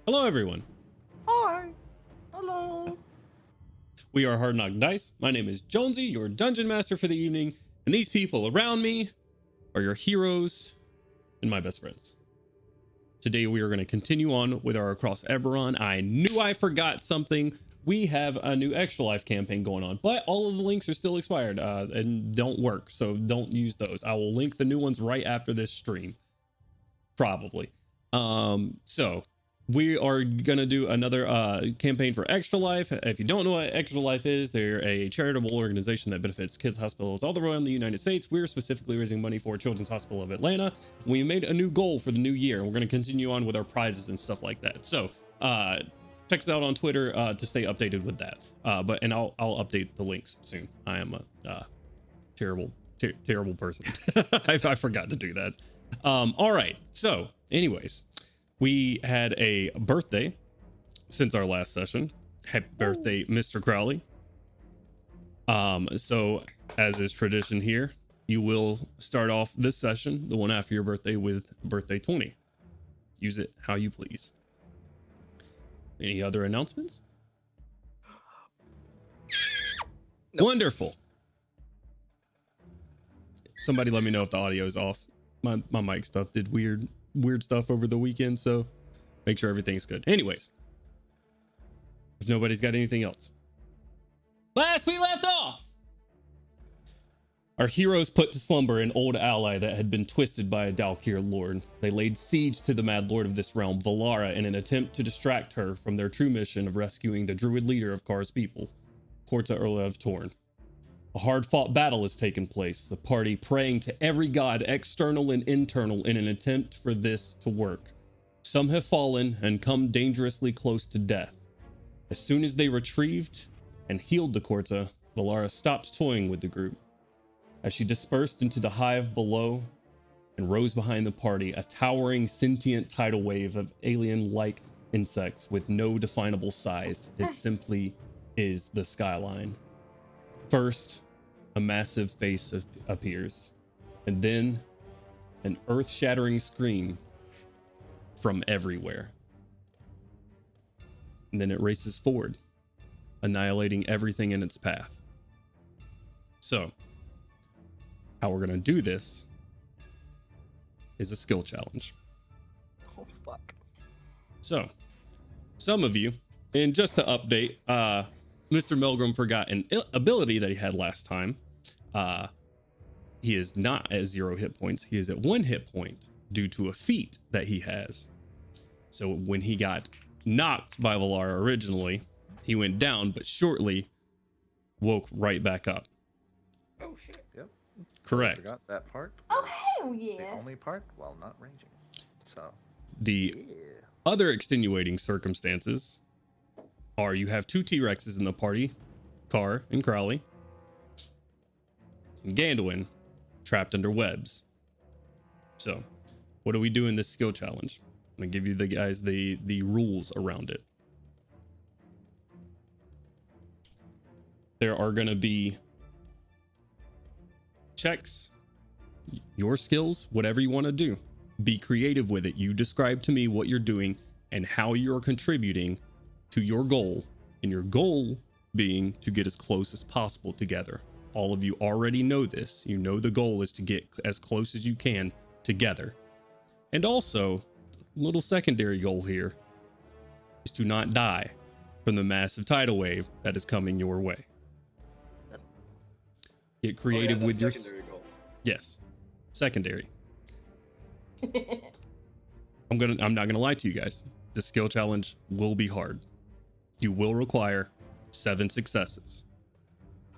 Hello, everyone. Hi. Hello. We are Hard Knock Dice. My name is Jonesy, your dungeon master for the evening, and these people around me are your heroes and my best friends. Today, we are going to continue on with our Across Eberron. I knew I forgot something. We have a new Extra Life campaign going on, but all of the links are still expired and don't work, so don't use those. I will link the new ones right after this stream, probably. So we are going to do another campaign for Extra Life. If you don't know what Extra Life is, they're a charitable organization that benefits kids' hospitals all around the United States. We're specifically raising money for Children's Hospital of Atlanta. We made a new goal for the new year, and we're going to continue on with our prizes and stuff like that. So check us out on Twitter to stay updated with that. I'll update the links soon. I am a terrible person. I forgot to do that. All right. So anyways, we had a birthday since our last session. Happy birthday, Mr. Crowley. So as is tradition here, you will start off this session, the one after your birthday, with birthday 20. Use it how you please. Any other announcements? Nope. Wonderful. Somebody let me know if the audio is off. My mic stuff did weird stuff over the weekend, so make sure everything's good. Anyways, if nobody's got anything else, last we left off, our heroes put to slumber an old ally that had been twisted by a Dalkir lord. They laid siege to the mad lord of this realm, Valara, in an attempt to distract her from their true mission of rescuing the druid leader of Kar's people, Korta Erla of Torn. A hard-fought battle has taken place, the party praying to every god, external and internal, in an attempt for this to work. Some have fallen and come dangerously close to death. As soon as they retrieved and healed the Korta, Valara stopped toying with the group. As she dispersed into the hive below and rose behind the party, a towering sentient tidal wave of alien-like insects with no definable size. It simply is the skyline. First, a massive face appears, and then an earth-shattering scream from everywhere. And then it races forward, annihilating everything in its path. So, how we're going to do this is a skill challenge. Oh, fuck. So, some of you, and just to update, Mr. Milgram forgot an ability that he had last time. He is not at 0 hit points. He is at 1 hit point due to a feat that he has. So when he got knocked by Valara originally, he went down, but shortly woke right back up. Oh, shit. Yep. Correct. Forgot that part. Oh, hell The yeah. only part while not ranging. So, The yeah. other extenuating circumstances are you have 2 T-Rexes in the party, Kar and Crowley, and Gandwin trapped under webs. So, what do we do in this skill challenge? I'm gonna give you the guys the rules around it. There are gonna be checks, your skills, whatever you want to do. Be creative with it. You describe to me what you're doing and how you're contributing to your goal, and your goal being to get as close as possible together. All of you already know this. You know the goal is to get as close as you can together. And also, little secondary goal here is to not die from the massive tidal wave that is coming your way. Get creative with your goal. yes, secondary. I'm not gonna lie to you guys. The skill challenge will be hard. You will require 7 successes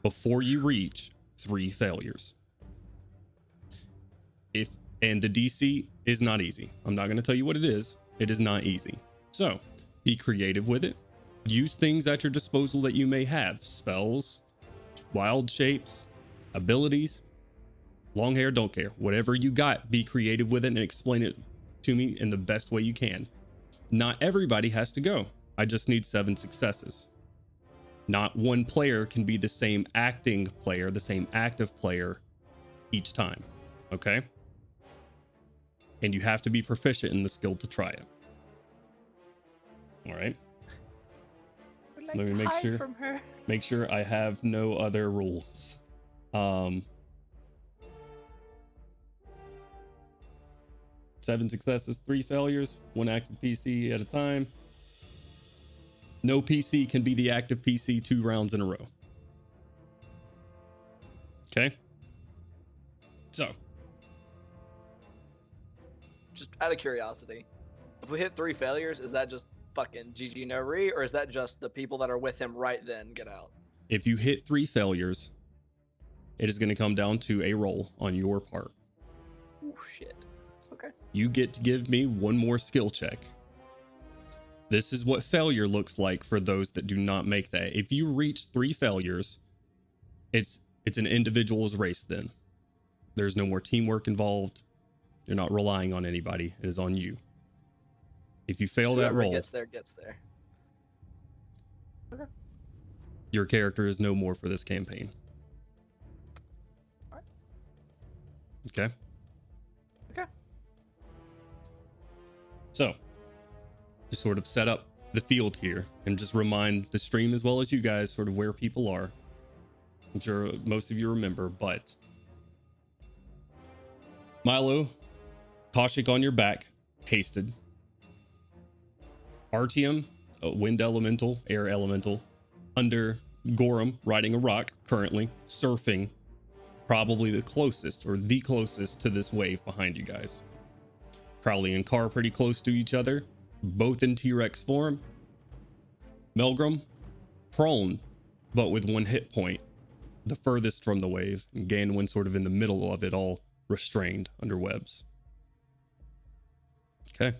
before you reach 3 failures. And the DC is not easy. I'm not going to tell you what it is. It is not easy. So be creative with it. Use things at your disposal that you may have. Spells, wild shapes, abilities, long hair, don't care. Whatever you got, be creative with it and explain it to me in the best way you can. Not everybody has to go. I just need 7 successes. Not one player can be the same acting player, the same active player each time. Okay? And you have to be proficient in the skill to try it. All right. Would like Let me to make hide sure. from her. Make sure I have no other rules. 7 successes, 3 failures, 1 active PC at a time. No PC can be the active PC 2 rounds in a row. Okay. So, Just out of curiosity, if we hit 3 failures, is that just fucking GG no re, or is that just the people that are with him right then get out? if you hit 3 failures, it is going to come down to a roll on your part. Oh shit. Okay. You get to give me 1 more skill check. This is what failure looks like for those that do not make that. If you reach 3 failures, it's an individual's race then. There's no more teamwork involved. You're not relying on anybody. It is on you. If you fail that Whoever roll, gets there gets there. Okay. your character is no more for this campaign. Alright. Okay? Okay. So, to sort of set up the field here and just remind the stream as well as you guys sort of where people are. I'm sure most of you remember, but Milo, Kaushik on your back, hasted. Artyom, a wind elemental, air elemental, under Gorham, riding a rock, currently surfing, probably the closest to this wave behind you guys. Crowley and Carr pretty close to each other, both in T-Rex form. Melgrim, prone, but with 1 hit point, the furthest from the wave, and Ganwin sort of in the middle of it all, restrained under webs. Okay.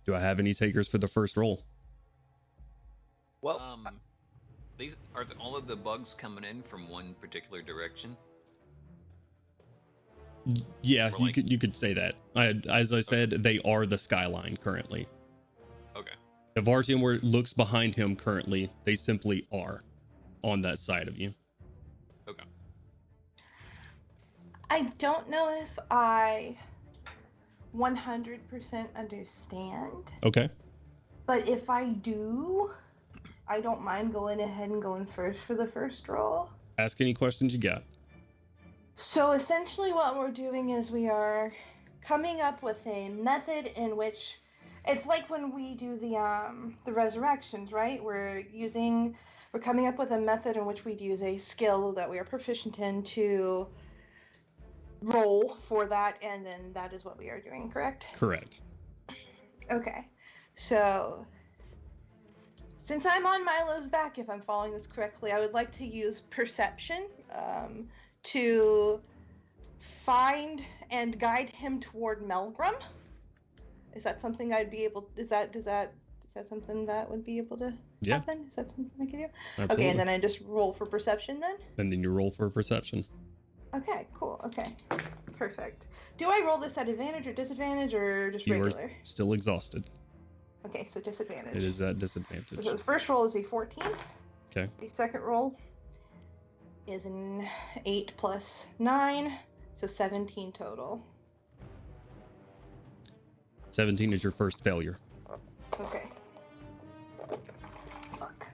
Do I have any takers for the first roll? Well, These are all of the bugs coming in from one particular direction. Yeah, Or like- you could say that. As I said, they are the skyline currently. Okay. If Artyom looks behind him currently, they simply are on that side of you. Okay. I don't know if I 100% understand, Okay. but if I do, I don't mind going ahead and going first for the first roll. Ask any questions you got. So essentially what we're doing is we are coming up with a method in which it's like when we do the resurrections, right? We're coming up with a method in which we use a skill that we are proficient in to roll for that, and then that is what we are doing, correct? Correct. Okay. So since I'm on Milo's back, if I'm following this correctly, I would like to use perception to find and guide him toward Melgrim. Is that something I'd be able? Is that something that would be able to happen? Is that something I can do? Absolutely. Okay, and then I just roll for perception then? And then you roll for perception. Okay, cool. Okay, perfect. Do I roll this at advantage or disadvantage or just You regular? are still exhausted. Okay, so disadvantage. It is at disadvantage. So the first roll is a 14. Okay. The second roll is an 8 plus 9, so 17 total. 17 is your first failure. Okay. Fuck.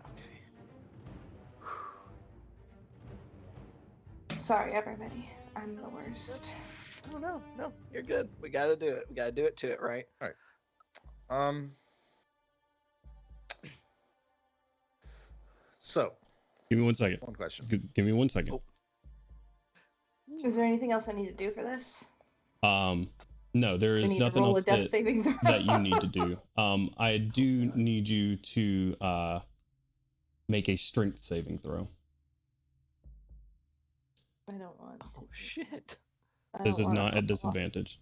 Sorry, everybody. I'm the worst. oh no, you're good. We gotta do it. We gotta do it to it, right? So, Give me 1 second. one question. Give me 1 second. Oh. Is there anything else I need to do for this? No, there I is need to nothing roll a else death saving throw. that you need to do. I do need you to make a strength saving throw. I don't want. Oh shit. I This don't is wanna not at roll. disadvantage.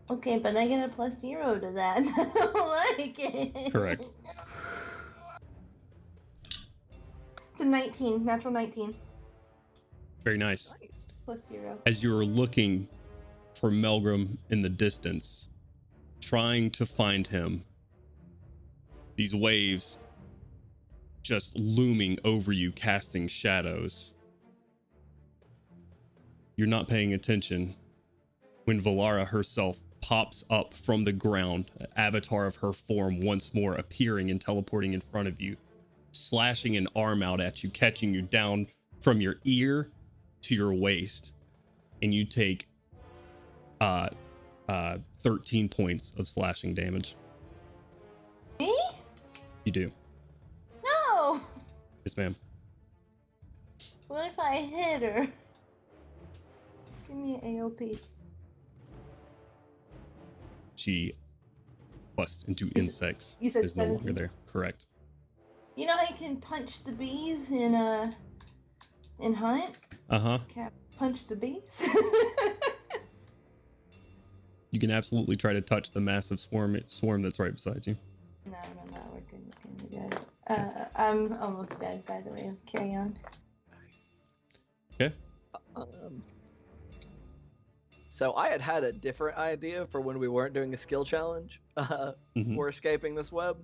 Okay, but I get a +0 to that. I don't like it. Correct. It's a 19, natural 19. Very nice. Nice. +0. As you are looking for Melgrim in the distance, trying to find him, these waves just looming over you, casting shadows. You're not paying attention when Valara herself pops up from the ground, an avatar of her form once more appearing and teleporting in front of you, slashing an arm out at you, catching you down from your ear to your waist, and you take 13 points of slashing damage. Me? You do. No. Yes, ma'am. What if I hit her? Give me an AOP. She busts into insects. You said is no longer 17? there. Correct. You know how you can punch the bees in Hunt? Uh-huh. Can I punch the bees? You can absolutely try to touch the massive swarm that's right beside you. No, we're good. I'm almost dead, by the way. Carry on. Okay. So I had a different idea for when we weren't doing a skill challenge for escaping this web.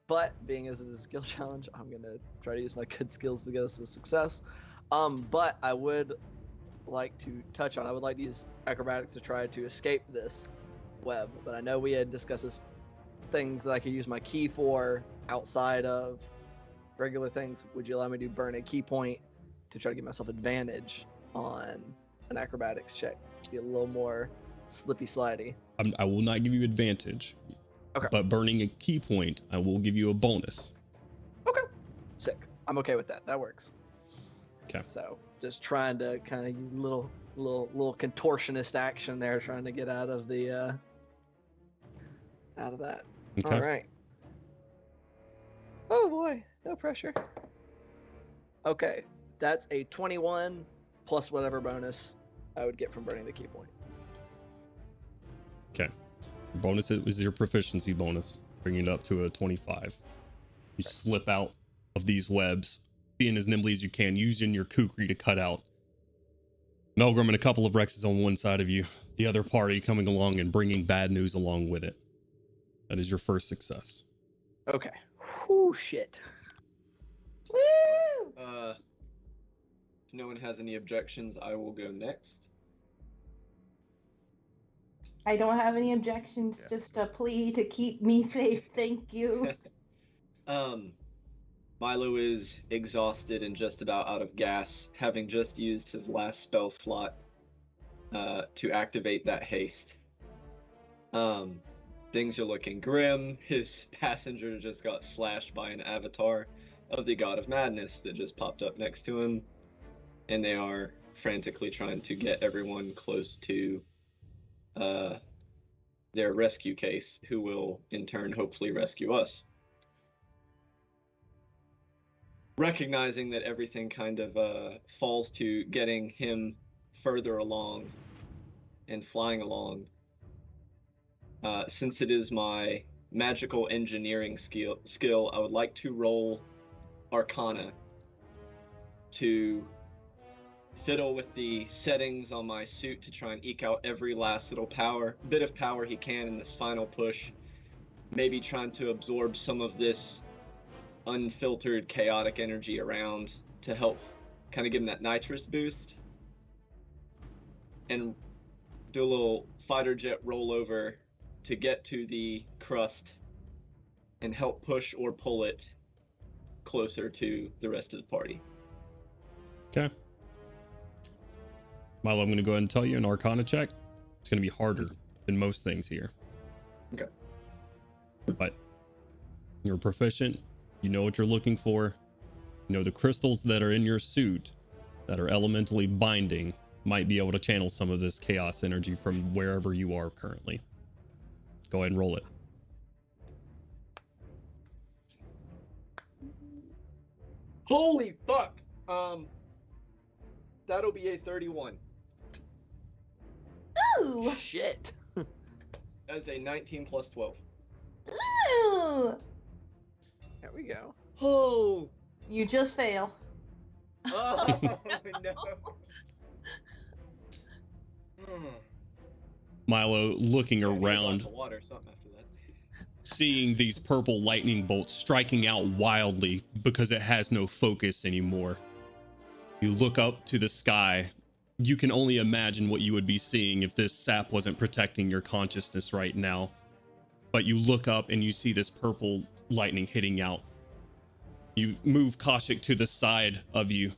But being as it is a skill challenge, I'm going to try to use my good skills to get us to success. But I would like to touch on, I would like to use acrobatics to try to escape this web. But I know we had discussed this, things that I could use my key for outside of regular things. Would you allow me to burn a key point to try to give myself advantage on an acrobatics check? Be a little more slippy slidey. I will not give you advantage. Okay. But burning a key point, I will give you a bonus. Okay. Sick. I'm okay with that. That works. Okay. So just trying to kind of little contortionist action there, trying to get out of the out of that. Okay. All right. Oh boy, no pressure. Okay, that's a 21 plus whatever bonus I would get from burning the key point. Okay. Bonus is your proficiency bonus, bringing it up to a 25. You slip out of these webs, being as nimbly as you can, using your kukri to cut out Melgrim and a couple of Rexes on one side of you, the other party coming along and bringing bad news along with it. That is your first success. Okay. Whew, shit. Woo! If no one has any objections, I will go next. I don't have any objections, just a plea to keep me safe. Thank you. Milo is exhausted and just about out of gas, having just used his last spell slot to activate that haste. Things are looking grim. His passenger just got slashed by an avatar of the God of Madness that just popped up next to him, and they are frantically trying to get everyone close to their rescue case, who will in turn hopefully rescue us. Recognizing that everything kind of falls to getting him further along and flying along, since it is my magical engineering skill, I would like to roll Arcana to fiddle with the settings on my suit to try and eke out every last little bit of power he can in this final push. Maybe trying to absorb some of this unfiltered chaotic energy around to help kind of give him that nitrous boost, and do a little fighter jet rollover to get to the crust and help push or pull it closer to the rest of the party. Okay. Milo, I'm going to go ahead and tell you an Arcana check. It's going to be harder than most things here. Okay. But you're proficient. You know what you're looking for. You know the crystals that are in your suit that are elementally binding might be able to channel some of this chaos energy from wherever you are currently. Go ahead and roll it. Holy fuck! That'll be a 31. Ooh! Shit. As a 19 plus 12. Ooh! There we go. Oh! You just fail. Oh no! Milo looking Yeah, I need a glass around, of water, something after that. seeing these purple lightning bolts striking out wildly because it has no focus anymore. You look up to the sky. You can only imagine what you would be seeing if this sap wasn't protecting your consciousness right now. But you look up and you see this purple lightning hitting out. You move Koshik to the side of you,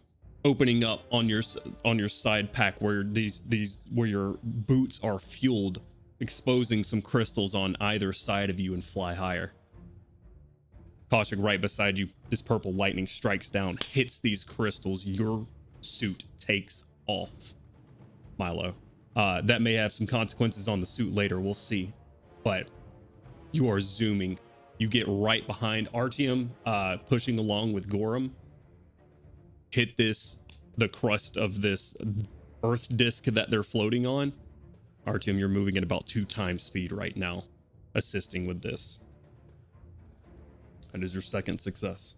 opening up on your side pack where where your boots are fueled, exposing some crystals on either side of you, and fly higher. Koshik, right beside you, this purple lightning strikes down, hits these crystals. Your suit takes off, Milo. That may have some consequences on the suit later. We'll see. But you are zooming. You get right behind Artyom, pushing along with Gorham. Hit the crust of this earth disc that they're floating on. Artyom, you're moving at about 2 times speed right now, assisting with this. That is your second success.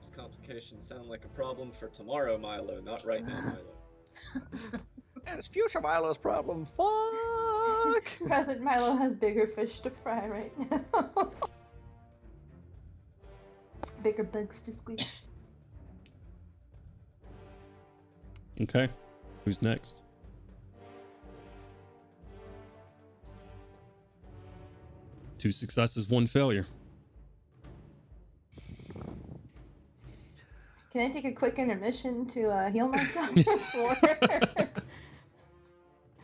Those complications sound like a problem for tomorrow, Milo, not right now, Milo. And it's future Milo's problem. Fuck! Present Milo has bigger fish to fry right now. Bigger bugs to squeeze. Okay. Who's next? Two successes, 1 failure. Can I take a quick intermission to heal myself before?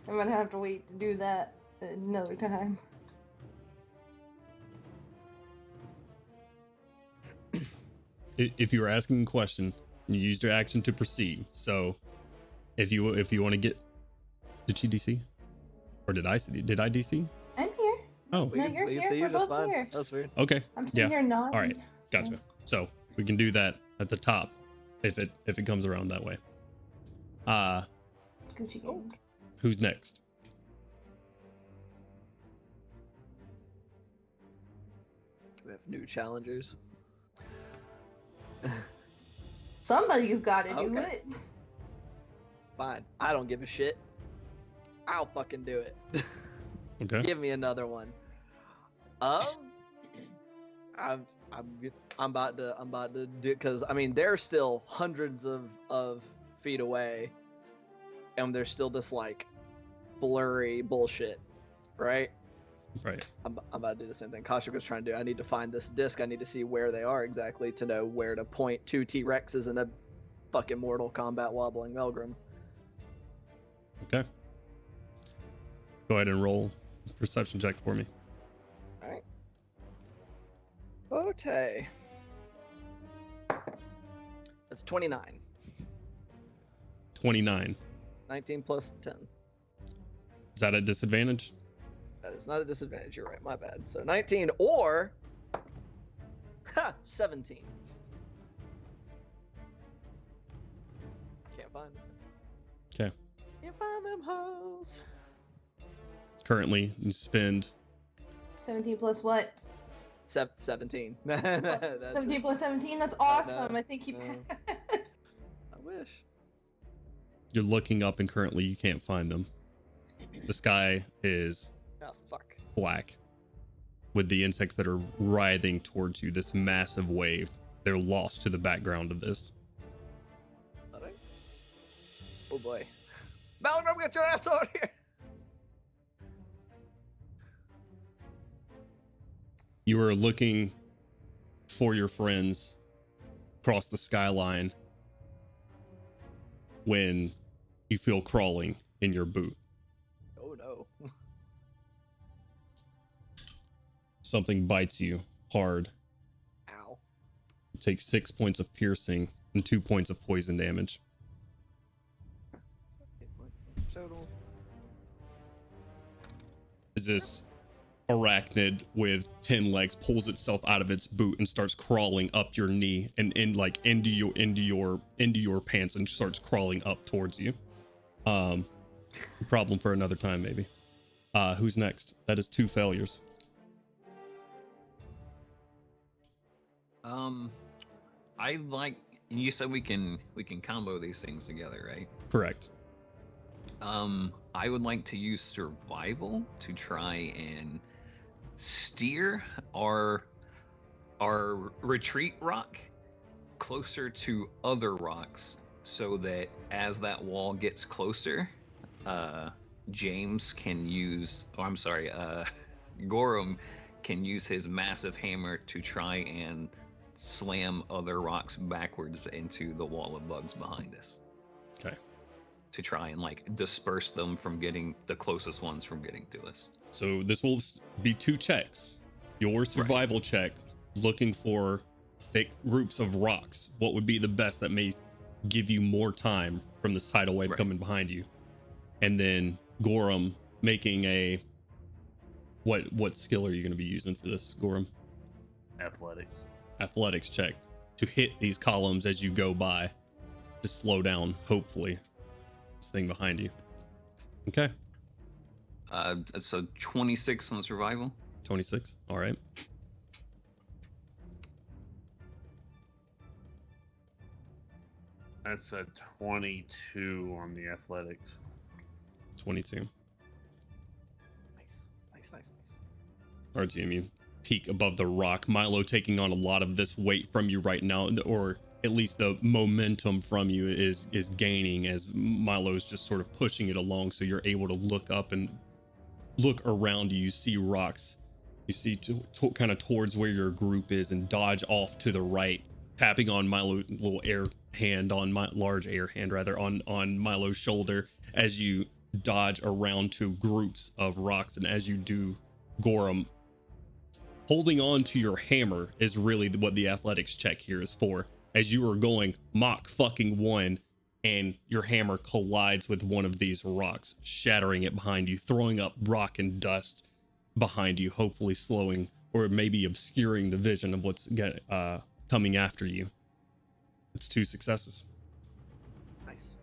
I'm gonna have to wait to do that another time. If you were asking a question, you used your action to proceed. So if you want to get, did she DC? Or did I DC? I'm here. Oh, No, you're we can here. see you We're just both fine. here. That's weird. okay. I'm sitting here nodding. All right. Gotcha. So we can do that at the top if it comes around that way. Gucci gang. Who's next? We have new challengers. Somebody's got to do Okay. it. Fine. I don't give a shit. I'll fucking do it. Okay. Give me another one. I'm about to do, because I mean they're still hundreds of feet away, and there's still this like blurry bullshit, right? Right. I'm about to do the same thing Koshik was trying to do. I need to find this disc. I need to see where they are exactly to know where to point 2 T-Rexes and a fucking Mortal Kombat wobbling Melgrim. Okay. Go ahead and roll a perception check for me. Alright. Okay. That's 29. 29. 19 plus 10. Is that a disadvantage? That is not a disadvantage. You're right. My bad. So 19 or 17. Can't find it. Okay. Can't find them hoes. Currently, you spend 17 plus what? 17. That's 17 it. plus 17? That's awesome. no, I think you no. passed. I wish. you're looking up and currently you can't find them. The sky is Oh, fuck. black with the insects that are writhing towards you, this massive wave. They're lost to the background of this. Alright. Oh boy. Malgrim, get your ass out here! You are looking for your friends across the skyline when you feel crawling in your boot. Oh no. Something bites you hard. Ow. You take 6 points of piercing and 2 points of poison damage. Total. As this arachnid with 10 legs pulls itself out of its boot and starts crawling up your knee and into your pants and starts crawling up towards you. Problem for another time, maybe. Who's next? That is 2 failures. I like. You said we can combo these things together, right? Correct. I would like to use survival to try and steer our retreat rock closer to other rocks, so that as that wall gets closer, James can use, oh, I'm sorry, Gorham can use his massive hammer to try and slam other rocks backwards into the wall of bugs behind us. Okay. To try and like disperse them from getting the closest ones from getting to us. So this will be 2 checks. Your survival check, looking for thick groups of rocks. What would be the best that may give you more time from this tidal wave coming behind you? And then Gorham making a what skill are you going to be using for this, Gorham? Athletics check to hit these columns as you go by, to slow down, hopefully, this thing behind you. Okay. So 26 on survival. 26. All right. That's a 22 on the athletics. 22. Nice. RTM, you peak above the rock. Milo taking on a lot of this weight from you right now, or at least the momentum from you is gaining as Milo's just sort of pushing it along, so you're able to look up and look around you. You see rocks. You see kind of towards where your group is, and dodge off to the right, tapping on Milo's little large air hand on Milo's shoulder as you dodge around to groups of rocks. And as you do, Gorham, holding on to your hammer is really what the athletics check here is for. As you are going Mach fucking 1, and your hammer collides with one of these rocks, shattering it behind you, throwing up rock and dust behind you, hopefully slowing or maybe obscuring the vision of what's coming after you. It's 2 successes. Nice.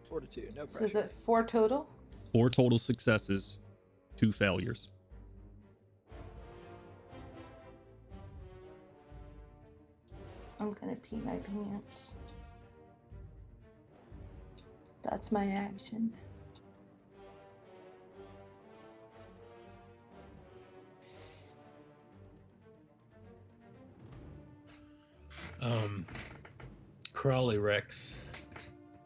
Fortitude, no pressure. So is it 4 total? 4 total successes, 2 failures. I'm gonna pee my pants. That's my action. Crawley Rex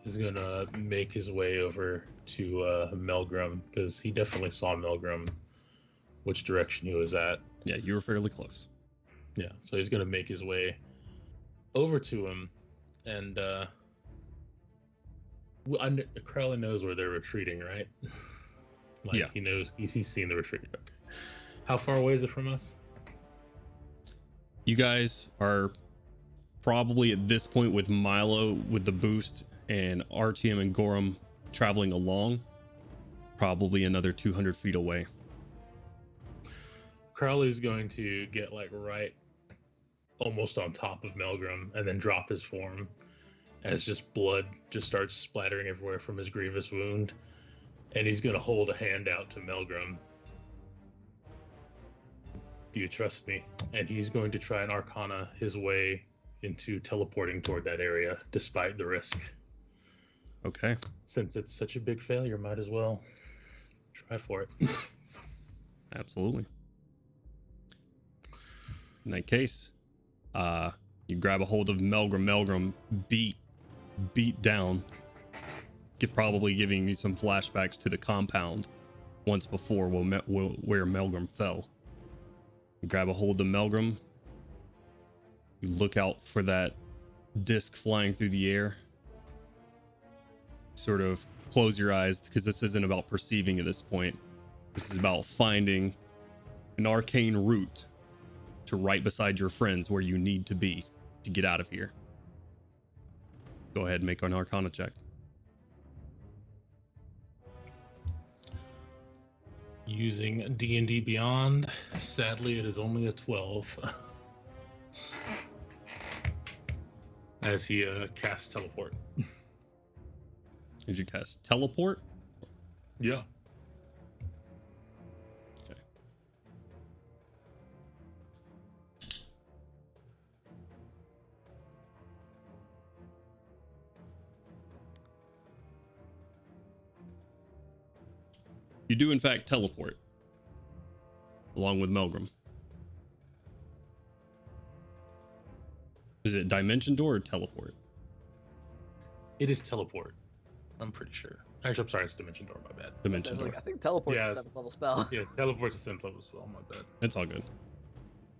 is gonna make his way over to Melgrum, because he definitely saw Melgrum, which direction he was at. Yeah, you were fairly close. Yeah, so he's gonna make his way over to him, and Crowley knows where they're retreating, right? Like, yeah, he knows. He's seen the retreat. How far away is it from us? You guys are probably at this point, with Milo with the boost and RTM and Gorham traveling along, probably another 200 feet away. Crowley's going to get like right almost on top of Melgrum and then drop his form as just blood just starts splattering everywhere from his grievous wound. And he's going to hold a hand out to Melgrum. Do you trust me? And he's going to try and Arcana his way into teleporting toward that area despite the risk. Okay. Since it's such a big failure, might as well try for it. Absolutely. In that case, you grab a hold of Melgrum. Melgrum beat down, probably giving you some flashbacks to the compound once before where Melgrum fell. You grab a hold of Melgrum. You look out for that disc flying through the air. Sort of close your eyes, because this isn't about perceiving at this point. This is about finding an arcane route to right beside your friends where you need to be to get out of here. Go ahead and make an Arcana check. Using D&D Beyond, sadly it is only a 12. As he casts teleport. Did you cast teleport? Yeah. Okay. You do, in fact, teleport along with Melgrim. Is it dimension door or teleport? It is teleport. I'm pretty sure. Actually, I'm sorry, it's dimension door. My bad. Dimension door. I think teleport is Yeah. a 7th level spell. Yeah, teleport's a 10th level spell. My bad. That's all good.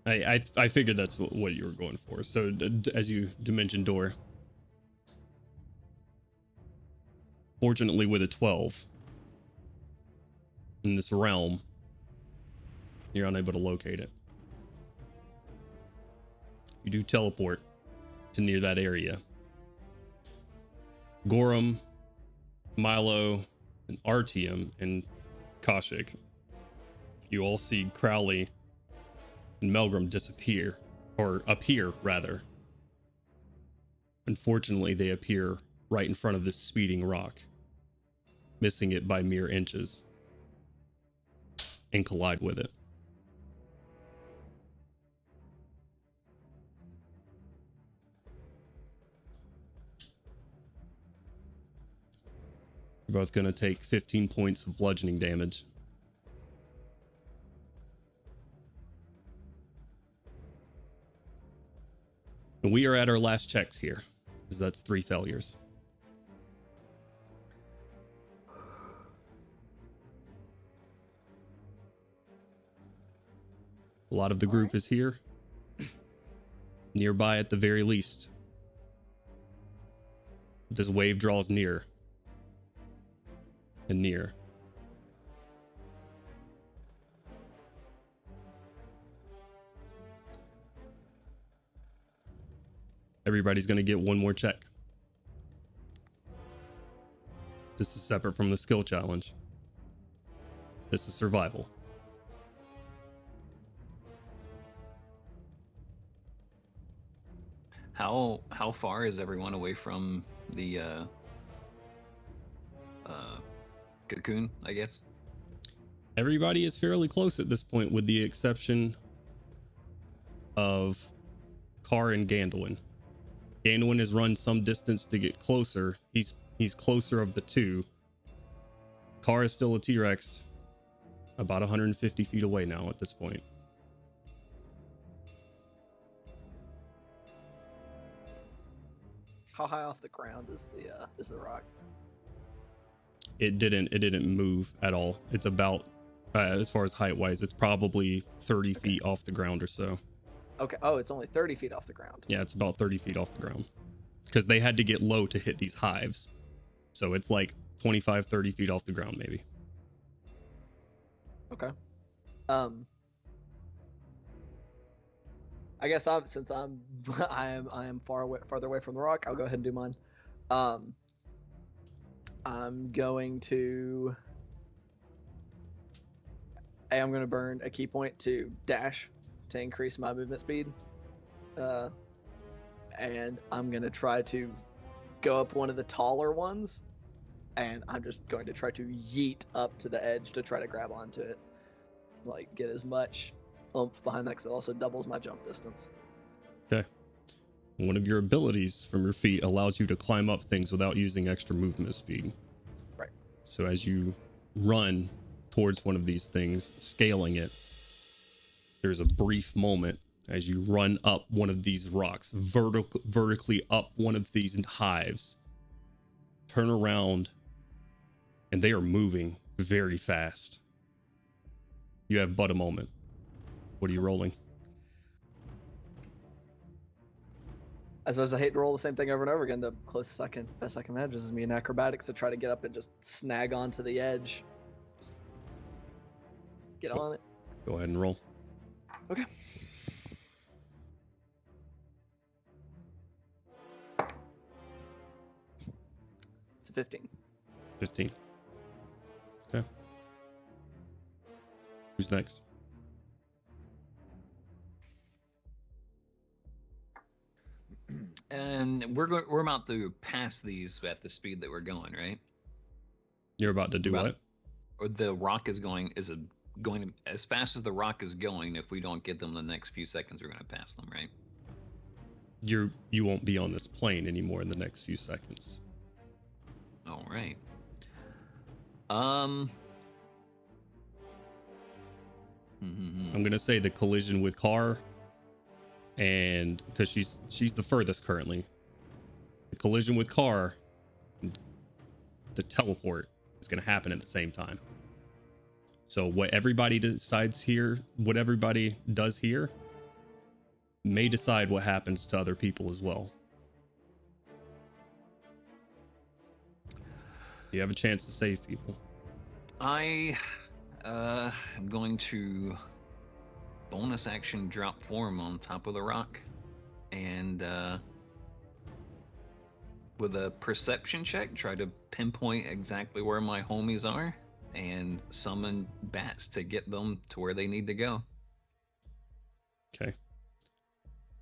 I figured that's what you were going for. So as you dimension door, fortunately with a 12 in this realm, you're unable to locate it. You do teleport to near that area. Gorham, Milo, and Artyom, and Kaushik, you all see Crowley and Melgrim disappear, or appear rather. Unfortunately, they appear right in front of this speeding rock, missing it by mere inches, and collide with it. You're both going to take 15 points of bludgeoning damage. And we are at our last checks here, because that's 3 failures. A lot of the group is here. Nearby at the very least. This wave draws near. And near. Everybody's going to get one more check. This is separate from the skill challenge. This is survival. How far is everyone away from the cocoon, I guess? Everybody is fairly close at this point, with the exception of Carr and Gandolin. Gandolin has run some distance to get closer. He's closer of the two. Carr is still a T-Rex, about 150 feet away now at this point. How high off the ground is the rock? It didn't move at all. It's about as far as height wise, it's probably 30 feet off the ground or so. Okay. Oh, it's only 30 feet off the ground. Yeah, it's about 30 feet off the ground, because they had to get low to hit these hives. So it's like 25, 30 feet off the ground, maybe. Okay. I guess since I am farther away from the rock, I'll go ahead and do mine. I'm going to burn a key point to dash to increase my movement speed. And I'm going to try to go up one of the taller ones, and I'm just going to try to yeet up to the edge to try to grab onto it. Like, get as much oomph behind that, because it also doubles my jump distance. Okay. One of your abilities from your feet allows you to climb up things without using extra movement speed. Right. So as you run towards one of these things, scaling it, there's a brief moment as you run up one of these rocks, vertically up one of these hives, turn around, and they are moving very fast. You have but a moment. What are you rolling? I suppose I hate to roll the same thing over and over again. The best I can manage is me in acrobatics to try to get up and just snag onto the edge. Just get on it. Go ahead and roll. Okay. It's a 15. 15. Okay. Who's next? And we're about to pass these at the speed that we're going, right? You're about to do what? Or the rock is going as fast as the rock is going. If we don't get them in the next few seconds, we're going to pass them, right? You won't be on this plane anymore in the next few seconds. All right. I'm gonna say the collision with Carr, and because she's the furthest currently, the collision with Carr, the teleport is gonna happen at the same time. So what everybody decides here, what everybody does here, may decide what happens to other people as well. You have a chance to save people. I am going to bonus action drop form on top of the rock, and with a perception check, try to pinpoint exactly where my homies are and summon bats to get them to where they need to go. Okay.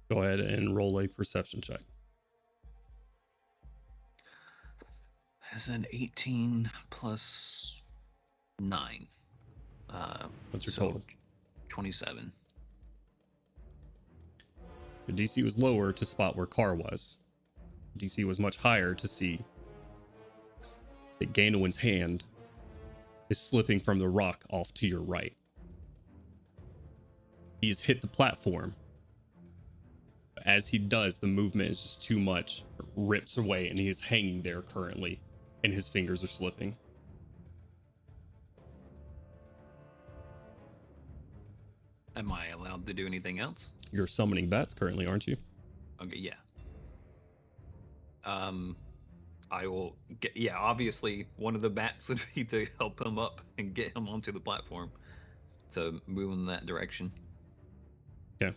Go ahead and roll a perception check. That's an 18 plus 9. What's your total? 27. The DC was lower to spot where Carr was. DC was much higher to see that Ganowin's hand is slipping from the rock off to your right. He's hit the platform. As he does, the movement is just too much. It rips away, and he is hanging there currently, and his fingers are slipping. Am I allowed to do anything else? You're summoning bats currently, aren't you? Okay, yeah. I will get, yeah, obviously one of the bats would be to help him up and get him onto the platform to move in that direction. Okay.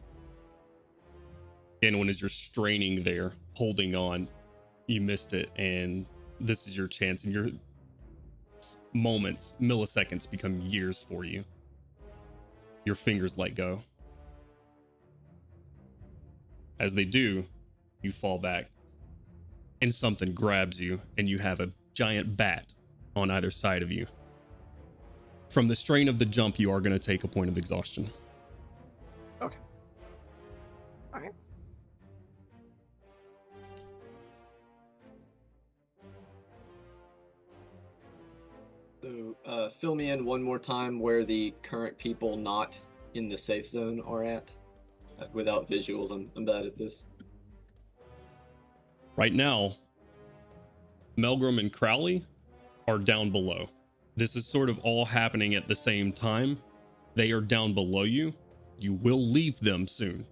And when as you're straining there, holding on, you missed it, and this is your chance, and your moments, milliseconds become years for you. Your fingers let go. As they do, you fall back, and something grabs you, and you have a giant bat on either side of you. From the strain of the jump, you are going to take a point of exhaustion. Okay. Okay. So, fill me in one more time where the current people not in the safe zone are at. Without visuals, I'm bad at this. Right now, Melgrim and Crowley are down below. This is sort of all happening at the same time. They are down below you. You will leave them soon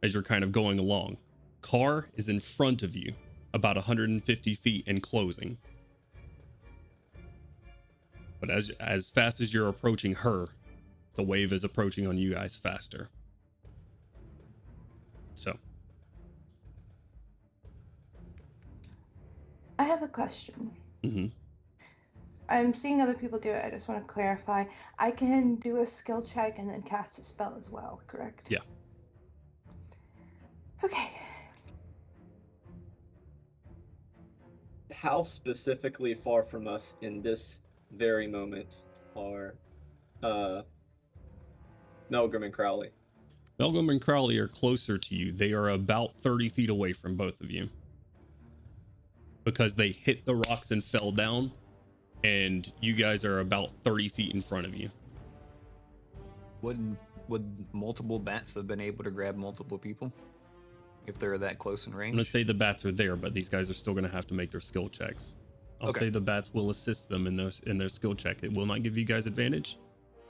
as you're kind of going along. Carr is in front of you, about 150 feet and closing. But as fast as you're approaching her, the wave is approaching on you guys faster. So. I have a question. Mm-hmm. I'm seeing other people do it. I just want to clarify. I can do a skill check and then cast a spell as well, correct? Yeah. Okay. How specifically far from us in this very moment are Melgrim and Crowley? Melgrim and Crowley are closer to you. They are about 30 feet away from both of you. Because they hit the rocks and fell down, and you guys are about 30 feet in front of you. Would multiple bats have been able to grab multiple people if they're that close in range? I'm going to say the bats are there, but these guys are still going to have to make their skill checks. I'll say the bats will assist them in their skill check. It will not give you guys advantage,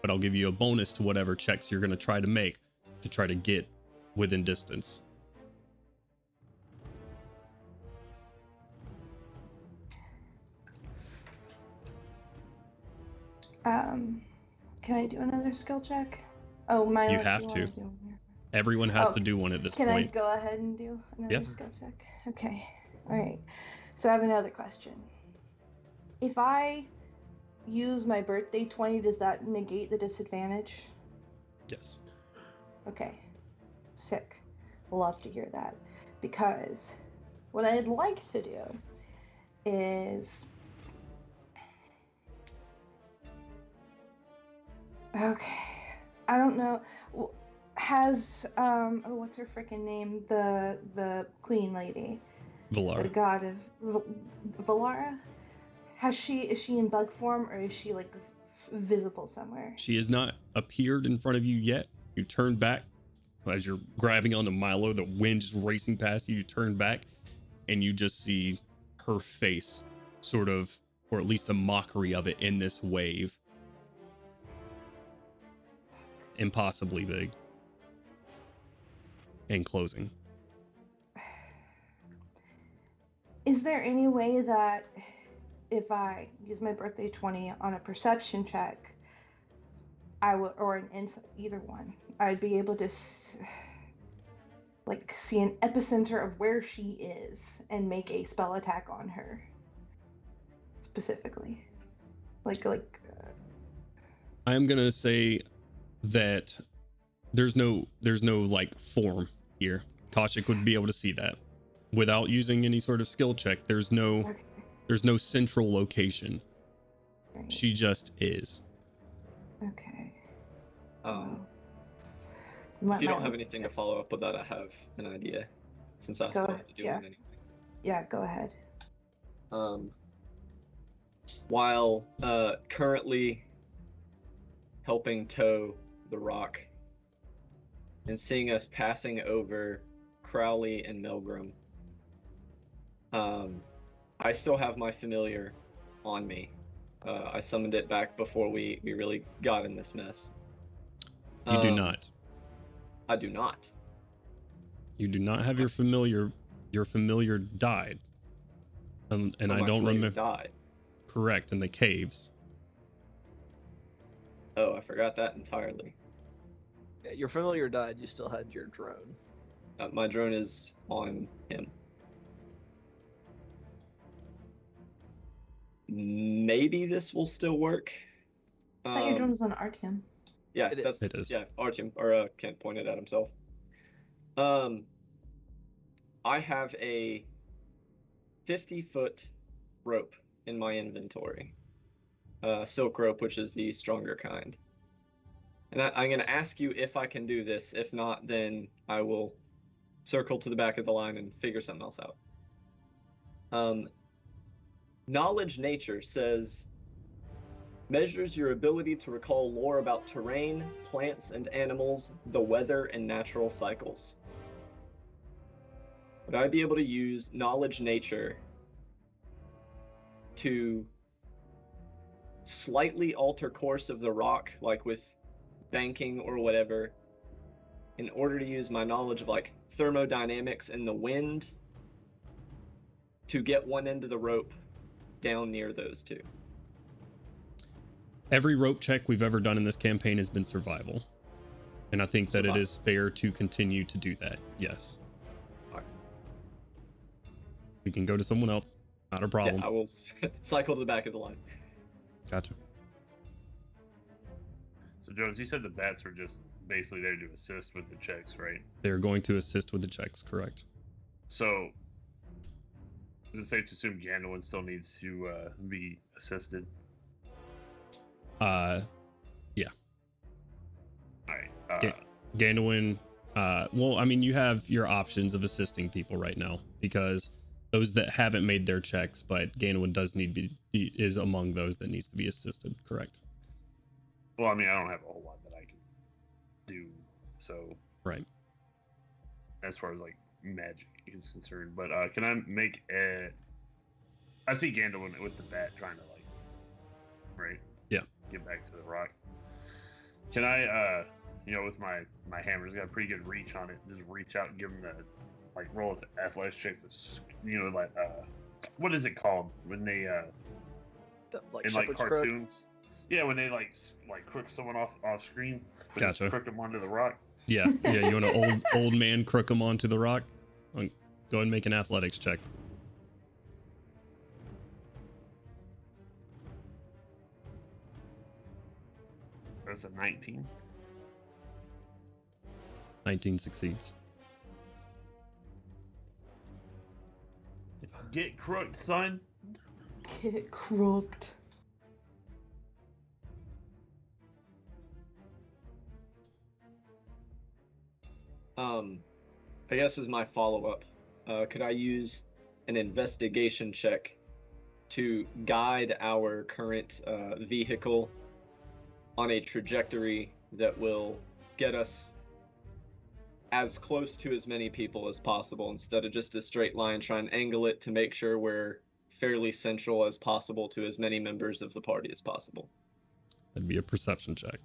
but I'll give you a bonus to whatever checks you're going to try to make to try to get within distance. Can I do another skill check? Oh, my. You have to. Everyone has to do one at this point. Can I go ahead and do another skill check? Okay. All right. So I have another question. If I use my birthday 20, does that negate the disadvantage? Yes. Okay. Sick. Love to hear that. Because what I'd like to do is... Okay. I don't know. Has, what's her freaking name? The queen lady. Valara. The god of... Valara? Is she in bug form, or is she, like, visible somewhere? She is not appeared in front of you yet. You turn back as you're grabbing onto Milo. The wind is racing past you. You turn back and you just see her face, sort of, or at least a mockery of it in this wave. Impossibly big. And closing. Is there any way that if I use my birthday 20 on a perception check, I would, or an insight, either one, I'd be able to see an epicenter of where she is and make a spell attack on her specifically? I'm gonna say that there's no like form here. Toshik would be able to see that without using any sort of skill check. There's no central location. Right. She just is. Okay. If you don't have anything to follow up with that, I have an idea, since I still have to do it anyway. Yeah, go ahead. While currently helping tow the rock and seeing us passing over Crowley and Milgram, I still have my familiar on me. I summoned it back before we really got in this mess. You do not. I do not. You do not have your familiar. Your familiar died. And I don't remember. Died. Correct, in the caves. Oh, I forgot that entirely. Yeah, your familiar died. You still had your drone. My drone is on him. Maybe this will still work. I thought your drone was on Artyom. Yeah, It that's It is. Yeah, Artyom, or Kent pointed at himself. I have a 50-foot rope in my inventory. Silk rope, which is the stronger kind. And I'm going to ask you if I can do this. If not, then I will circle to the back of the line and figure something else out. Knowledge Nature says, measures your ability to recall lore about terrain, plants and animals, the weather, and natural cycles. Would I be able to use Knowledge Nature to slightly alter course of the rock, like with banking or whatever, in order to use my knowledge of like thermodynamics and the wind to get one end of the rope down near those two? Every rope check we've ever done in this campaign has been survival. And I think that it is fair to continue to do that. Yes. Okay. We can go to someone else. Not a problem. Yeah, I will cycle to the back of the line. Gotcha. So Jones, you said the bats were just basically there to assist with the checks, right? They're going to assist with the checks, correct? So is it safe to assume Gandalf still needs to be assisted? Yeah. All right. Gandalf, well, I mean, you have your options of assisting people right now, because those that haven't made their checks, but Gandalf does is among those that needs to be assisted, correct? Well, I mean, I don't have a whole lot that I can do, so Right. as far as like magic is concerned. But can I make a? I see Gandalf with the bat trying to like, right? Yeah. Get back to the rock. Can I, with my hammer's got a pretty good reach on it. Just reach out and give him the like roll with athletics check. Like what is it called when they Like in like shepherd's crook? cartoons? Yeah, when they like crook someone off screen, but just Gotcha. crook them onto the rock. Yeah. You want an old man crook him onto the rock? Go ahead and make an athletics check. That's a 19. 19 succeeds. Get crooked, son. Get crooked. I guess as my follow-up, could I use an investigation check to guide our current vehicle on a trajectory that will get us as close to as many people as possible instead of just a straight line. Try and angle it to make sure we're fairly central as possible to as many members of the party as possible. That'd be a perception check.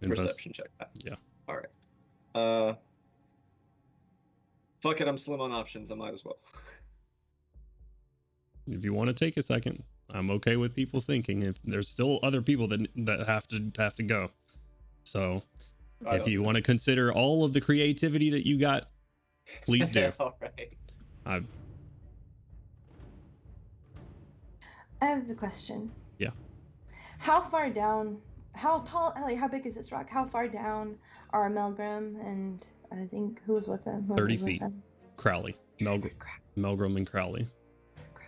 Perception check. Yeah. All right. Fuck it, I'm slim on options. I might as well. If you want to take a second, I'm okay with people thinking. If there's still other people that have to go, so if you want to consider all of the creativity that you got, please do. All right. I have a question. Yeah. How far down? How tall? Like, how big is this rock? How far down are Melgrim and I think who was with them? 30 feet. Crowley, Melgrim, and Crowley. Okay.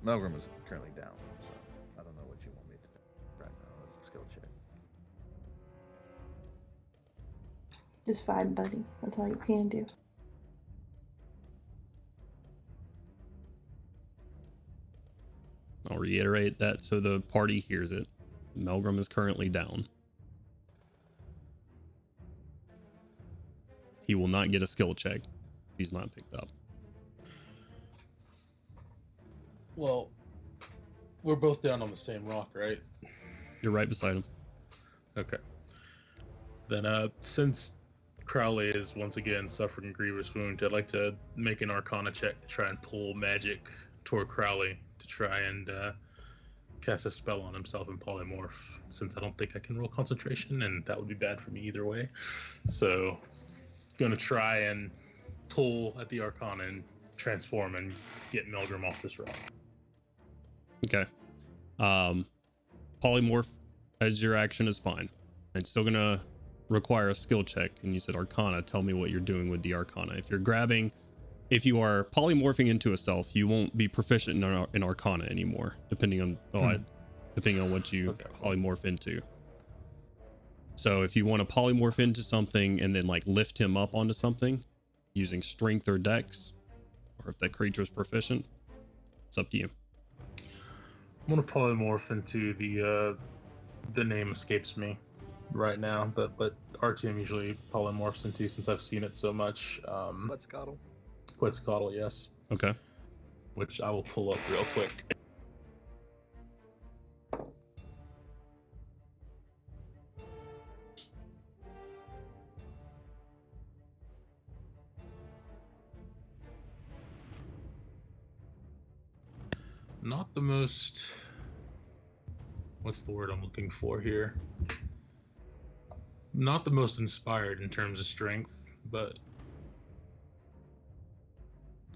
Melgrim is currently down, so I don't know what you want me to do right now. It's a skill check. Just 5, buddy. That's all you can do. I'll reiterate that so the party hears it. Melgrim is currently down. He will not get a skill check if he's not picked up. Well, we're both down on the same rock, right? You're right beside him. Okay. Then, since Crowley is once again suffering a grievous wound, I'd like to make an Arcana check to try and pull magic toward Crowley to try and cast a spell on himself and polymorph, since I don't think I can roll concentration, and that would be bad for me either way. So, gonna try and pull at the Arcana and transform and get Melgrim off this rock. Okay. Polymorph as your action is fine. It's still gonna require a skill check. And you said Arcana. Tell me what you're doing with the Arcana. If you are polymorphing into a self, you won't be proficient in Arcana anymore, depending on what you polymorph into. So if you want to polymorph into something and then like lift him up onto something using strength or dex, or if that creature is proficient, it's up to you. I'm gonna polymorph into the name escapes me right now, but our team usually polymorphs into, since I've seen it so much. Quetzalcoatl. Quetzalcoatl, yes. Okay. Which I will pull up real quick. Not the most... What's the word I'm looking for here? Not the most inspired in terms of strength, but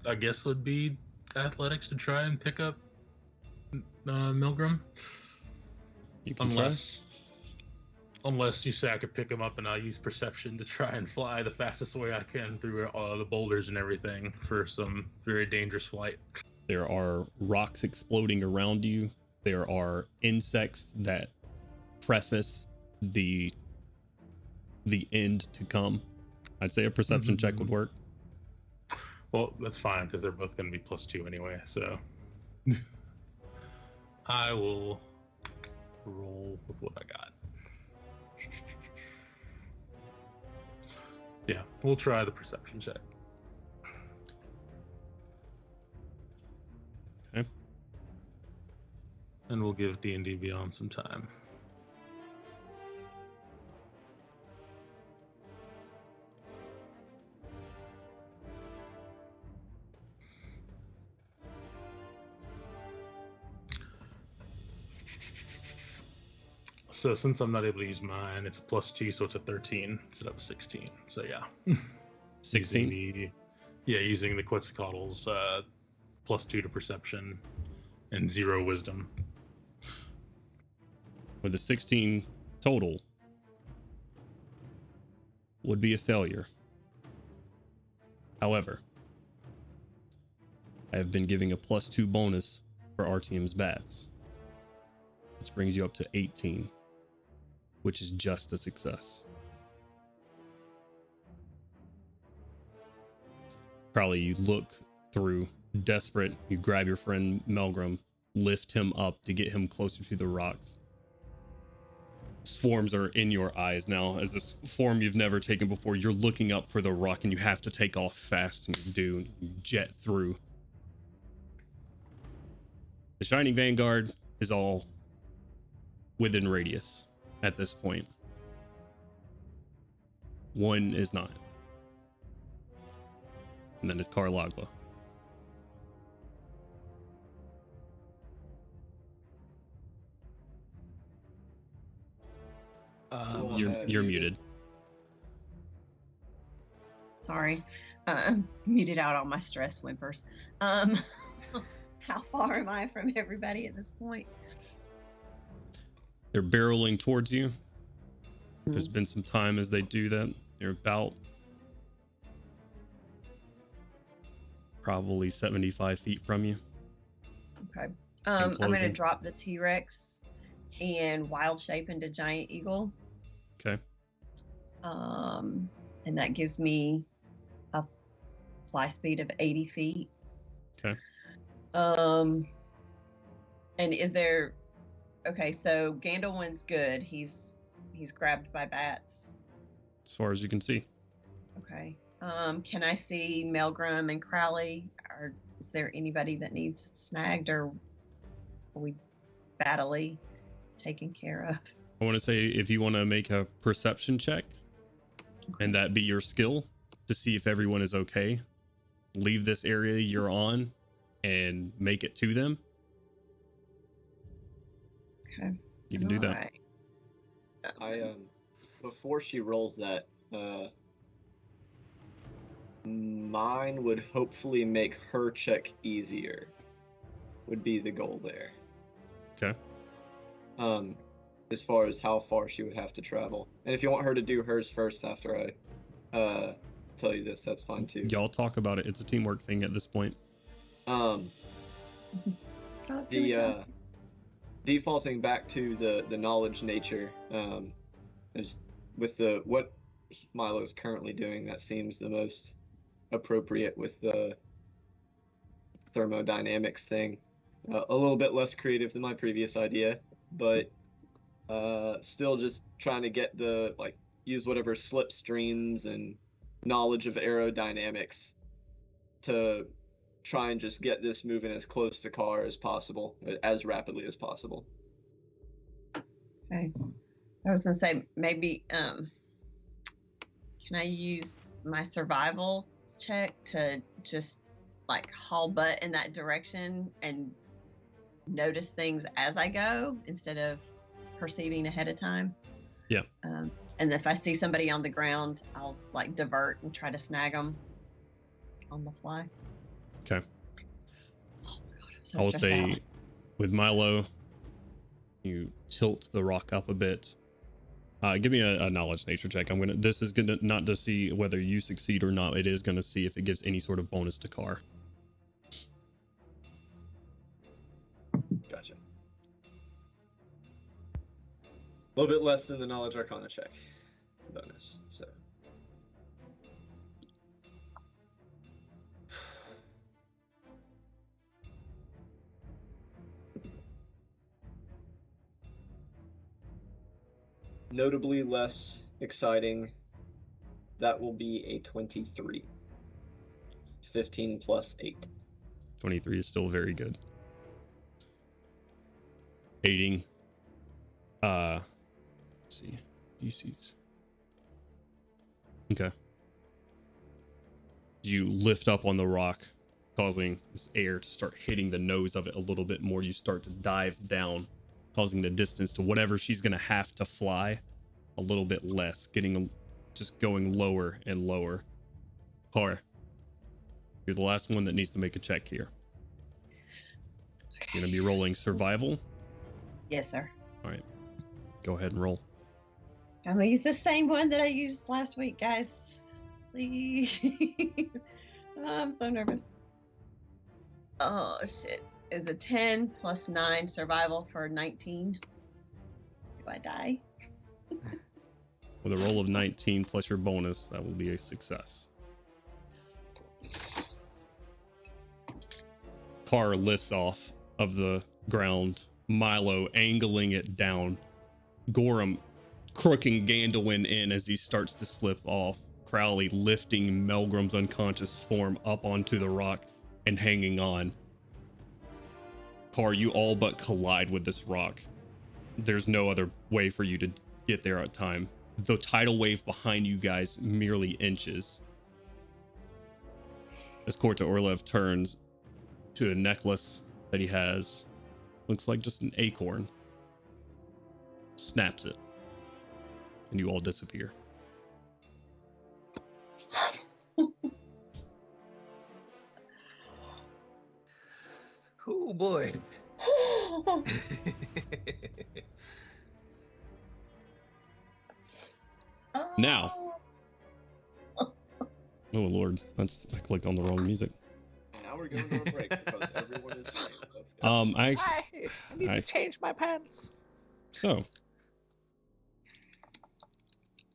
I guess would be athletics to try and pick up Melgrim. You can Unless you say I could pick him up and I'll use perception to try and fly the fastest way I can through the boulders and everything for some very dangerous flight. There are rocks exploding around you. There are insects that preface the end to come. I'd say a perception check would work. Well, that's fine because they're both going to be +2 anyway. So I will roll with what I got. Yeah, we'll try the perception check. Okay. And we'll give D&D Beyond some time. So since I'm not able to use mine, it's a +2, so it's a 13 instead of a 16. So yeah. 16? Using the Quetzalcoatl's +2 to perception and 0 wisdom. With a 16 total would be a failure. However, I have been giving a +2 bonus for Artium's bats, which brings you up to 18, which is just a success. Crowley, you look through, desperate. You grab your friend Melgrim, lift him up to get him closer to the rocks. Swarms are in your eyes now as this form you've never taken before. You're looking up for the rock and you have to take off fast, and you do. And you jet through. The Shining Vanguard is all within radius at this point. One is not. And then it's Karlagla. You're muted. Sorry. Muted out all my stress whimpers. How far am I from everybody at this point? They're barreling towards you. There's been some time as they do that. They're about probably 75 feet from you. Okay. I'm going to drop the T-Rex and wild shape into Giant Eagle. Okay. And that gives me a fly speed of 80 feet. Okay. And is there... Okay, so Gandalwin's good. He's grabbed by bats. As far as you can see. Okay. Can I see Melgrim and Crowley? Or is there anybody that needs snagged, or are we battily taken care of? I want to say if you want to make a perception check, and that be your skill to see if everyone is okay, leave this area you're on and make it to them. Okay. You can do that. Right. I before she rolls that, mine would hopefully make her check easier. Would be the goal there. Okay. As far as how far she would have to travel, and if you want her to do hers first after I tell you this, that's fine too. Y'all talk about it. It's a teamwork thing at this point. Defaulting back to the knowledge nature, is with what Milo's currently doing, that seems the most appropriate with the thermodynamics thing. A little bit less creative than my previous idea, but still just trying to get use whatever slipstreams and knowledge of aerodynamics to try and just get this moving as close to car as possible, as rapidly as possible. Okay. I was gonna say maybe can I use my survival check to just haul butt in that direction and notice things as I go instead of perceiving ahead of time? Yeah. And if I see somebody on the ground, I'll divert and try to snag them on the fly. Okay. Oh my God, I'm so I will stressed say out. with Milo, you tilt the rock up a bit. Give me a knowledge nature check. This is gonna not to see whether you succeed or not. It is gonna see if it gives any sort of bonus to car. Gotcha. A little bit less than the knowledge Arcana check bonus, so. Notably less exciting, that will be a 23. 15 plus 8. 23 is still very good. Aiding. Let's see. DCs. Okay. You lift up on the rock, causing this air to start hitting the nose of it a little bit more. You start to dive down, causing the distance to whatever she's going to have to fly a little bit less, just going lower and lower. Car, you're the last one that needs to make a check here. You're going to be rolling survival. Yes, sir. All right. Go ahead and roll. I'm gonna use the same one that I used last week, guys. Please. I'm so nervous. Oh shit. Is a 10 plus 9 survival for 19. Do I die? With a roll of 19 plus your bonus, that will be a success. car lifts off of the ground, Milo angling it down, Gorham crooking Gandolin in as he starts to slip off, Crowley lifting Melgrim's unconscious form up onto the rock and hanging on. Car, you all but collide with this rock. There's no other way for you to get there at time. The tidal wave behind you guys merely inches. As Korta Orlev turns to a necklace that he has, looks like just an acorn, snaps it, and you all disappear. Oh boy. Now. Oh Lord, I clicked on the wrong music. Now we're going to a break because everyone is here. Let's go. I need to change my pants. So.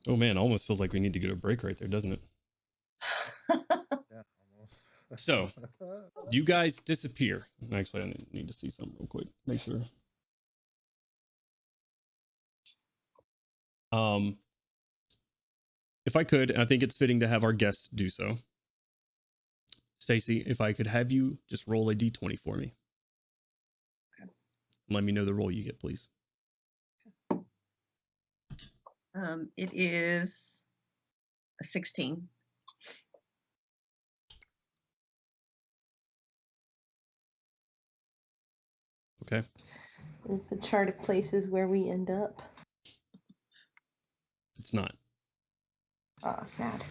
Oh man, almost feels like we need to get a break right there, doesn't it? Yeah, almost. So, you guys disappear. Actually, I need to see something real quick. Make sure. If I could, I think it's fitting to have our guests do so. Stacy, if I could have you just roll a d20 for me. Okay. Let me know the roll you get, please. It is a 16. Okay. It's a chart of places where we end up. It's not. Ah, sad.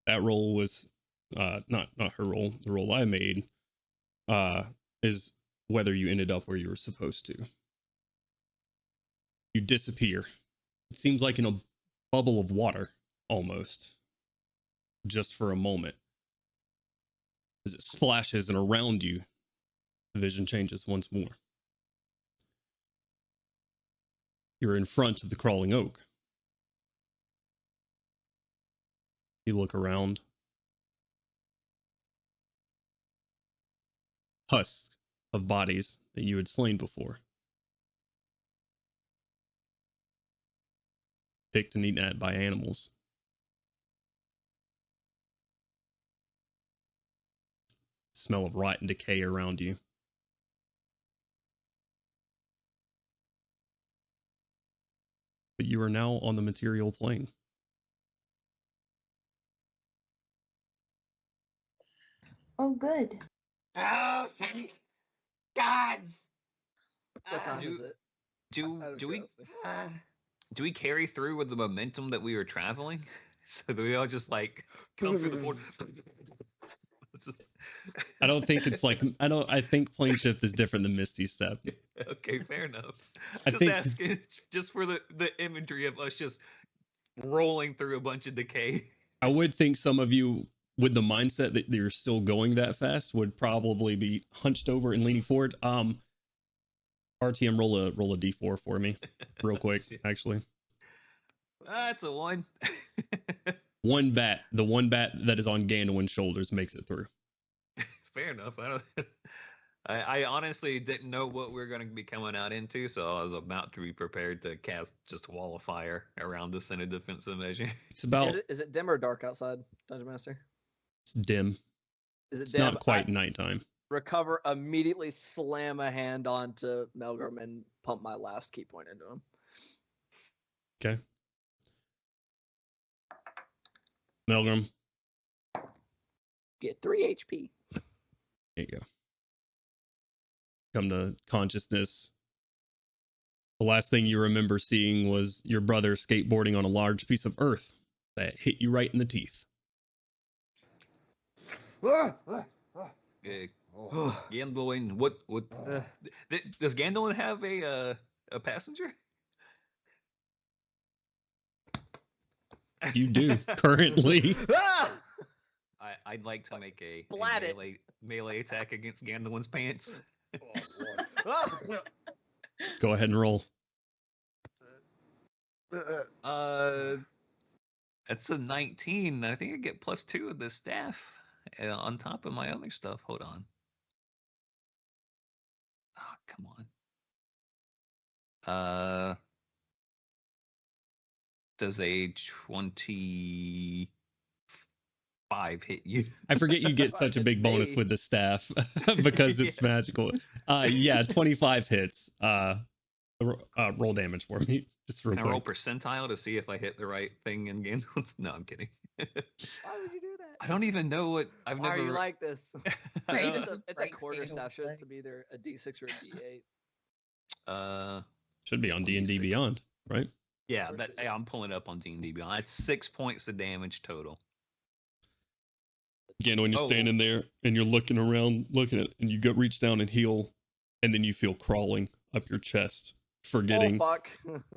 That roll was not her roll. The roll I made is whether you ended up where you were supposed to. You disappear. It seems like in a bubble of water, almost. Just for a moment. As it splashes and around you, the vision changes once more. You're in front of the crawling oak. You look around. Husks of bodies that you had slain before. Picked and eaten at by animals. Smell of rot and decay around you. But you are now on the material plane. Oh, good. Oh, thank gods! What time is it? Do we carry through with the momentum that we were traveling? So do we all just like come through the portal? I don't think it's like I think plane shift is different than Misty Step. Okay, fair enough. I Just think asking just for the imagery of us just rolling through a bunch of decay. I would think some of you with the mindset that you're still going that fast would probably be hunched over and leaning forward. RTM roll a d4 for me real quick, actually. That's a 1. One bat, the one bat that is on Gandolin's shoulders makes it through. Fair enough. I honestly didn't know what we were going to be coming out into, so I was about to be prepared to cast just a wall of fire around this in a defensive measure. It's about Is it dim or dark outside, Dungeon Master? it's dim. Is it It's dim? not quite nighttime. Recover, immediately slam a hand onto Melgrim and pump my last key point into him. Okay. Melgrim, Get 3 HP. there you go. Come to consciousness. The last thing you remember seeing was your brother skateboarding on a large piece of earth that hit you right in the teeth. Gandolin, what does Gandolin have a passenger? You do currently. I'd like to make a Splat it. melee attack against Gandolin's pants. Go ahead and roll. That's a 19. I think I get +2 of the staff on top of my other stuff. Hold on. come on. Does a 25 hit you? I forget you get such a big bonus me. with the staff because it's magical. Yeah, 25 hits. Roll damage for me, just real Can I roll quick. percentile to see if I hit the right thing in game? No, I'm kidding. Why would you do that? I don't even know what I've Why never. are you like this? I Right. don't- It's a quarterstaff. Shouldn't it be either a D6 or a D8? Should be on on D&D D6. Beyond, right? Yeah, Or that should it? I'm pulling it up on D&D Beyond. It's 6 points of damage total. Again, when you're Oh. standing there and you're looking around, looking at, and you go reach down and heal, and then you feel crawling up your chest, forgetting, Oh fuck!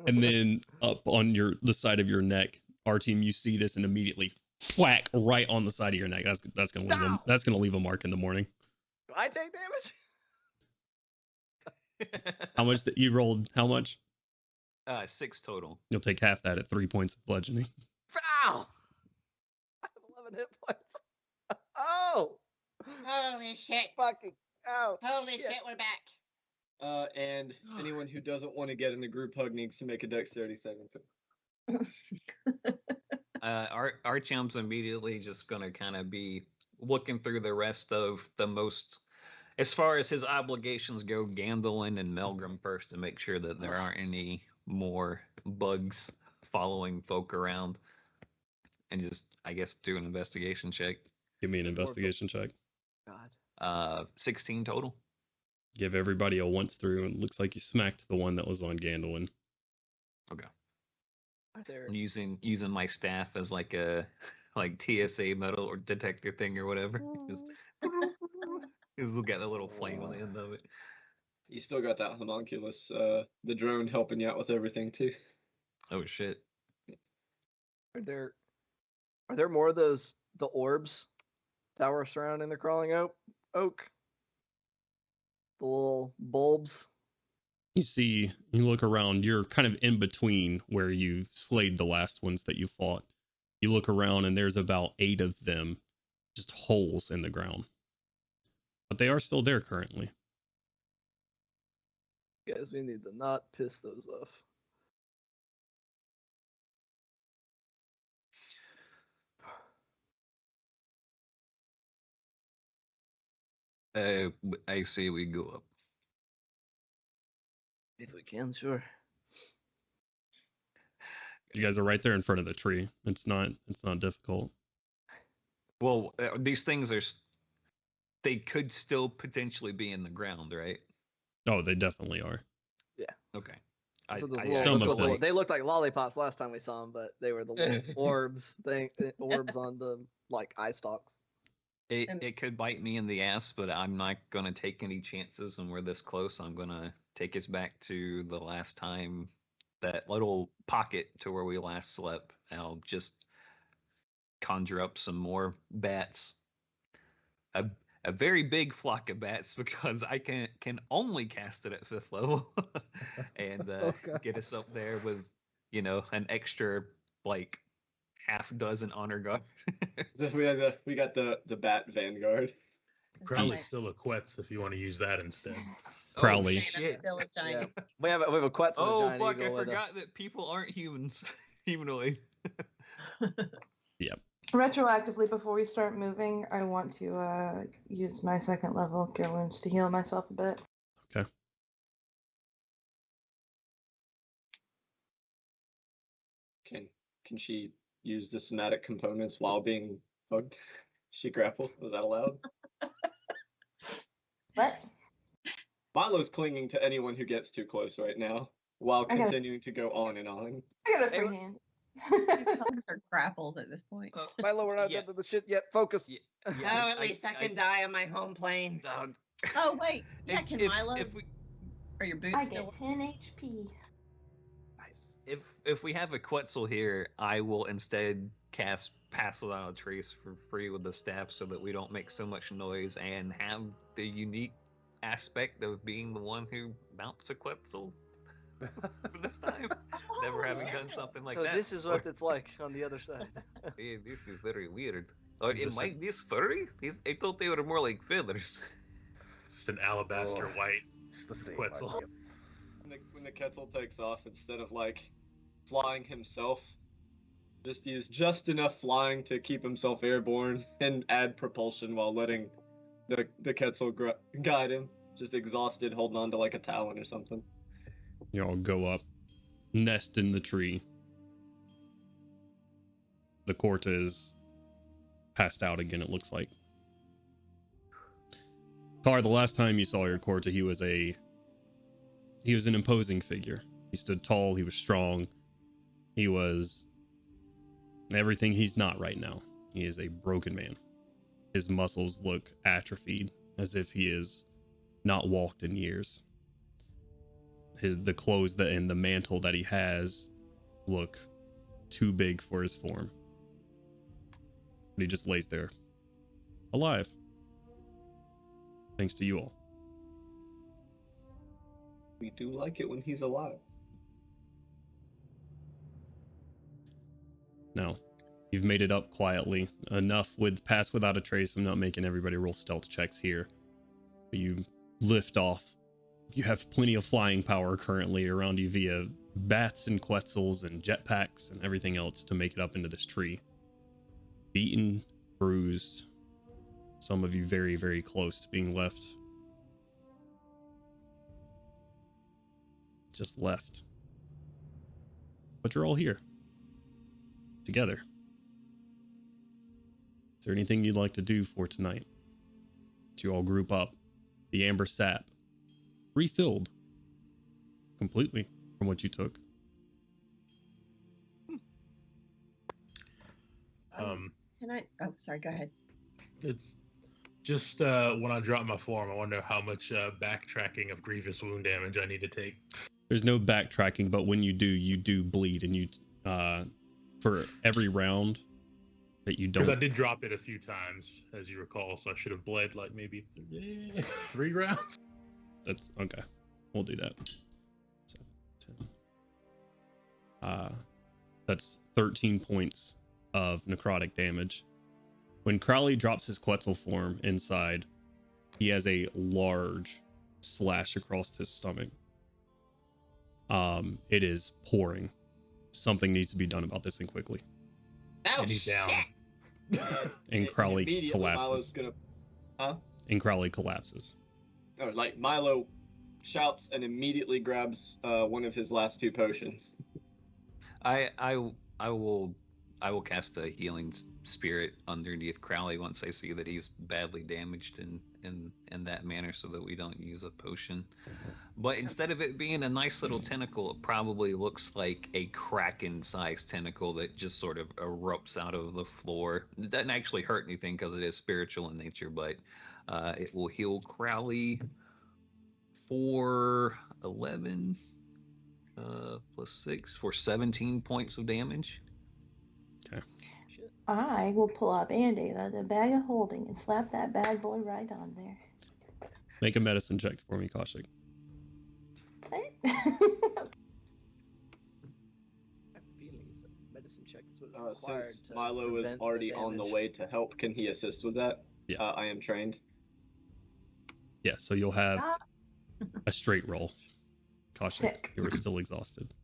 and then up on the side of your neck. Our team, you see this and immediately whack right on the side of your neck. That's gonna leave Ow! that's gonna leave a mark in the morning. Do I take damage? How much that you rolled? How much? 6 total. You'll take half that at 3 points of bludgeoning. Ow! I have 11 hit points. Oh! Holy shit. Fucking ow! Holy shit. shit, we're back. And anyone who doesn't want to get in the group hug needs to make a dexterity saving throw. Our chum's immediately just gonna kind of be looking through the rest of the most, as far as his obligations go, Gandalin and Melgrim first to make sure that there aren't any more bugs following folk around, and just, I guess, do an investigation check. Give me an investigation check. God. 16 total. Give everybody a once through, and it looks like you smacked the one that was on Gandalin. Okay. Are there? Using my staff as like a TSA metal or detector thing or whatever. Just we'll get a little flame on the end of it. You still got that homunculus, the drone helping you out with everything too. Oh shit. Are there more of the orbs that were surrounding the crawling oak? The little bulbs. You look around, you're kind of in between where you slayed the last ones that you fought. You look around and there's about 8 of them, just holes in the ground. But they are still there currently. Guys, we need to not piss those off. I say we go up. If we can, sure. You guys are right there in front of the tree. It's not difficult. Well, these things they could still potentially be in the ground, right? Oh, they definitely are. Okay. They looked like lollipops last time we saw them, but they were the little orbs on the eye stalks. It could bite me in the ass, but I'm not gonna take any chances, and we're this close. I'm gonna take us back to the last time, that little pocket to where we last slept. And I'll just conjure up some more bats. A very big flock of bats, because I can only cast it at 5th level, and get us up there with, an extra half dozen honor guard. We got the Bat Vanguard. Crowley's still a Quetz if you want to use that instead. Crowley. Oh, shit. Still a giant. We have a Quetzal and a Oh giant fuck! I eagle with forgot us. that people aren't humans. Humanoid. Yep. Retroactively, before we start moving, I want to use my 2nd level Cure Wounds to heal myself a bit. Okay. Can she use the somatic components while being hugged? She grapple? Was that allowed? What? Milo's clinging to anyone who gets too close right now, while I gotta- continuing to go on and on. I got a free hand. Hugs are grapples at this point. Milo, we're not Yeah. done to the shit yet. Focus. Oh, at least I can die on my home plane. Oh wait, yeah, can Milo? If we Are your boots I still? get 10 HP. Nice. if we have a Quetzal here, I will instead cast Pass Without a Trace for free with the staff, so that we don't make so much noise and have the unique aspect of being the one who mounts a Quetzal for this time. Never having done something like So that. this is what it's like on the other side. Yeah, this is very weird. Or Just am I this furry? I thought they were more like feathers. It's just an alabaster Oh. white It's the same Quetzal. idea. When the Quetzal takes off, instead of like flying himself, just use just enough flying to keep himself airborne and add propulsion while letting the Quetzal guide him. Just exhausted, holding on to like a talon or something. You all go up, nest in the tree. The Corta is passed out again, it looks like. Car, the last time you saw your Corta, he was an imposing figure. He stood tall, he was strong. He was everything he's not right now. He is a broken man. His muscles look atrophied, as if he is not walked in years. The clothes and the mantle that he has look too big for his form. But he just lays there, alive. Thanks to you all. We do like it when he's alive. Now, you've made it up quietly enough with Pass Without a Trace. I'm not making everybody roll stealth checks here. But you lift off. You have plenty of flying power currently around you via bats and quetzals and jetpacks and everything else to make it up into this tree. Beaten, bruised. Some of you very, very close to being left. Just left. But you're all here. Together. Is there anything you'd like to do for tonight? To all group up. The amber sap. Refilled. Completely from what you took. Can I? Oh, sorry. Go ahead. It's just when I drop my form, I wonder how much backtracking of grievous wound damage I need to take. There's no backtracking, but when you do bleed, and you for every round that you don't. Because I did drop it a few times, as you recall, so I should have bled like maybe 3 rounds. That's okay. We'll do that. 7, 10. That's 13 points of necrotic damage. When Crowley drops his Quetzal form inside, he has a large slash across his stomach. It is pouring. Something needs to be done about this and quickly. Oh, And he's down. And Crowley Immediately collapses. And Crowley collapses. Oh, like Milo shouts and immediately grabs one of his last 2 potions. I will cast a healing spirit underneath Crowley once I see that he's badly damaged in that manner, so that we don't use a potion. But instead of it being a nice little tentacle, it probably looks like a kraken-sized tentacle that just sort of erupts out of the floor. It doesn't actually hurt anything because it is spiritual in nature, but it will heal Crowley for 11 plus 6 for 17 points of damage. Okay. I will pull out Band-Aid out of the bag of holding and slap that bad boy right on there. Make a medicine check for me, Kaushik. Right? I have a feeling it's a medicine check is what is required Since to Milo is prevent already the on the damage. way to help, can he assist with that? Yeah. I am trained. Yeah, so you'll have Ah. a straight roll. Kaushik, Sick. you were still exhausted.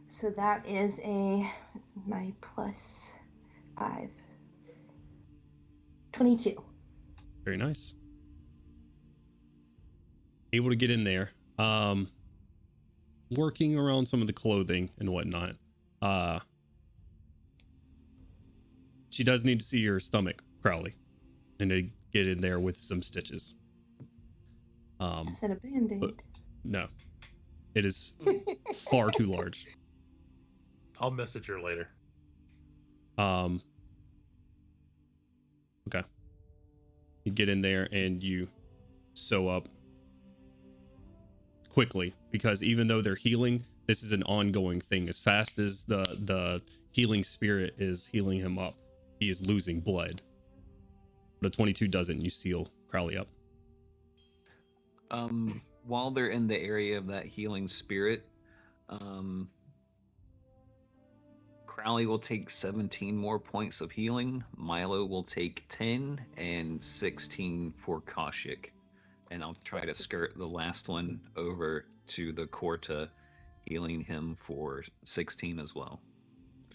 So that is my plus 5. 22. Very nice. Able to get in there. Working around some of the clothing and whatnot. She does need to see your stomach, Crowley, and to get in there with some stitches. I said a Band-Aid. No, it is far too large. I'll message her later. Okay. You get in there and you sew up quickly, because even though they're healing, this is an ongoing thing. As fast as the healing spirit is healing him up, he is losing blood. But a 22 doesn't. You seal Crowley up. While they're in the area of that healing spirit, Crowley will take 17 more points of healing. Milo will take 10 and 16 for Kaushik. and I'll try to skirt the last one over to the Corta, healing him for 16 as well.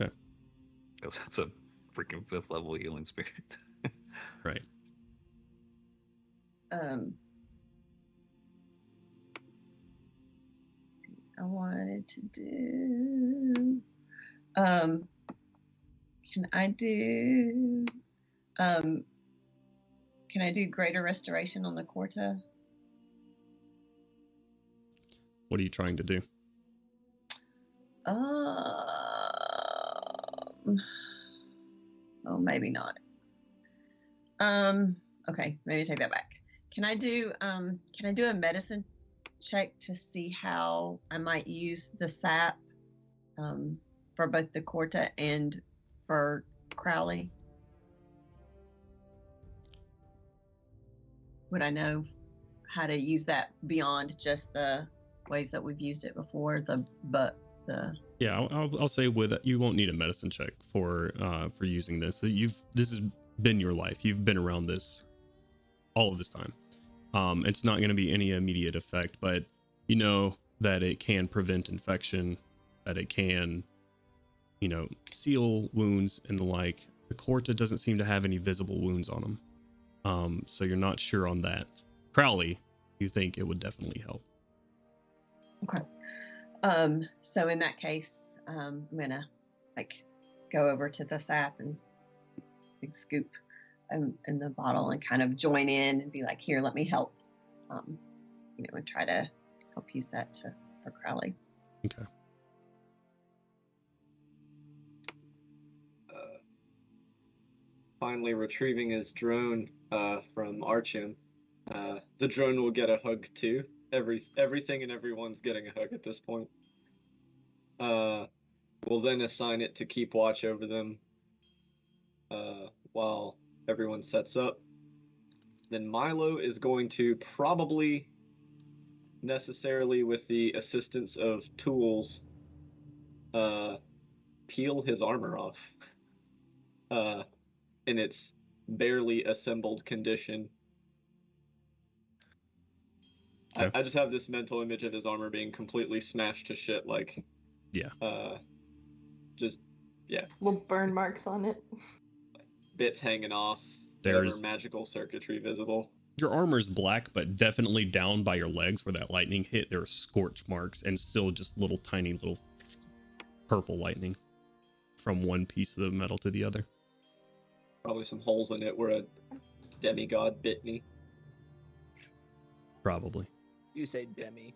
Okay. Because that's a freaking 5th level healing spirit. Right. I wanted to do. Can I do? Can I do greater restoration on the Corta? What are you trying to do? Oh, maybe not. Okay, maybe take that back. Can I do a medicine check to see how I might use the sap for both the Corta and for Crowley? Would I know how to use that beyond just the ways that we've used it before? Yeah, I'll say with it, you won't need a medicine check for using this. This has been your life. You've been around this all of this time. It's not going to be any immediate effect, but you know that it can prevent infection, that it can, seal wounds and the like. The Corta doesn't seem to have any visible wounds on them. So you're not sure on that. Crowley, you think it would definitely help. Okay. So in that case, I'm gonna go over to the sap and big scoop in the bottle and kind of join in and be like, here, let me help. And try to help use that for Crowley. Okay. Finally retrieving his drone from Archim. The drone will get a hug too. Everything and everyone's getting a hug at this point. We'll then assign it to keep watch over them while everyone sets up. Then Milo is going to probably, necessarily with the assistance of tools, peel his armor off in its barely assembled condition. Okay. I just have this mental image of his armor being completely smashed to shit, Little burn marks on it. bits hanging off, There's magical circuitry visible. Your armor's black, but definitely down by your legs where that lightning hit, there are scorch marks and still just tiny little purple lightning from one piece of the metal to the other. Probably some holes in it where a demigod bit me. Probably. You say demi.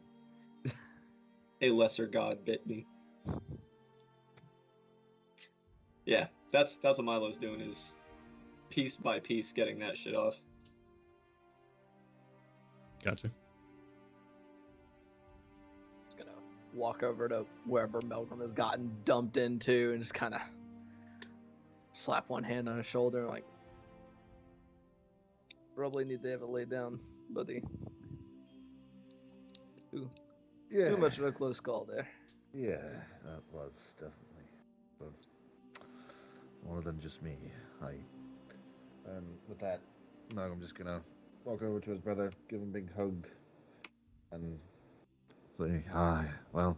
A lesser god bit me. Yeah, that's what Milo's doing, is piece by piece getting that shit off. Gotcha. Just gonna walk over to wherever Melgrim has gotten dumped into and just kind of slap one hand on his shoulder, like, probably need to have it laid down, buddy. Too much of a close call there. Yeah, that was definitely more than just me. And with that, now I'm just gonna walk over to his brother, give him a big hug, and say, "Hi, well,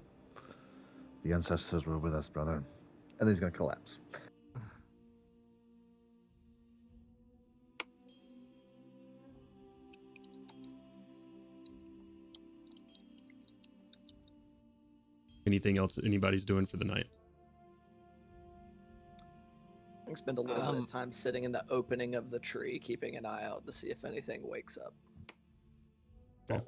the ancestors were with us, brother." And then he's gonna collapse. Anything else anybody's doing for the night? I spend a little bit of time sitting in the opening of the tree, keeping an eye out to see if anything wakes up. Okay.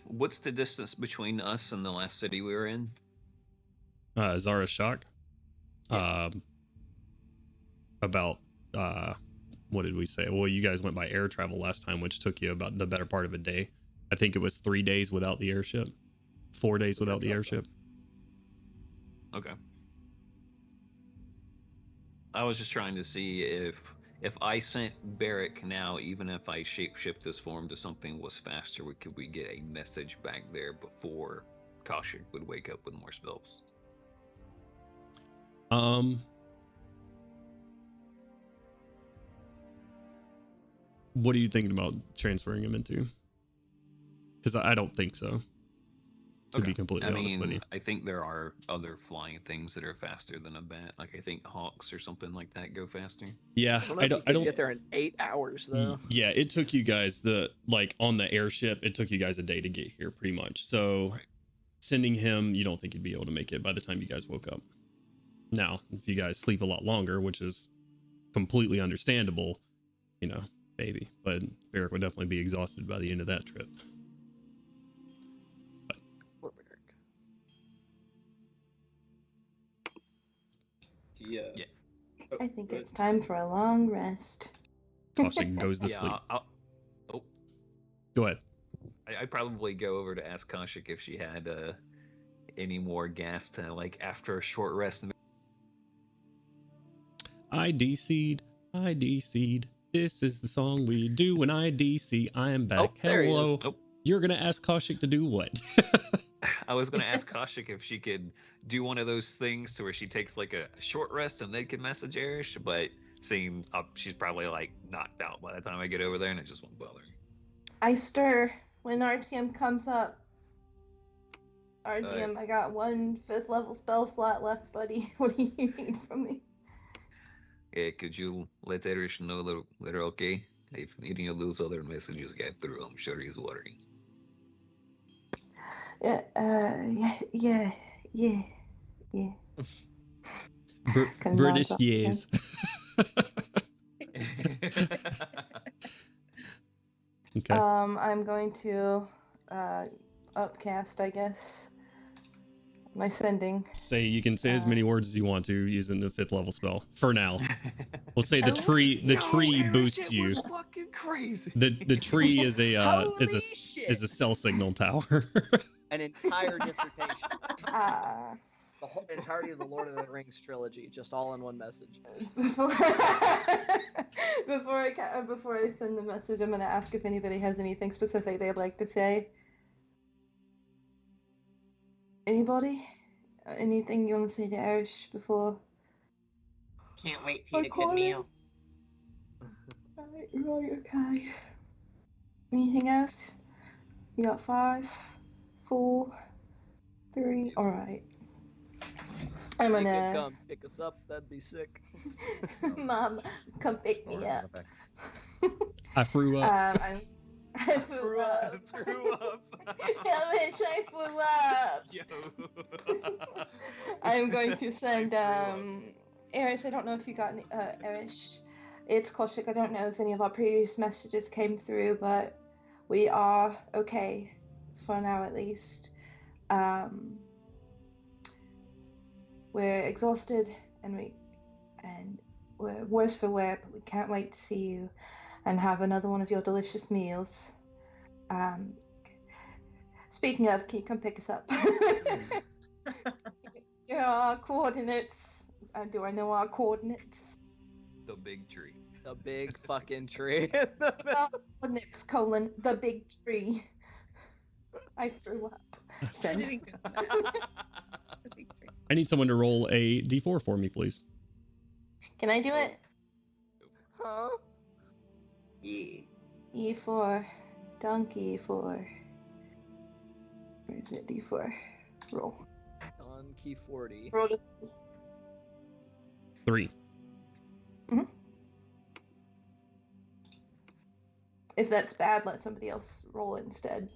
What's the distance between us and the last city we were in? Zara Shock. About what did we say? Well, you guys went by air travel last time, which took you about the better part of a day. I think it was 3 days without the airship. 4 days without the airship. Okay. I was just trying to see if I sent Barrick now, even if I shapeshift this form to something was faster, could we get a message back there before Kaushik would wake up with more spells? What are you thinking about transferring him into? Because I don't think so. To be completely honest with you. I think there are other flying things that are faster than a bat. Like I think hawks or something like that go faster. Yeah, I don't get there in 8 hours though. Yeah, it took you guys on the airship. It took you guys a day to get here, pretty much. So, Right. Sending him, you don't think you'd be able to make it by the time you guys woke up. Now, if you guys sleep a lot longer, which is completely understandable, maybe. But Barrick would definitely be exhausted by the end of that trip. Poor Barrick. Yeah. Oh, I think go it's time for a long rest. Koshik goes to sleep. Go ahead. I'd probably go over to ask Kashik if she had any more gas to after a short rest. I DC'd. This is the song we do when I DC. I am back. Oh, there he Hello. is. Oh. You're gonna ask Koshik to do what? I was gonna ask Kashik if she could do one of those things to where she takes a short rest and then can message Erish, but seeing up, she's probably knocked out by the time I get over there, and it just won't bother her. I stir when RTM comes up. RTM, I got 1 5th level spell slot left, buddy. What do you need from me? Yeah, could you let Erish know that they're okay? If any of those other messages get through, I'm sure he's worried. Yeah. British yes. Okay. I'm going to upcast, I guess. My sending. You can say as many words as you want to using the 5th level spell. For now. We'll say the tree boosts you. Was fucking crazy. The tree is a Holy shit. is a cell signal tower. An entire dissertation. The whole entirety of the Lord of the Rings trilogy, just all in one message. Before I send the message, I'm going to ask if anybody has anything specific they'd like to say. Anybody? Anything you want to say to Erish before? Can't wait to eat a good meal. Right, okay. Anything else? You got 5, 4, 3. All right. I'm You could gonna. come pick us up. That'd be sick. Mom, come pick me up. I threw up. I flew up. Yeah, bitch, I flew up. Yo. I'm going to send Erish. I don't know if you got any, Erish. It's Koshik. I don't know if any of our previous messages came through, but we are okay for now, at least. We're exhausted and we're worse for wear, but we can't wait to see you and have another one of your delicious meals. Speaking of, can you come pick us up? Here are our coordinates. Do I know our coordinates? The big tree. The big fucking tree. Coordinates, the big tree. I threw up. Send. I need someone to roll a d4 for me, please. Can I do it? Huh? E4. Donkey 4. Where is it? D4. Roll. On key 40. Roll to 3. If that's bad, let somebody else roll it instead.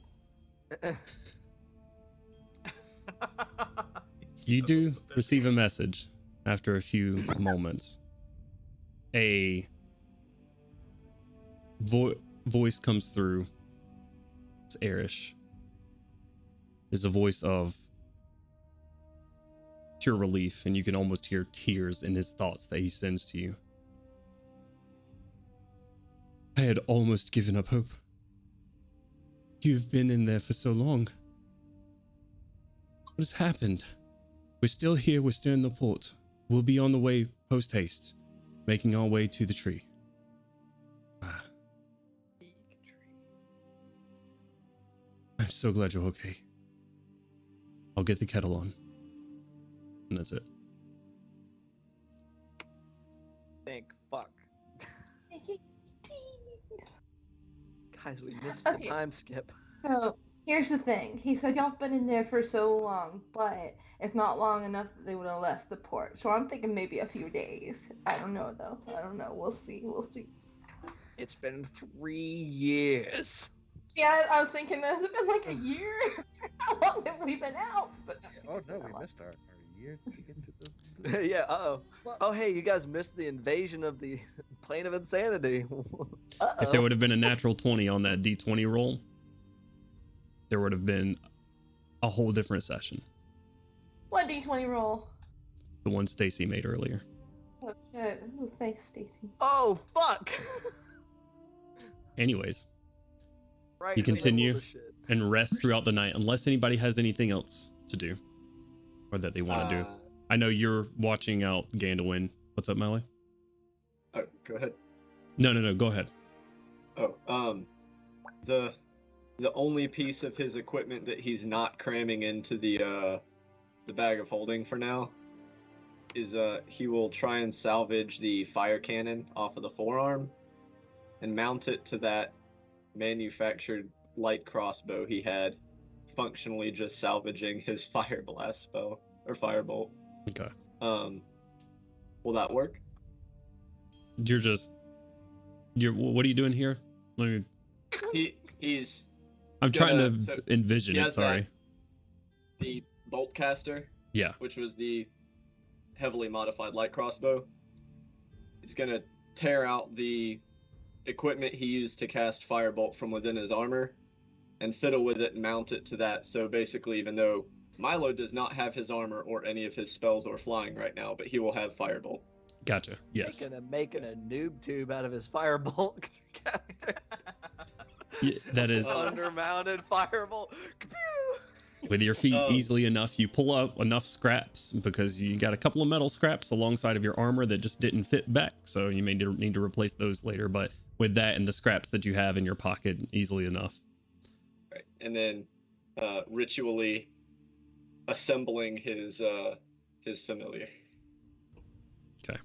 You do receive a message after a few moments. A voice comes through. It's Erish. There's a voice of pure relief, and you can almost hear tears in his thoughts that he sends to you. I had almost given up hope. You've been in there for so long. What has happened? We're still here, we're still in the port. We'll be on the way post-haste, making our way to the tree. I'm so glad you're okay. I'll get the kettle on. And that's it. Think, fuck. Guys, we missed the Okay. time skip. So here's the thing. He said y'all been in there for so long, but it's not long enough that they would have left the port. So I'm thinking maybe a few days. I don't know though. I don't know. We'll see. We'll see. It's been 3 years. Yeah, I was thinking has it been like a year? How long have we been out? But Oh no, we missed our year to get to the. Yeah, uh-oh. Oh, hey, you guys missed the invasion of the plane of insanity. Uh-oh. If there would have been a natural 20 on that D20 roll, there would have been a whole different session. What D20 roll? The one Stacy made earlier. Oh shit. Oh, thanks, Stacy. Oh, fuck! Anyways, Right you in the middle continue of the shit. and rest throughout the night unless anybody has anything else to do or that they want to do. I know you're watching out Gandalwin. What's up, Mally? Oh, go ahead. No, go ahead. Oh, the only piece of his equipment that he's not cramming into the bag of holding for now is he will try and salvage the fire cannon off of the forearm and mount it to that manufactured light crossbow he had, functionally just salvaging his fire blast spell or firebolt. Okay. Will that work? You're what are you doing here? Let me He's I'm trying to so envision he it, has sorry. the bolt caster, Yeah. which was the heavily modified light crossbow. He's gonna tear out the equipment he used to cast firebolt from within his armor and fiddle with it and mount it to that. So basically, even though Milo does not have his armor or any of his spells or flying right now, but he will have firebolt. Gotcha. Yes. Making a noob tube out of his firebolt caster. Yeah, that is Undermounted firebolt. with your feet easily enough. You pull up enough scraps because you got a couple of metal scraps alongside of your armor that just didn't fit back. So you may need to replace those later. But with that and the scraps that you have in your pocket, easily enough. Right. And then ritually assembling his familiar. Okay.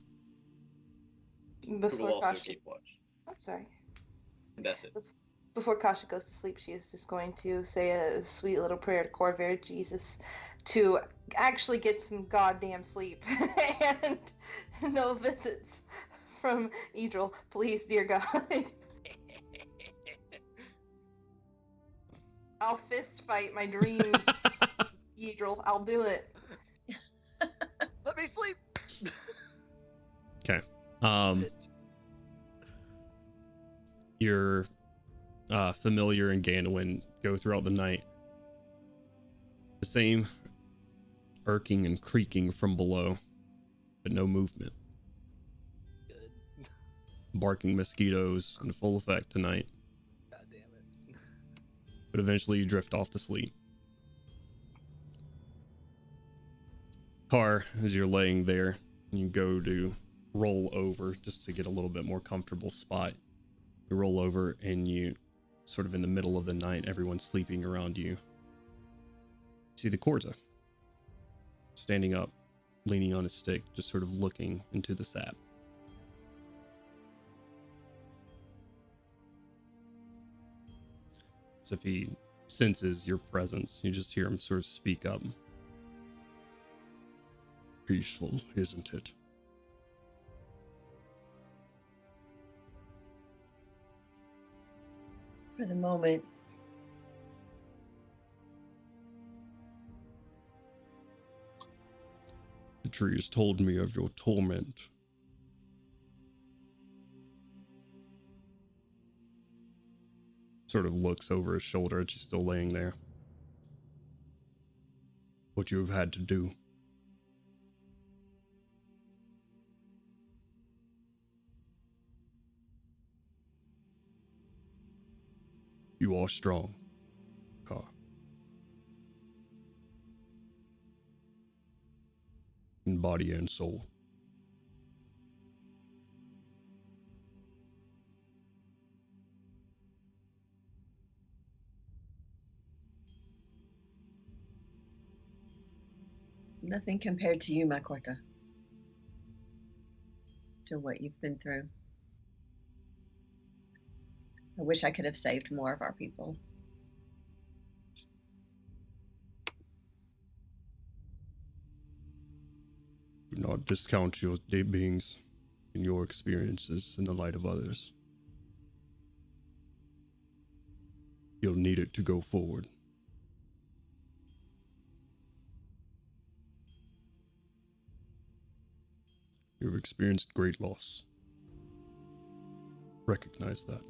Who will Before also Kasha. keep watch. I'm sorry. And that's it. Before Kasha goes to sleep, she is just going to say a sweet little prayer to Corvair Jesus to actually get some goddamn sleep and no visits from Idril, please, dear God. I'll fist fight my dream Idril. I'll do it. Let me sleep. Okay. Your familiar and Gandalwin go throughout the night. The same irking and creaking from below, but no movement. Good. Barking mosquitoes in full effect tonight. God damn it. But eventually you drift off to sleep. Car, as you're laying there, you go to roll over just to get a little bit more comfortable spot. You roll over and you sort of in the middle of the night, everyone's sleeping around you. You see the Corza standing up, leaning on his stick, just sort of looking into the sap. As if he senses your presence, you just hear him sort of speak up. Peaceful, isn't it? For the moment. The tree has told me of your torment. Sort of looks over his shoulder at you still laying there. What you have had to do. You are strong, Car. In body and soul. Nothing compared to you, my Corta. To what you've been through. I wish I could have saved more of our people. Do not discount your beings and your experiences in the light of others. You'll need it to go forward. You've experienced great loss. Recognize that.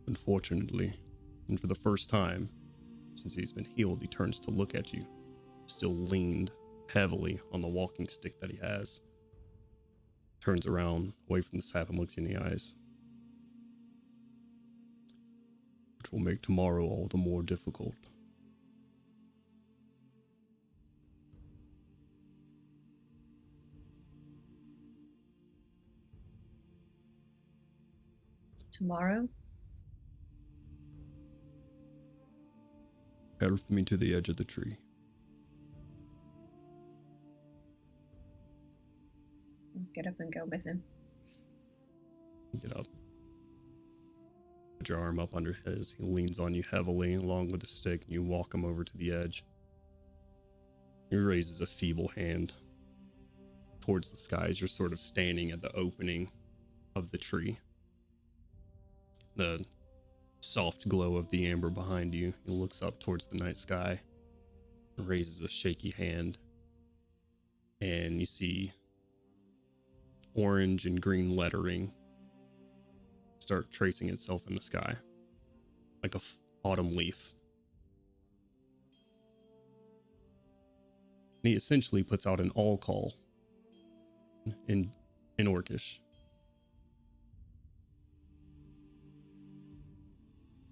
Unfortunately, and for the first time since he's been healed, he turns to look at you, still leaned heavily on the walking stick that he has. Turns around, away from the sap, and looks you in the eyes. Which will make tomorrow all the more difficult. Tomorrow? Help me to the edge of the tree. Get up and go with him. Get up. Put your arm up under his. He leans on you heavily along with the stick, and you walk him over to the edge. He raises a feeble hand towards the sky as you're sort of standing at the opening of the tree. The soft glow of the amber behind you. He looks up towards the night sky and raises a shaky hand. And you see orange and green lettering start tracing itself in the sky like a autumn leaf. And he essentially puts out an all call in Orcish.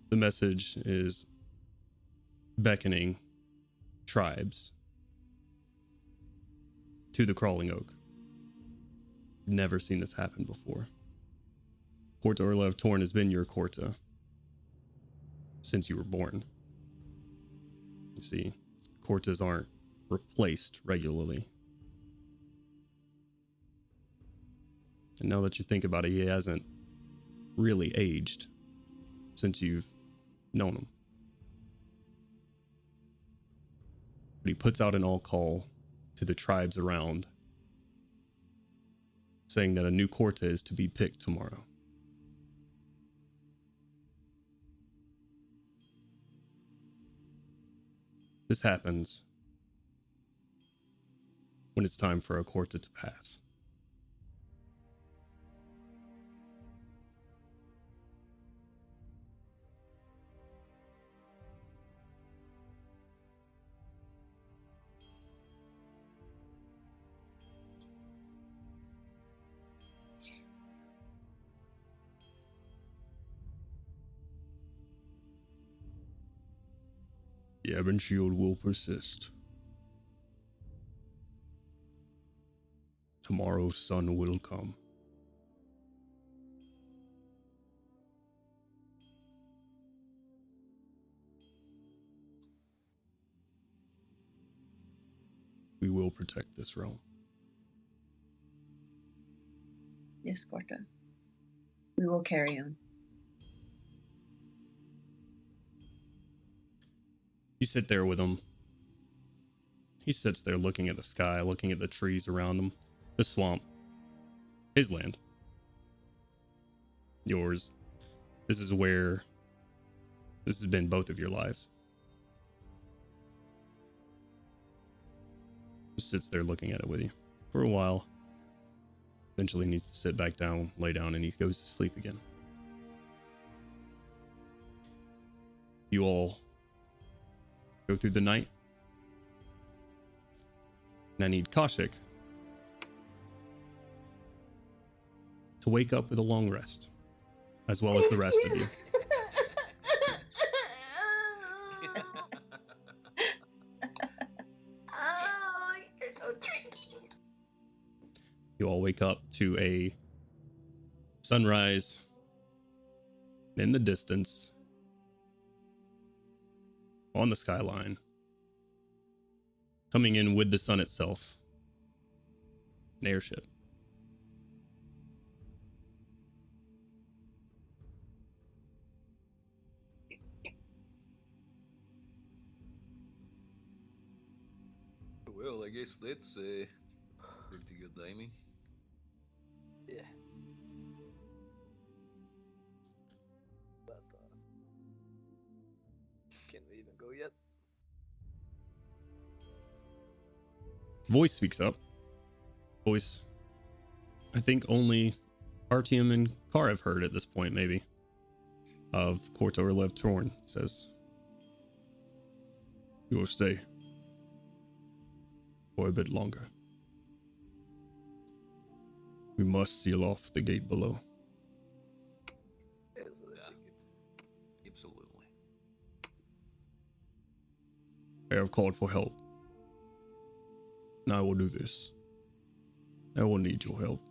The message is beckoning tribes to the Crawling Oak. Never seen this happen before. Korta Orlev Torn has been your Korta since you were born. You see, Kortas aren't replaced regularly. And now that you think about it, he hasn't really aged since you've known him. But he puts out an all call to the tribes around, saying that a new Korta is to be picked tomorrow. This happens when it's time for a Korta to pass. The Ebon Shield will persist. Tomorrow's sun will come. We will protect this realm. Yes, Korta. We will carry on. You sit there with him. He sits there looking at the sky, looking at the trees around him, the swamp, his land, yours. This has been both of your lives. Just sits there looking at it with you for a while. Eventually needs to sit back down, lay down, and he goes to sleep again. You all go through the night. And I need Kaushik to wake up with a long rest, as well as the rest of you. Oh, you're so tricky. You all wake up to a sunrise in the distance on the skyline, coming in with the sun itself, an airship. well, I guess that's pretty good timing. Yeah. But can we even go yet? Voice speaks up. Voice. I think only Artyom and Kar have heard at this point, maybe. Of Kortor Lev Torn says, "You will stay for a bit longer. We must seal off the gate below." That is what I figured. Absolutely. I have called for help. And I will do this. I will need your help.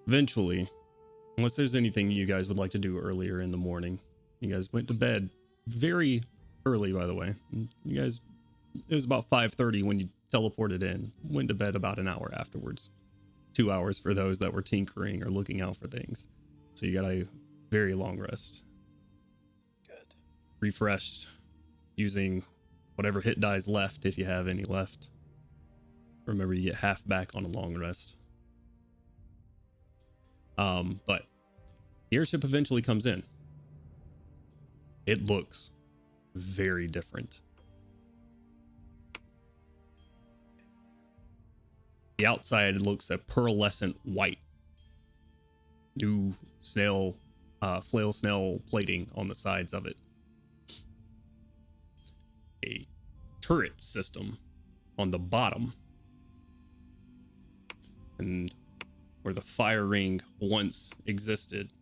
Eventually, unless there's anything you guys would like to do earlier in the morning, you guys went to bed very early, by the way. You guys, it was about 5:30 when you teleported in. Went to bed about an hour afterwards. 2 hours for those that were tinkering or looking out for things. So you got a very long rest. Good. Refreshed using whatever hit dies left, if you have any left. Remember, you get half back on a long rest. But the airship eventually comes in. It looks very different. The outside looks a pearlescent white. New snail, flail snail plating on the sides of it. A turret system on the bottom. And where the fire ring once existed,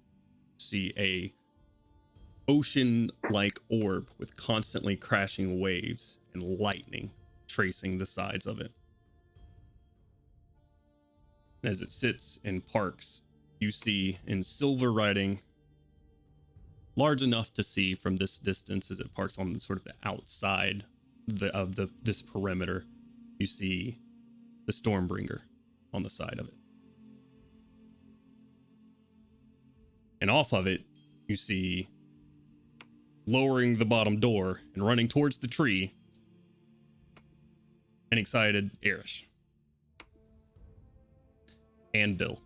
see a ocean-like orb with constantly crashing waves and lightning tracing the sides of it. As it sits and parks, you see in silver writing, large enough to see from this distance as it parks on the sort of the outside of this perimeter, you see the Stormbringer on the side of it. And off of it, you see, lowering the bottom door and running towards the tree, an excited Erish. And Bill.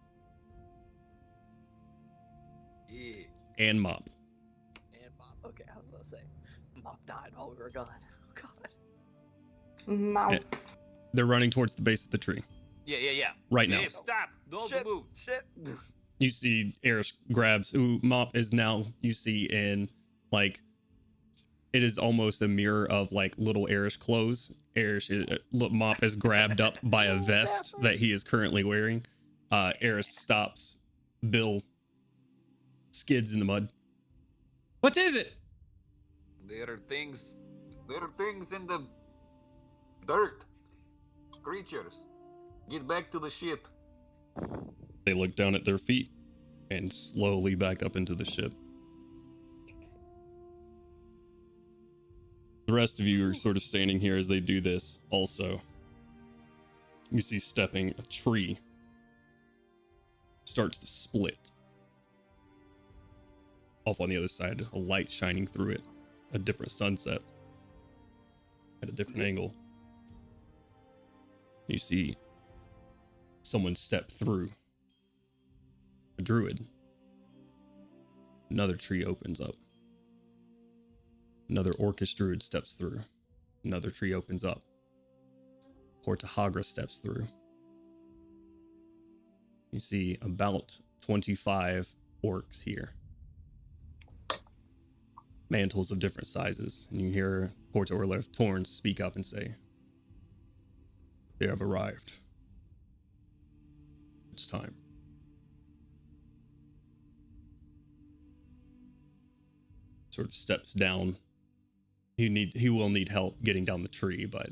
Yeah. And Mop. And Bob. Okay, I was gonna say, Bob died while we were gone. Oh God. Mow. They're running towards the base of the tree. Yeah. Right now. Hey, stop! Don't Shit. move. Shit. You see Erish grabs, Mop is now, you see in, like, it is almost a mirror of, like, little Erish clothes. Mop is grabbed up by a vest that he is currently wearing. Erish stops. Bill skids in the mud. What is it? There are things in the dirt. Creatures. Get back to the ship. They look down at their feet and slowly back up into the ship. The rest of you are sort of standing here as they do this also. You see stepping a tree starts to split. Off on the other side, a light shining through it. A different sunset. At a different angle. You see someone step through. A druid. Another tree opens up. Another orcish druid steps through. Another tree opens up. Portahagra steps through. You see about 25 orcs here. Mantles of different sizes. And you hear Kortor Lev Torn speak up and say, "They have arrived. It's time." Sort of steps down. He will need help getting down the tree, but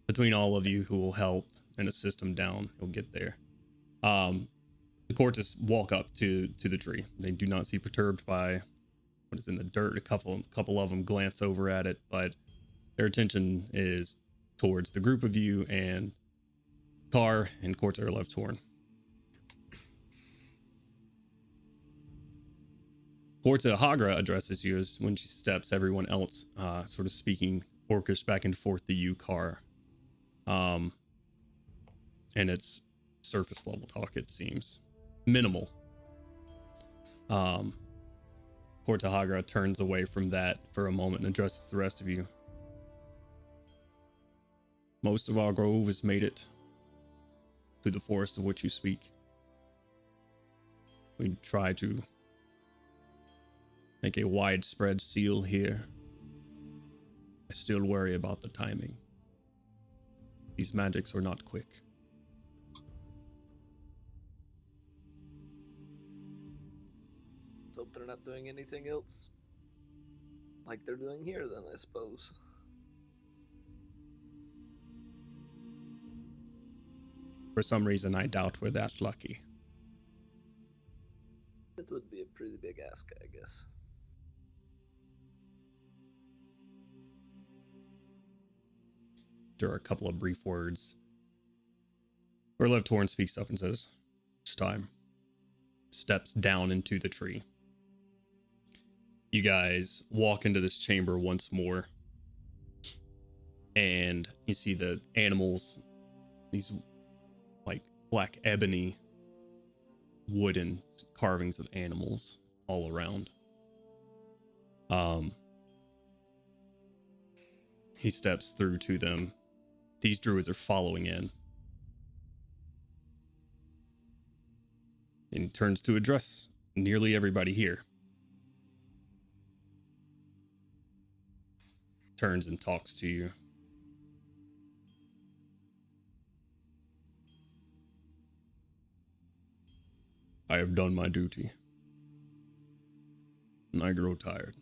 between all of you who will help and assist him down, he'll get there. The Cortis walk up to the tree. They do not seem perturbed by what is in the dirt. A couple of them glance over at it, but their attention is towards the group of you and Kar and Kortor Lev Torn. Porta Hagra addresses you as when she steps, everyone else sort of speaking Orcish back and forth to you, Car. And it's surface level talk, it seems. Minimal. Porta Hagra turns away from that for a moment and addresses the rest of you. Most of our grove has made it to the forest of which you speak. We try to make a widespread seal here. I still worry about the timing. These magics are not quick. Hope they're not doing anything else like they're doing here then, I suppose. For some reason, I doubt we're that lucky. It would be a pretty big ask, I guess. There are a couple of brief words. Left Horn speaks up and says, "It's time." Steps down into the tree. You guys walk into this chamber once more. And you see the animals, these like black ebony wooden carvings of animals all around. He steps through to them. These druids are following in. And turns to address nearly everybody here. Turns and talks to you. I have done my duty. And I grow tired.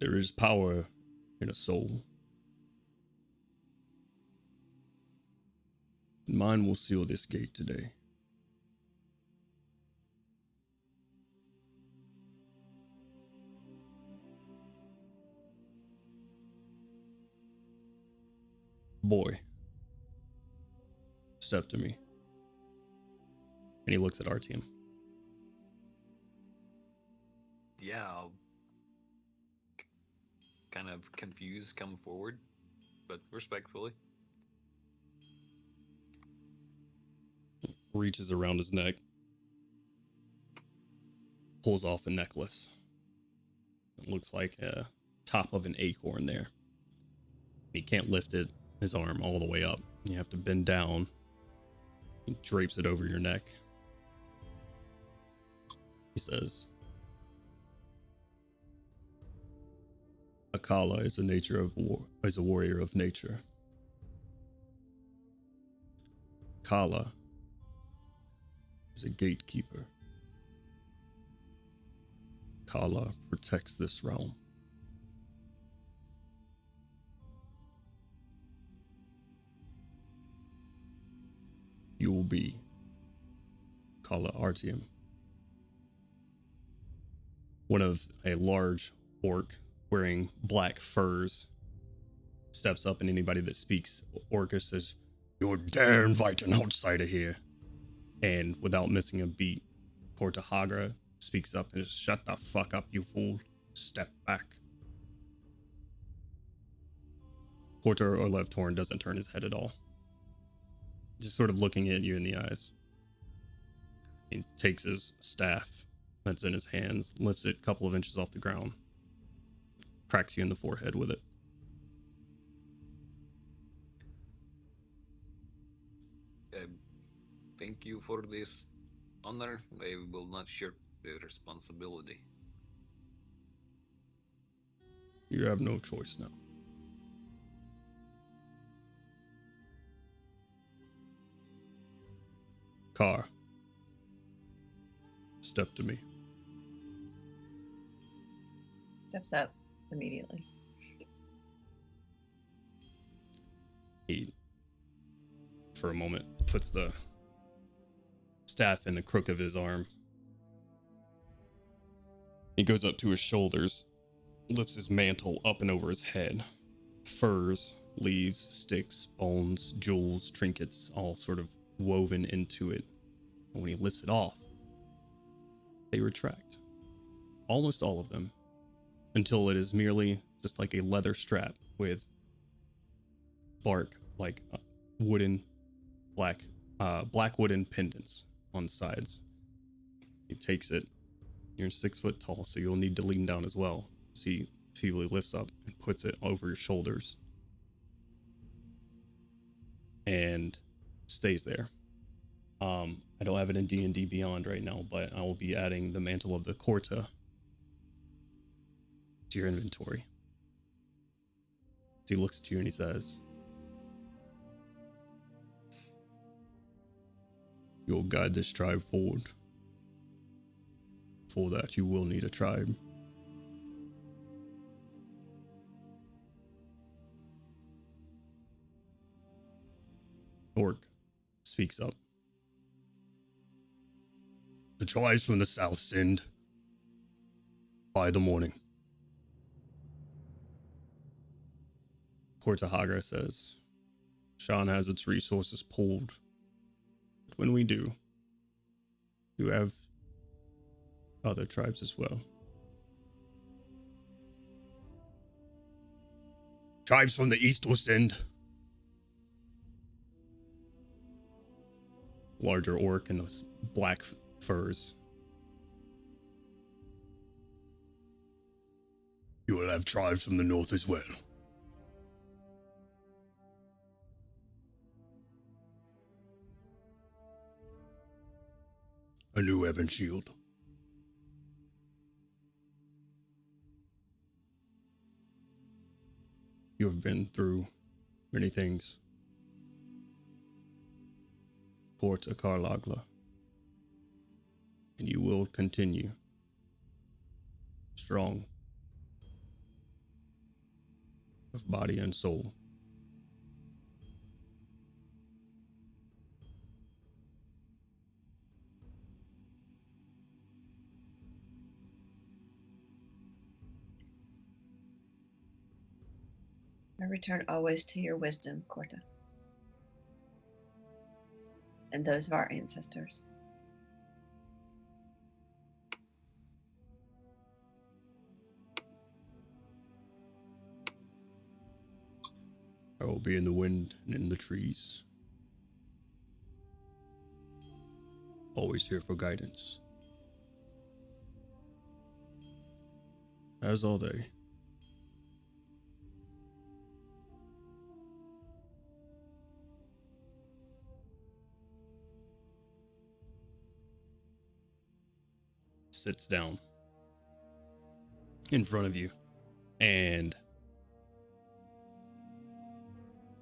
There is power in a soul. And mine will seal this gate today. Boy, step to me. And he looks at Artyom. Yeah, I'll kind of confused come forward, but respectfully. Reaches around his neck. Pulls off a necklace. It looks like a top of an acorn there. He can't lift it, his arm all the way up. You have to bend down. He drapes it over your neck. He says, Akala is a warrior of nature. Kala is a gatekeeper. Kala protects this realm. You will be Kala Artyom. One of a large orc wearing black furs steps up, and anybody that speaks Orcish says, "You dare invite an outsider here?" And without missing a beat, Porta Hagra speaks up and says, "Shut the fuck up, you fool. Step back." Porta or Left Horn doesn't turn his head at all. Just sort of looking at you in the eyes. He takes his staff that's in his hands, lifts it a couple of inches off the ground, cracks you in the forehead with it. Thank you for this honor. I will not shirk the responsibility. You have no choice now. Car, step to me. Steps up immediately. He, for a moment, puts the staff in the crook of his arm. He goes up to his shoulders, lifts his mantle up and over his head. Furs, leaves, sticks, bones, jewels, trinkets, all sort of woven into it. And when he lifts it off, they retract. Almost all of them. Until it is merely just like a leather strap with bark, like wooden, black wooden pendants on the sides. He takes it. You're 6 foot tall, so you'll need to lean down as well. So he feebly lifts up and puts it over your shoulders. And stays there. I don't have it in D&D Beyond right now, but I will be adding the Mantle of the Corta to your inventory. So he looks at you and he says, "You'll guide this tribe forward. For that, you will need a tribe. Orc speaks up. The tribes from the south send by the morning. Cortahagra says, Shan has its resources pooled. But when we do, you have other tribes as well. Tribes from the east will send. Larger orc and those black furs. You will have tribes from the north as well. A new ebon shield. You have been through many things. Port Akarlagla. And you will continue strong of body and soul. I return always to your wisdom, Corta, and those of our ancestors. I will be in the wind and in the trees. Always here for guidance. As are they. Sits down in front of you and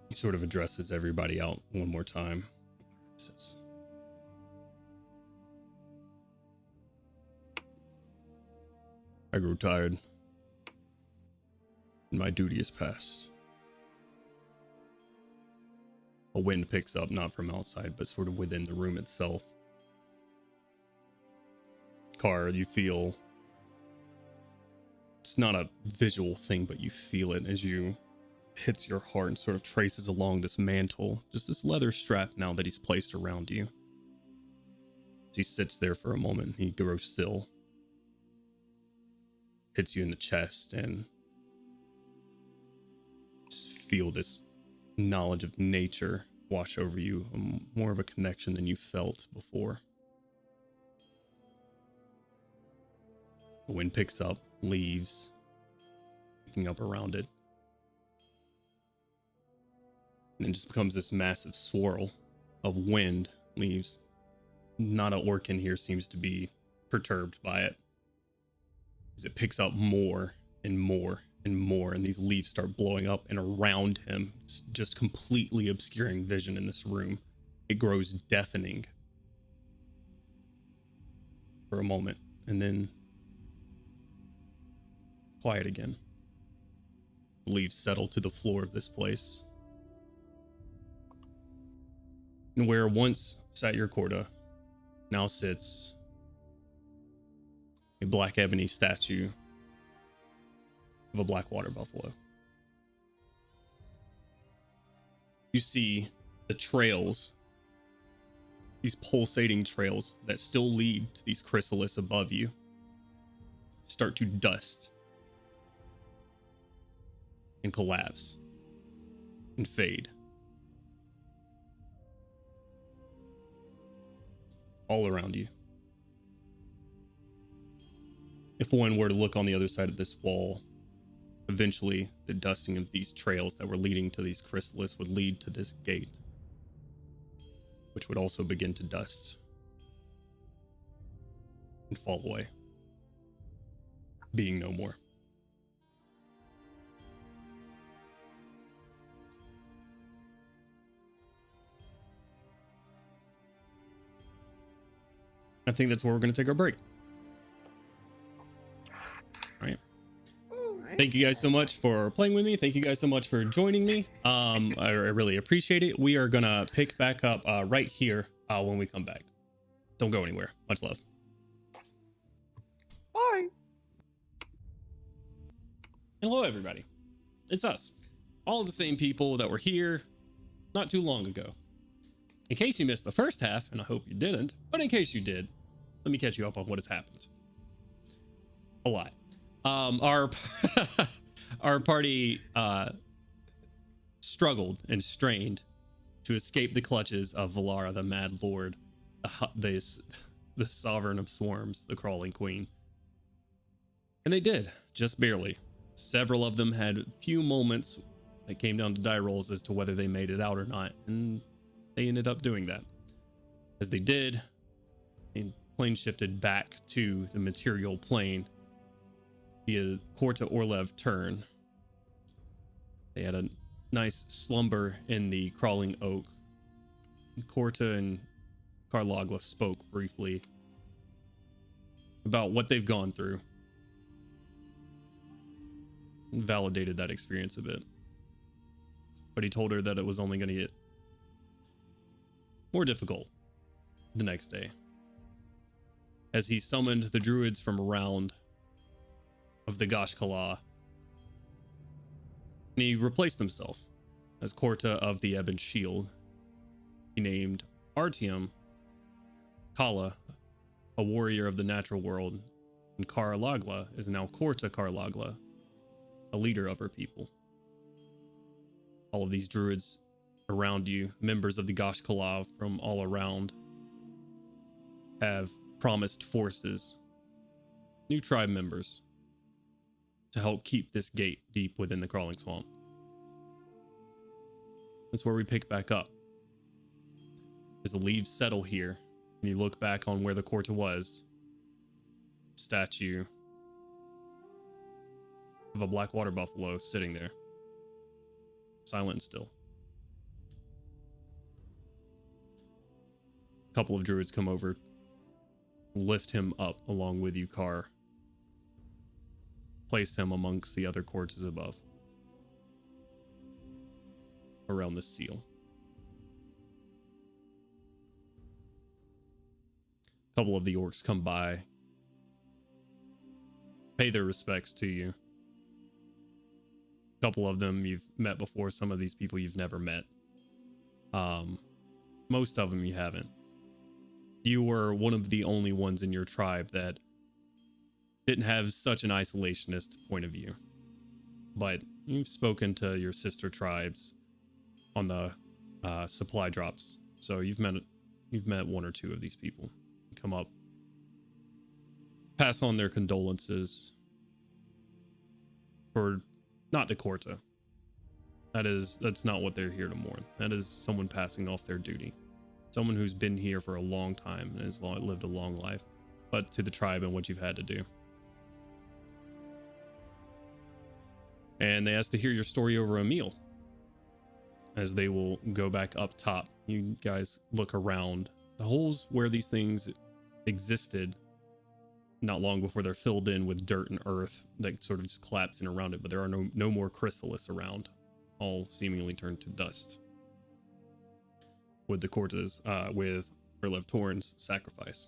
he sort of addresses everybody out one more time. He says, I grew tired and my duty is past. A wind picks up, not from outside, but sort of within the room itself. Car, you feel, it's not a visual thing, but you feel it as you hits your heart and sort of traces along this mantle, just this leather strap now that he's placed around you. As he sits there for a moment, he grows still, hits you in the chest, and just feel this knowledge of nature wash over you, more of a connection than you felt before. The wind picks up, leaves, picking up around it. And then just becomes this massive swirl of wind, leaves. Not an orc in here seems to be perturbed by it. As it picks up more and more and more, and these leaves start blowing up and around him, just completely obscuring vision in this room. It grows deafening for a moment, and then quiet again. Leaves settle to the floor of this place. And where once sat your Corta, now sits a black ebony statue of a black water buffalo. You see the trails these pulsating trails that still lead to these chrysalis above you start to dust and collapse and fade. All around you. If one were to look on the other side of this wall, eventually the dusting of these trails that were leading to these chrysalis would lead to this gate, which would also begin to dust and fall away, being no more. I think that's where we're going to take our break. All right. Thank you guys so much for playing with me. Thank you guys so much for joining me. I really appreciate it. We are going to pick back up right here when we come back. Don't go anywhere. Much love. Bye. Hello, everybody. It's us. All the same people that were here not too long ago. In case you missed the first half, and I hope you didn't, but in case you did, let me catch you up on what has happened. A lot. Our party struggled and strained to escape the clutches of Valara, the Mad Lord, the sovereign of swarms, the crawling queen. And they did, just barely. Several of them had few moments that came down to die rolls as to whether they made it out or not, and they ended up doing that. As they did, the plane shifted back to the material plane via Korta Orlev turn. They had a nice slumber in the crawling oak. Korta and Karlagla spoke briefly about what they've gone through and validated that experience a bit. But he told her that it was only going to get more difficult the next day, as he summoned the druids from around of the Gashkala, and he replaced himself as Korta of the Ebon Shield. He named Artyom Kala, a warrior of the natural world, and Karlagla is now Korta Karlagla, a leader of her people. All of these druids around you, members of the Gashkala from all around, have promised forces, new tribe members, to help keep this gate deep within the crawling swamp. That's where we pick back up. As the leaves settle here, and you look back on where the Korta was, statue of a black water buffalo sitting there, silent and still. A couple of druids come over, lift him up along with you, Kar. Place him amongst the other corpses above, around the seal. A couple of the orcs come by, pay their respects to you. A couple of them you've met before, some of these people you've never met. Most of them you haven't. You were one of the only ones in your tribe that didn't have such an isolationist point of view. But you've spoken to your sister tribes on the supply drops. So you've met one or two of these people. Come up, pass on their condolences for not the Korta. That's not what they're here to mourn. That is someone passing off their duty. Someone who's been here for a long time and has lived a long life, but to the tribe and what you've had to do. And they ask to hear your story over a meal, as they will go back up top. You guys look around. The holes where these things existed not long before they're filled in with dirt and earth that sort of just collapsing around it, but there are no more chrysalis around, all seemingly turned to dust with the Kortas, with Orlev Torn's sacrifice.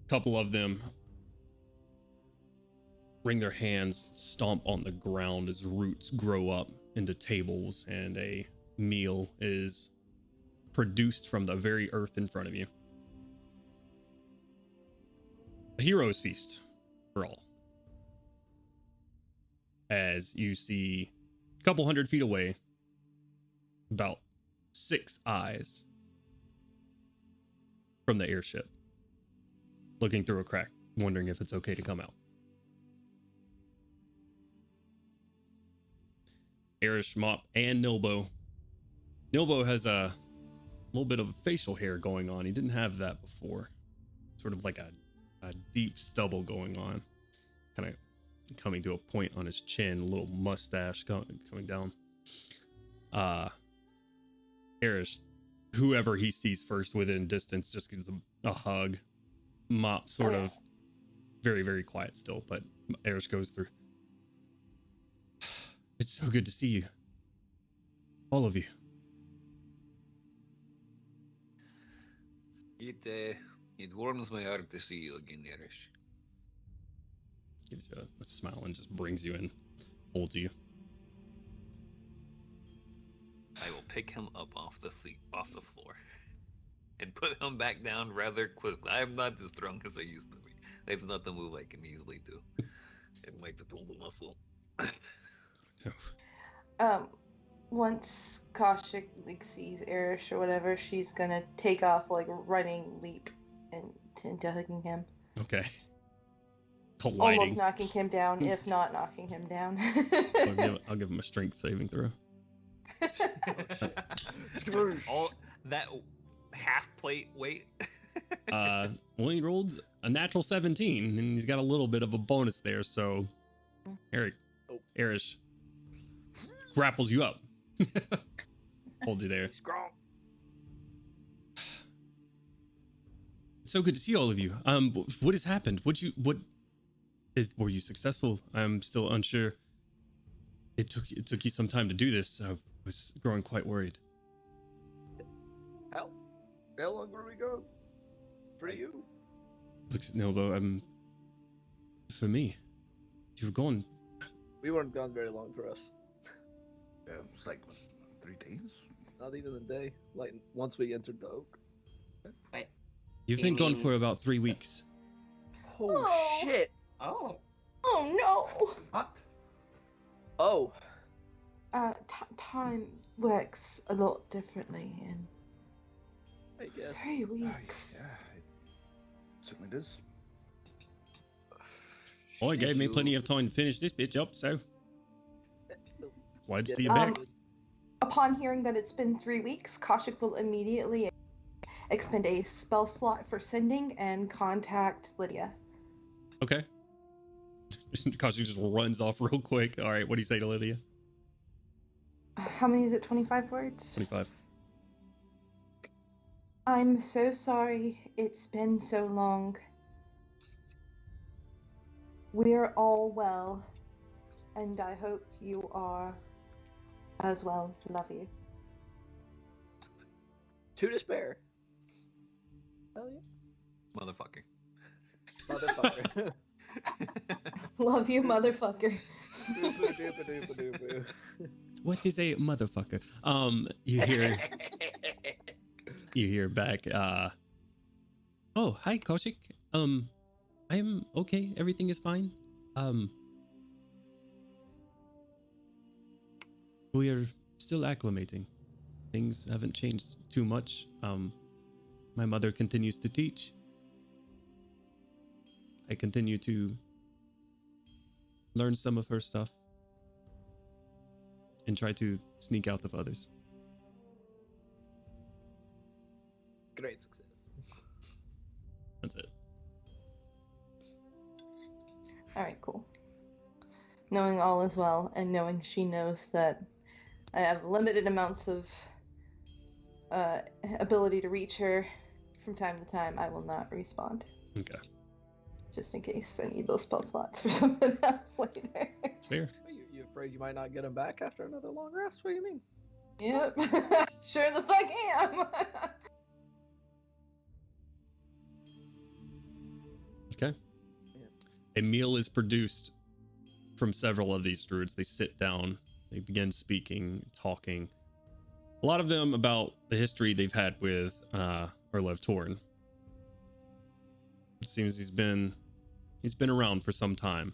A couple of them wring their hands, stomp on the ground as roots grow up into tables, and a meal is produced from the very earth in front of you. A hero's feast for all. As you see a couple 100 feet away, about 6 eyes from the airship, looking through a crack, wondering if it's okay to come out. Erish, Mop, and Nilbo. Nilbo has a little bit of facial hair going on. He didn't have that before. Sort of like a deep stubble going on. Kind of coming to a point on his chin, a little mustache coming down. Erish, whoever he sees first within distance, just gives him a hug. Mop sort of very, very quiet still, but Erish goes through. It's so good to see you. All of you. It warms my heart to see you again, Erish. Gives you a smile and just brings you in, holds you. I will pick him up off the floor and put him back down rather quickly. I am not as strong as I used to be. That's not the move I can easily do. It might pull the muscle. Once Kaushik sees Erish or whatever, she's gonna take off running leap into hugging him. Okay. Colliding. Almost knocking him down, if not knocking him down. I'll give him a strength saving throw. All that half plate weight. Well, he rolled a natural 17, and he's got a little bit of a bonus there. So, Erish grapples you up, holds you there. It's so good to see all of you. What has happened? Were you successful? I'm still unsure. It took you some time to do this. I was growing quite worried. How long were we gone? For you? Looks at Nilbo. For me, you were gone. We weren't gone very long for us. Yeah, it was like 3 days. Not even a day. Like once we entered the oak. Wait. You've been gone for about 3 weeks. Oh shit! Oh. Oh no! What? Oh. Time works a lot differently in I guess. 3 weeks. Yeah, it certainly does. Oh, it gave me plenty of time to finish this bitch up, so glad to see you back. Upon hearing that it's been 3 weeks, Kaushik will immediately expend a spell slot for sending and contact Lydia. Okay. Kaushik just runs off real quick. All right, what do you say to Lydia? How many is it? 25 words? 25. I'm so sorry it's been so long. We're all well, and I hope you are as well. Love you. To despair. Hell yeah. Motherfucker. Motherfucker. Love you, motherfucker. What is a motherfucker? You hear back, oh, hi, Kaushik. I'm okay. Everything is fine. We're still acclimating. Things haven't changed too much. My mother continues to teach. I continue to learn some of her stuff and try to sneak out of others. Great success. That's it. Alright, cool. Knowing all is well, and knowing she knows that I have limited amounts of ability to reach her from time to time, I will not respond. Okay. Just in case I need those spell slots for something else later. It's fair. You afraid you might not get him back after another long rest? What do you mean? Yep. Sure the fuck am. Okay. A meal is produced from several of these druids. They sit down, they begin speaking, talking. a lot of them about the history they've had with Orlev Torn. It seems he's been around for some time.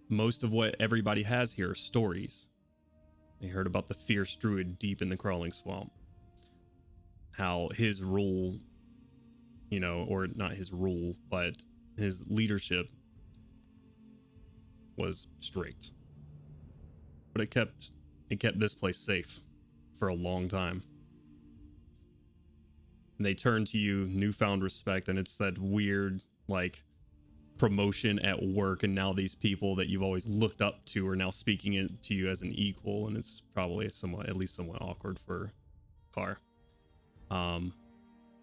Most of what everybody has here are stories. They heard about the fierce druid deep in the crawling swamp. How his rule, or not his rule, but his leadership was strict. But it kept this place safe for a long time. And they turn to you, newfound respect, and it's that weird, promotion at work, and now these people that you've always looked up to are now speaking to you as an equal, and it's probably somewhat awkward for Car. And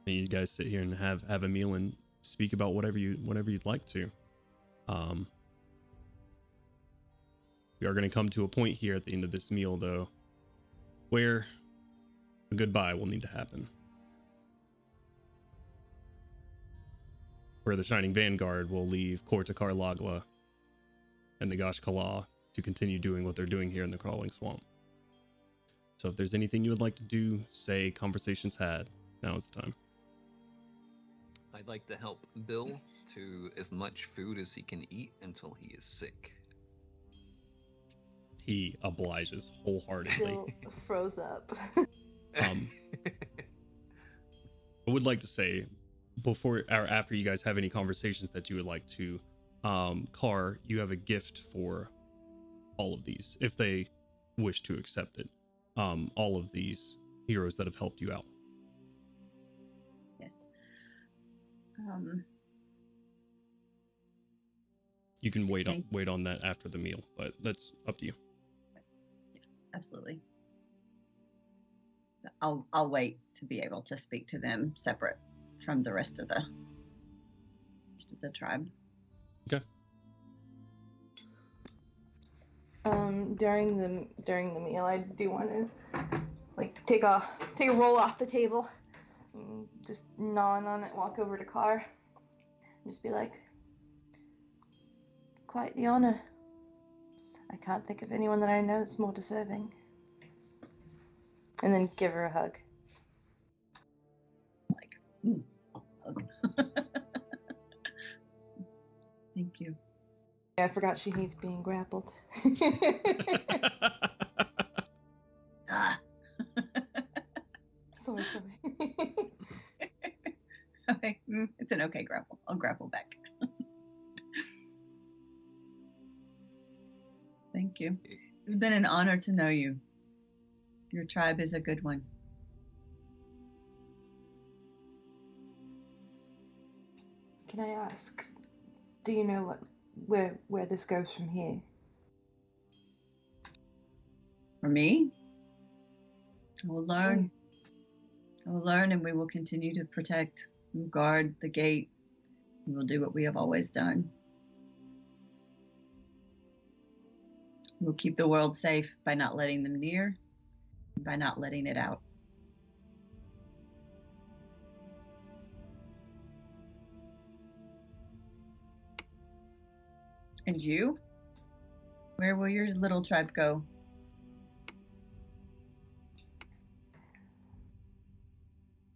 you guys sit here and have a meal and speak about whatever you'd like to. We are going to come to a point here at the end of this meal, though, where a goodbye will need to happen. Where the Shining Vanguard will leave Kortakar Lagla and the Gosh Kala to continue doing what they're doing here in the Crawling Swamp. So if there's anything you would like to do, say, conversations had, now is the time. I'd like to help Bill to as much food as he can eat until he is sick. He obliges wholeheartedly. Bill froze up. I would like to say, before or after you guys have any conversations that you would like to, Car, you have a gift for all of these, if they wish to accept it. All of these heroes that have helped you out. Yes. You can wait on that after the meal, but that's up to you. Absolutely. I'll wait to be able to speak to them separate from the rest of the tribe. Okay. During the meal, I do want to take a roll off the table, and just gnaw on it, walk over to Car, and just be like, quite the honor. I can't think of anyone that I know that's more deserving. And then give her a hug. Hug. Thank you. Yeah, I forgot she hates being grappled. Sorry. Okay, it's an okay grapple. I'll grapple back. Thank you. It's been an honor to know you. Your tribe is a good one. Can I ask, do you know where this goes from here? For me? I will learn. I will learn, and we will continue to protect and guard the gate. We will do what we have always done. We will keep the world safe by not letting them near, and by not letting it out. And you? Where will your little tribe go?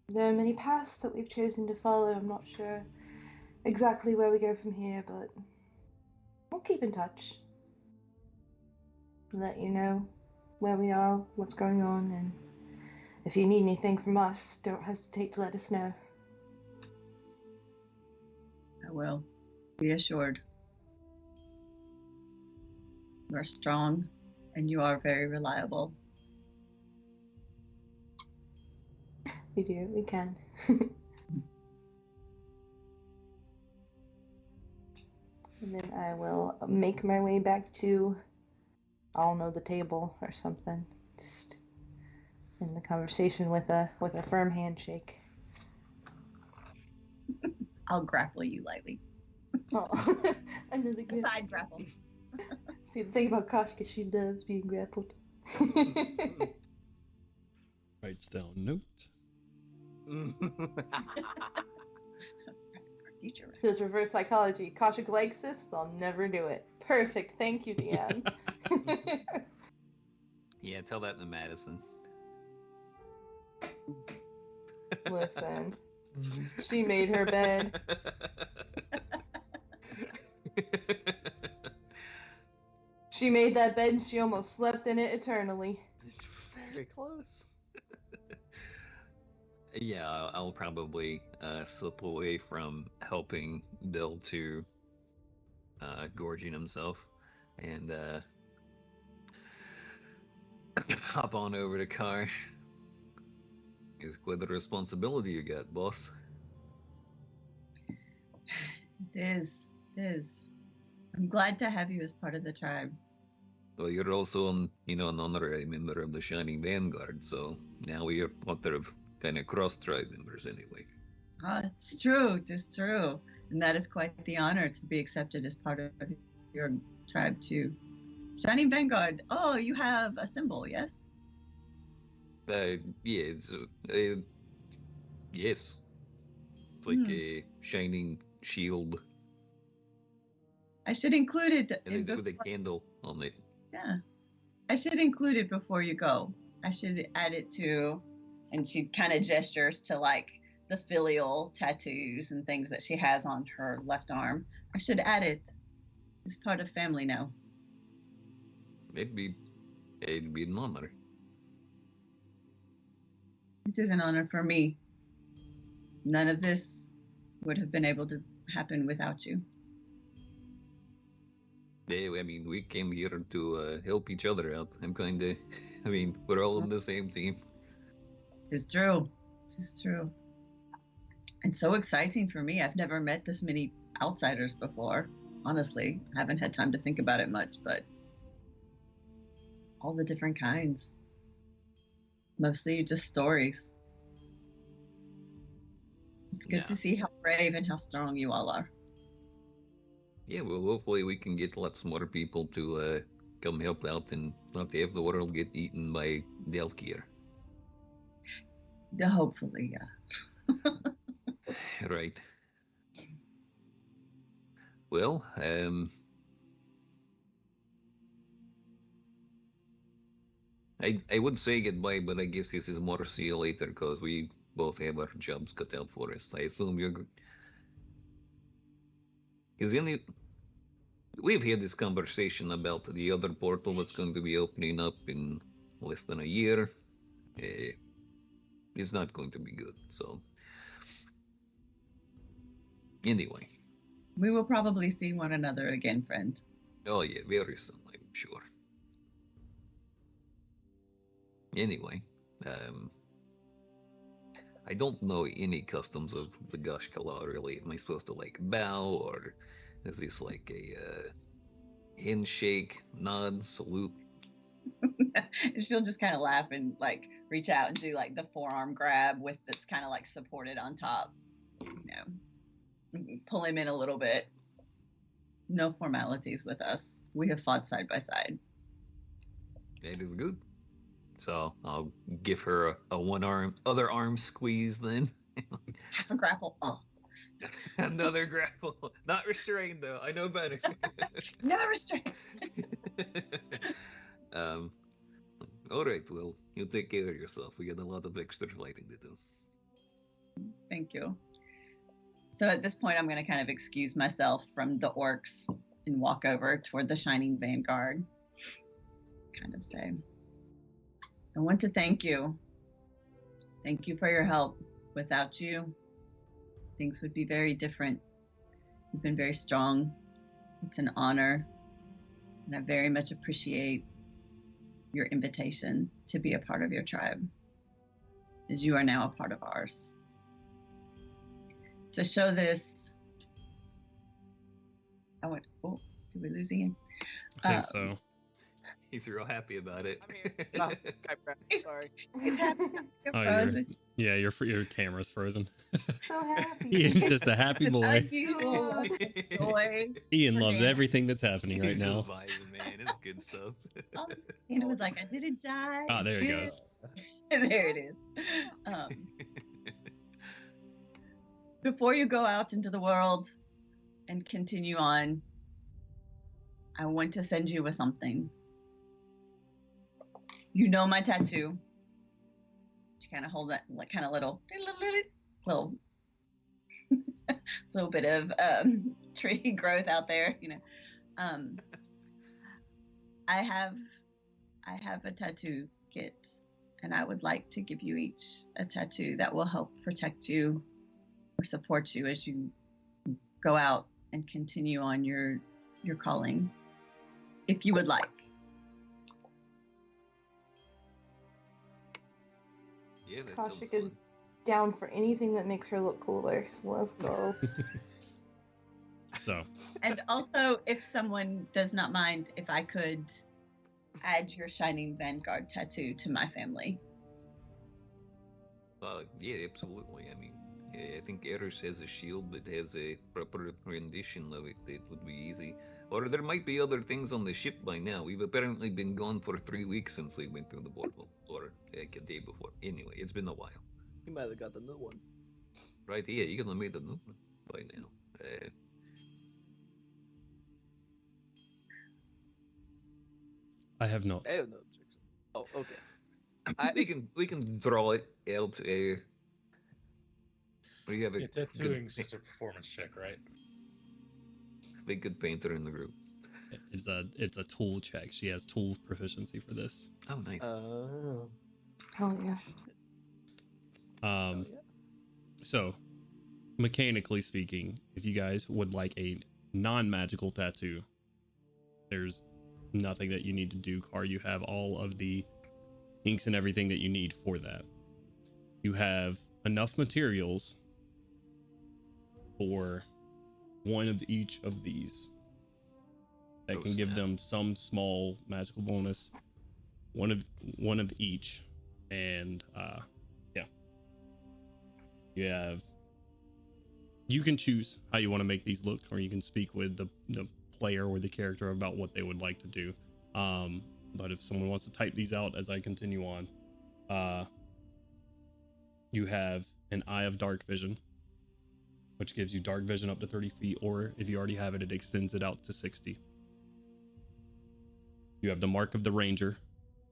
There are many paths that we've chosen to follow. I'm not sure exactly where we go from here, but we'll keep in touch. Let you know where we are, what's going on, and if you need anything from us, don't hesitate to let us know. I will. Be assured. You are strong, and you are very reliable. We do, we can. And then I will make my way back to, I don't know, the table or something. Just in the conversation with a firm handshake. I'll grapple you lightly. Oh, another good Side grapple. See, the thing about Koshka, she loves being grappled. Writes down note. Feels reverse psychology. Koshik likes this, but I'll never do it. Perfect. Thank you, DM. Yeah, tell that to Madison. Listen, she made her bed. She made that bed and she almost slept in it eternally. It's very close. Yeah, I'll probably slip away from helping Bill to gorging himself and hop on over to car. It's quite the responsibility you got, boss. It is. It is. I'm glad to have you as part of the tribe. Well, you're also an honorary member of the Shining Vanguard, so now we are kind of cross-tribe members anyway. It's true. It's true. And that is quite the honor to be accepted as part of your tribe, too. Shining Vanguard. Oh, you have a symbol, yes? Yeah, it's, yes. It's like a shining shield. I should include it. With a candle on it. Yeah. I should include it before you go. I should add it to, and she kind of gestures to like the filial tattoos and things that she has on her left arm. I should add it. It's part of family now. It'd be an honor. It is an honor for me. None of this would have been able to happen without you. Yeah, I mean, we came here to help each other out. We're all on the same team. It's true. It's true. It's so exciting for me. I've never met this many outsiders before. Honestly, I haven't had time to think about it much, but all the different kinds. Mostly just stories. It's good to see how brave and how strong you all are. Yeah, well, hopefully we can get lots more people to come help out and not have the world get eaten by Delkir. Hopefully, yeah. Right. Well, I would say goodbye, but I guess this is more see you later because we both have our jobs cut out for us. I assume you're good. We've had this conversation about the other portal that's going to be opening up in less than a year. It's not going to be good, so anyway. We will probably see one another again, friend. Oh yeah, very soon, I'm sure. Anyway, I don't know any customs of the Gashkala really. Am I supposed to like bow, or is this like a handshake, nod, salute? She'll just kind of laugh and like reach out and do like the forearm grab with that's kind of like supported on top. Pull him in a little bit. No formalities with us. We have fought side by side. That is good. So I'll give her a other arm squeeze then. Half a grapple. Oh. Another grapple. Not restrained though. I know better. Not restrained. All right, well, you take care of yourself. We got a lot of extra fighting to do. Thank you. So at this point, I'm going to kind of excuse myself from the orcs and walk over toward the Shining Vanguard. Kind of say, I want to thank you. Thank you for your help. Without you, things would be very different. You've been very strong. It's an honor. And I very much appreciate your invitation to be a part of your tribe, as you are now a part of ours. To show this, oh, did we lose Ian? I think so. He's real happy about it. I'm here. No, sorry. He's happy. Your camera's frozen. So happy. Ian's just a happy boy. Joy. Ian loves everything that's happening right He's now. just vibing, man. It's good stuff. Ian was like, I didn't die. Ah, there he goes. There it is. Before you go out into the world and continue on, I want to send you with something. You know my tattoo. She kind of hold that like kind of little little bit of tree growth out there, you know. I have a tattoo kit, and I would like to give you each a tattoo that will help protect you or support you as you go out and continue on your calling, if you would like. Yeah, that Koshik sounds is fun. down for anything that makes her look cooler, so let's go. So, And also, if someone does not mind, if I could add your Shining Vanguard tattoo to my family. Yeah, absolutely. I mean, I think Eris has a shield that has a proper rendition of it that would be easy. Or there might be other things on the ship by now. We've apparently been gone for 3 weeks since we went through the portal. Or like a day before. Anyway, it's been a while. You might have got the new one. Right, yeah, you could have made the new one by now. I have not. I have no objection. Oh, okay. We can draw it out. We have a Yeah, tattooing's just a performance check, right? big good painter in the group. It's a tool check. She has tool proficiency for this. Oh, nice. Oh. Oh yeah. Yeah. So, mechanically speaking, if you guys would like a non-magical tattoo, there's nothing that you need to do, Car. You have all of the inks and everything that you need for that. You have enough materials for one of each of these that can give them some small magical bonus. One of each, and you can choose how you want to make these look, or you can speak with the player or the character about what they would like to do. But if someone wants to type these out as I continue on, you have an Eye of Dark Vision, which gives you dark vision up to 30 feet, or if you already have it, it extends it out to 60. You have the Mark of the Ranger,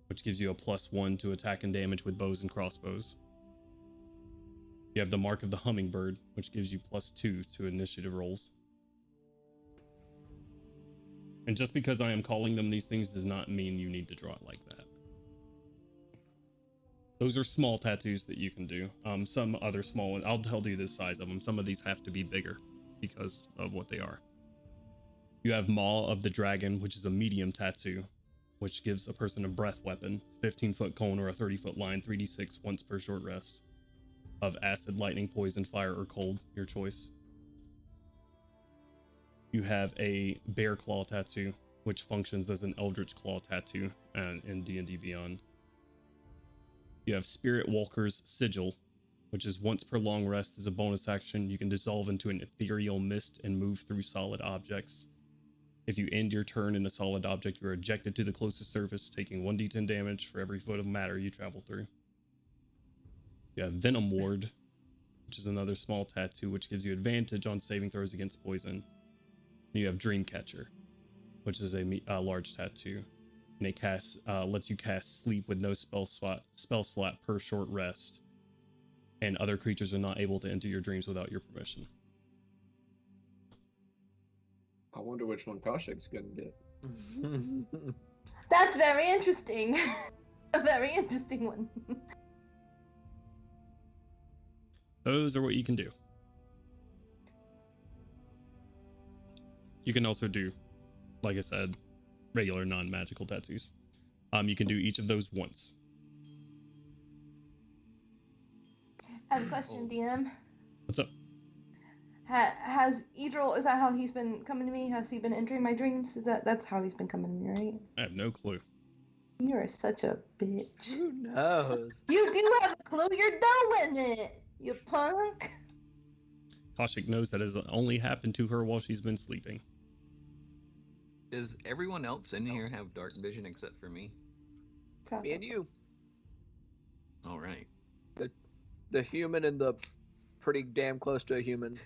which gives you a +1 to attack and damage with bows and crossbows. You have the Mark of the Hummingbird, which gives you +2 to initiative rolls. And just because I am calling them these things does not mean you need to draw it like that. Those are small tattoos that you can do. Some other small ones, I'll tell you the size of them. Some of these have to be bigger because of what they are. You have Maw of the Dragon, which is a medium tattoo, which gives a person a breath weapon, 15-foot cone or a 30-foot line, 3d6 once per short rest, of acid, lightning, poison, fire, or cold, your choice. You have a Bear Claw tattoo, which functions as an Eldritch Claw tattoo in D&D Beyond. You have Spirit Walker's Sigil, which is once per long rest as a bonus action. You can dissolve into an ethereal mist and move through solid objects. If you end your turn in a solid object, you are ejected to the closest surface, taking 1d10 damage for every foot of matter you travel through. You have Venom Ward, which is another small tattoo, which gives you advantage on saving throws against poison. You have Dreamcatcher, which is a large tattoo, and it lets you cast Sleep with no spell slot per short rest, and other creatures are not able to enter your dreams without your permission. I wonder which one Koshik's gonna get. That's very interesting. A very interesting one. Those are what you can do. You can also do, like I said, regular non-magical tattoos. You can do each of those once. I have a question, DM. What's up? Has Edril, is that how he's been coming to me? Has he been entering my dreams? That's how he's been coming to me, right? I have no clue. You are such a bitch. Who knows? You do have a clue, you're doing it, you punk. Koshik knows that has only happened to her while she's been sleeping. Does everyone else in here have dark vision except for me? Me and you. All right. The human and the pretty damn close to a human.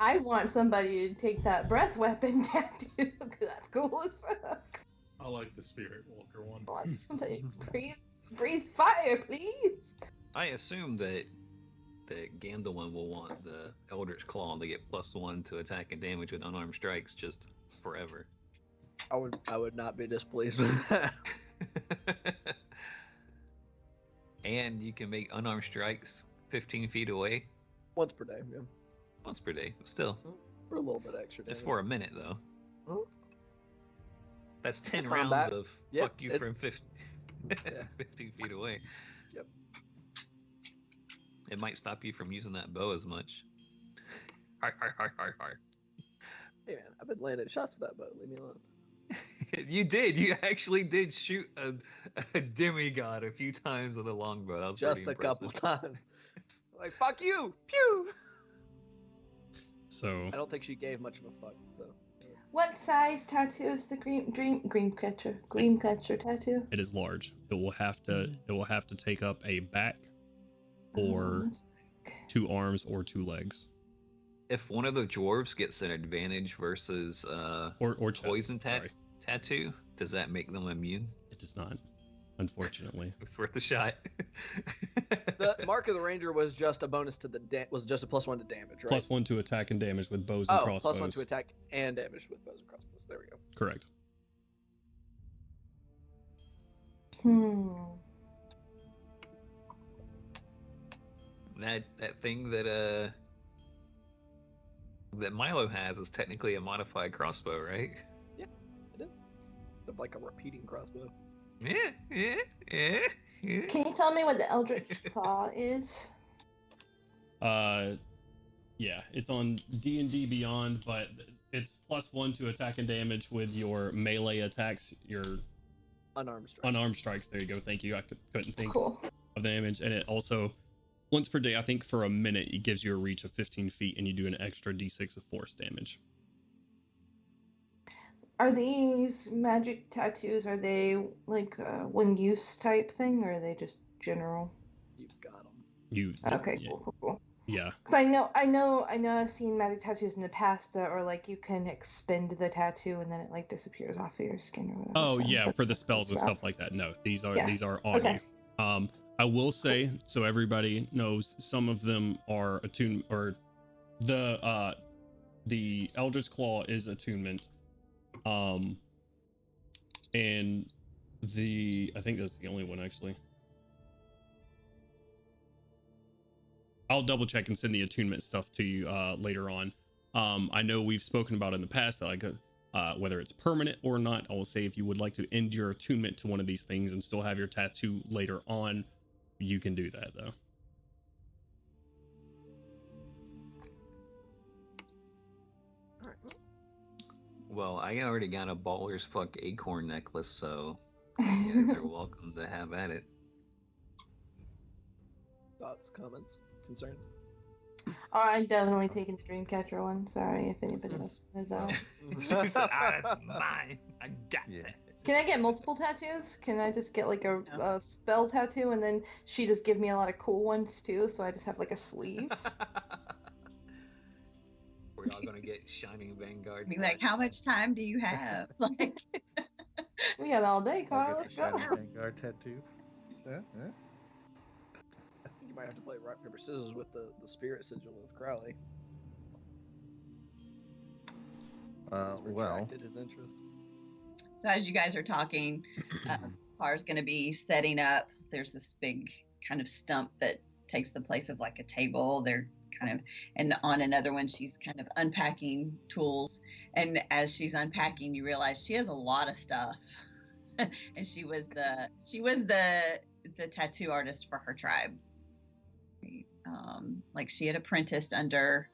I want somebody to take that breath weapon tattoo, because that's cool as fuck. I like the Spirit Walker one. I want somebody to breathe Breathe fire, please. I assume that Gandalin will want the Eldritch Claw to get +1 to attack and damage with unarmed strikes just forever. I would not be displeased with that. And you can make unarmed strikes 15 feet away. Once per day, yeah. Once per day, but still. For a little bit extra. It's for a minute, though. Huh? That's 10 combat. rounds of Yep, fuck you from 15 feet away. Yep. It might stop you from using that bow as much. Har, har, har, har, har. Hey man, I've been landing shots with that bow. Leave me alone. You did. You actually did shoot a demigod a few times with a longbow. That was Just pretty a couple impressive. times. Like, fuck you! Pew! So I don't think she gave much of a fuck, so. What size tattoo is the Dreamcatcher tattoo? it is large. It will have to take up a back, or Oh, 2 arms, or 2 legs, If one of the dwarves gets an advantage versus or chest. poison Sorry. tattoo, does that make them immune? It does not, unfortunately. It's worth a shot. The Mark of the Ranger was just a bonus to was just a +1 to damage, right? +1 to attack and damage with bows and crossbows. +1 to attack and damage with bows and crossbows. There we go. Correct. That thing that Milo has is technically a modified crossbow, right? It is. It's like a repeating crossbow. Yeah. Can you tell me what the Eldritch Claw is? Yeah, it's on D&D Beyond, but it's +1 to attack and damage with your melee attacks, your Unarmed strikes. unarmed strikes. There you go. Thank you. I couldn't think Cool. of the damage. And it also, once per day, I think for a minute, it gives you a reach of 15 feet, and you do an extra d6 of force damage. Are these magic tattoos, are they like one use type thing, or are they just general? You've got them. Okay, yeah, cool. Yeah. Because I know I've seen magic tattoos in the past that are like you can expend the tattoo and then it like disappears off of your skin or whatever. Oh so yeah, that's for the cool spells and stuff like that. No, these are Yeah. on Okay. you. I will say, so everybody knows, some of them are attunement, or the Eldritch Claw is attunement. And I think that's the only one actually. I'll double check and send the attunement stuff to you later on. I know we've spoken about in the past that like whether it's permanent or not, I will say if you would like to end your attunement to one of these things and still have your tattoo later on, you can do that though. Well, I already got a baller's fuck acorn necklace, so you guys are welcome to have at it. Thoughts, comments, concerns? Oh, I'm definitely taking the Dreamcatcher one. Sorry if anybody else wanted that. She said, that's mine. I got that. Can I get multiple tattoos? Can I just get like a spell tattoo and then she just give me a lot of cool ones too, so I just have like a sleeve? We're all gonna get Shining Vanguard. Be like, how much time do you have? Like, We got all day, I'll Carl. get Let's the go. Shining Vanguard tattoo. Yeah. You might have to play rock, paper, scissors with the spirit sigil of Crowley. Well, Retracted his interest. so as you guys are talking, Par's going to be setting up. There's this big kind of stump that takes the place of like a table. They're kind of, and on another one, she's kind of unpacking tools. And as she's unpacking, you realize she has a lot of stuff. And she was the tattoo artist for her tribe. Like she had apprenticed under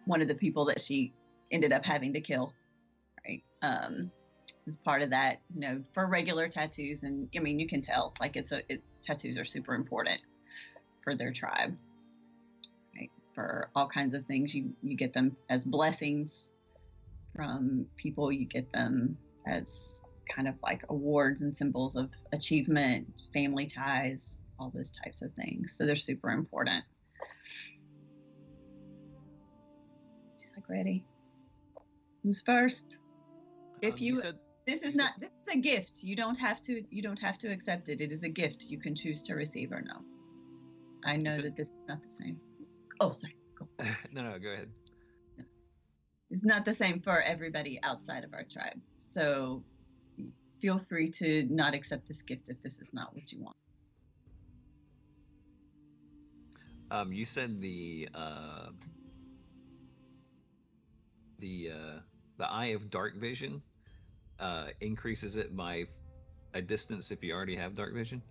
one of the people that she ended up having to kill, right? As part of that, you know, for regular tattoos, and I mean, you can tell like tattoos are super important for their tribe, right? For all kinds of things, you get them as blessings from people. You get them as kind of like awards and symbols of achievement, family ties, all those types of things. So they're super important. She's like, ready? Who's first? If you said This is not. This is a gift. You don't have to. You don't have to accept it. It is a gift. You can choose to receive or no. I know that this is not the same. Oh, sorry. Go. No, go ahead. It's not the same for everybody outside of our tribe. So feel free to not accept this gift if this is not what you want. You said the Eye of Dark Vision increases it by a distance if you already have dark vision.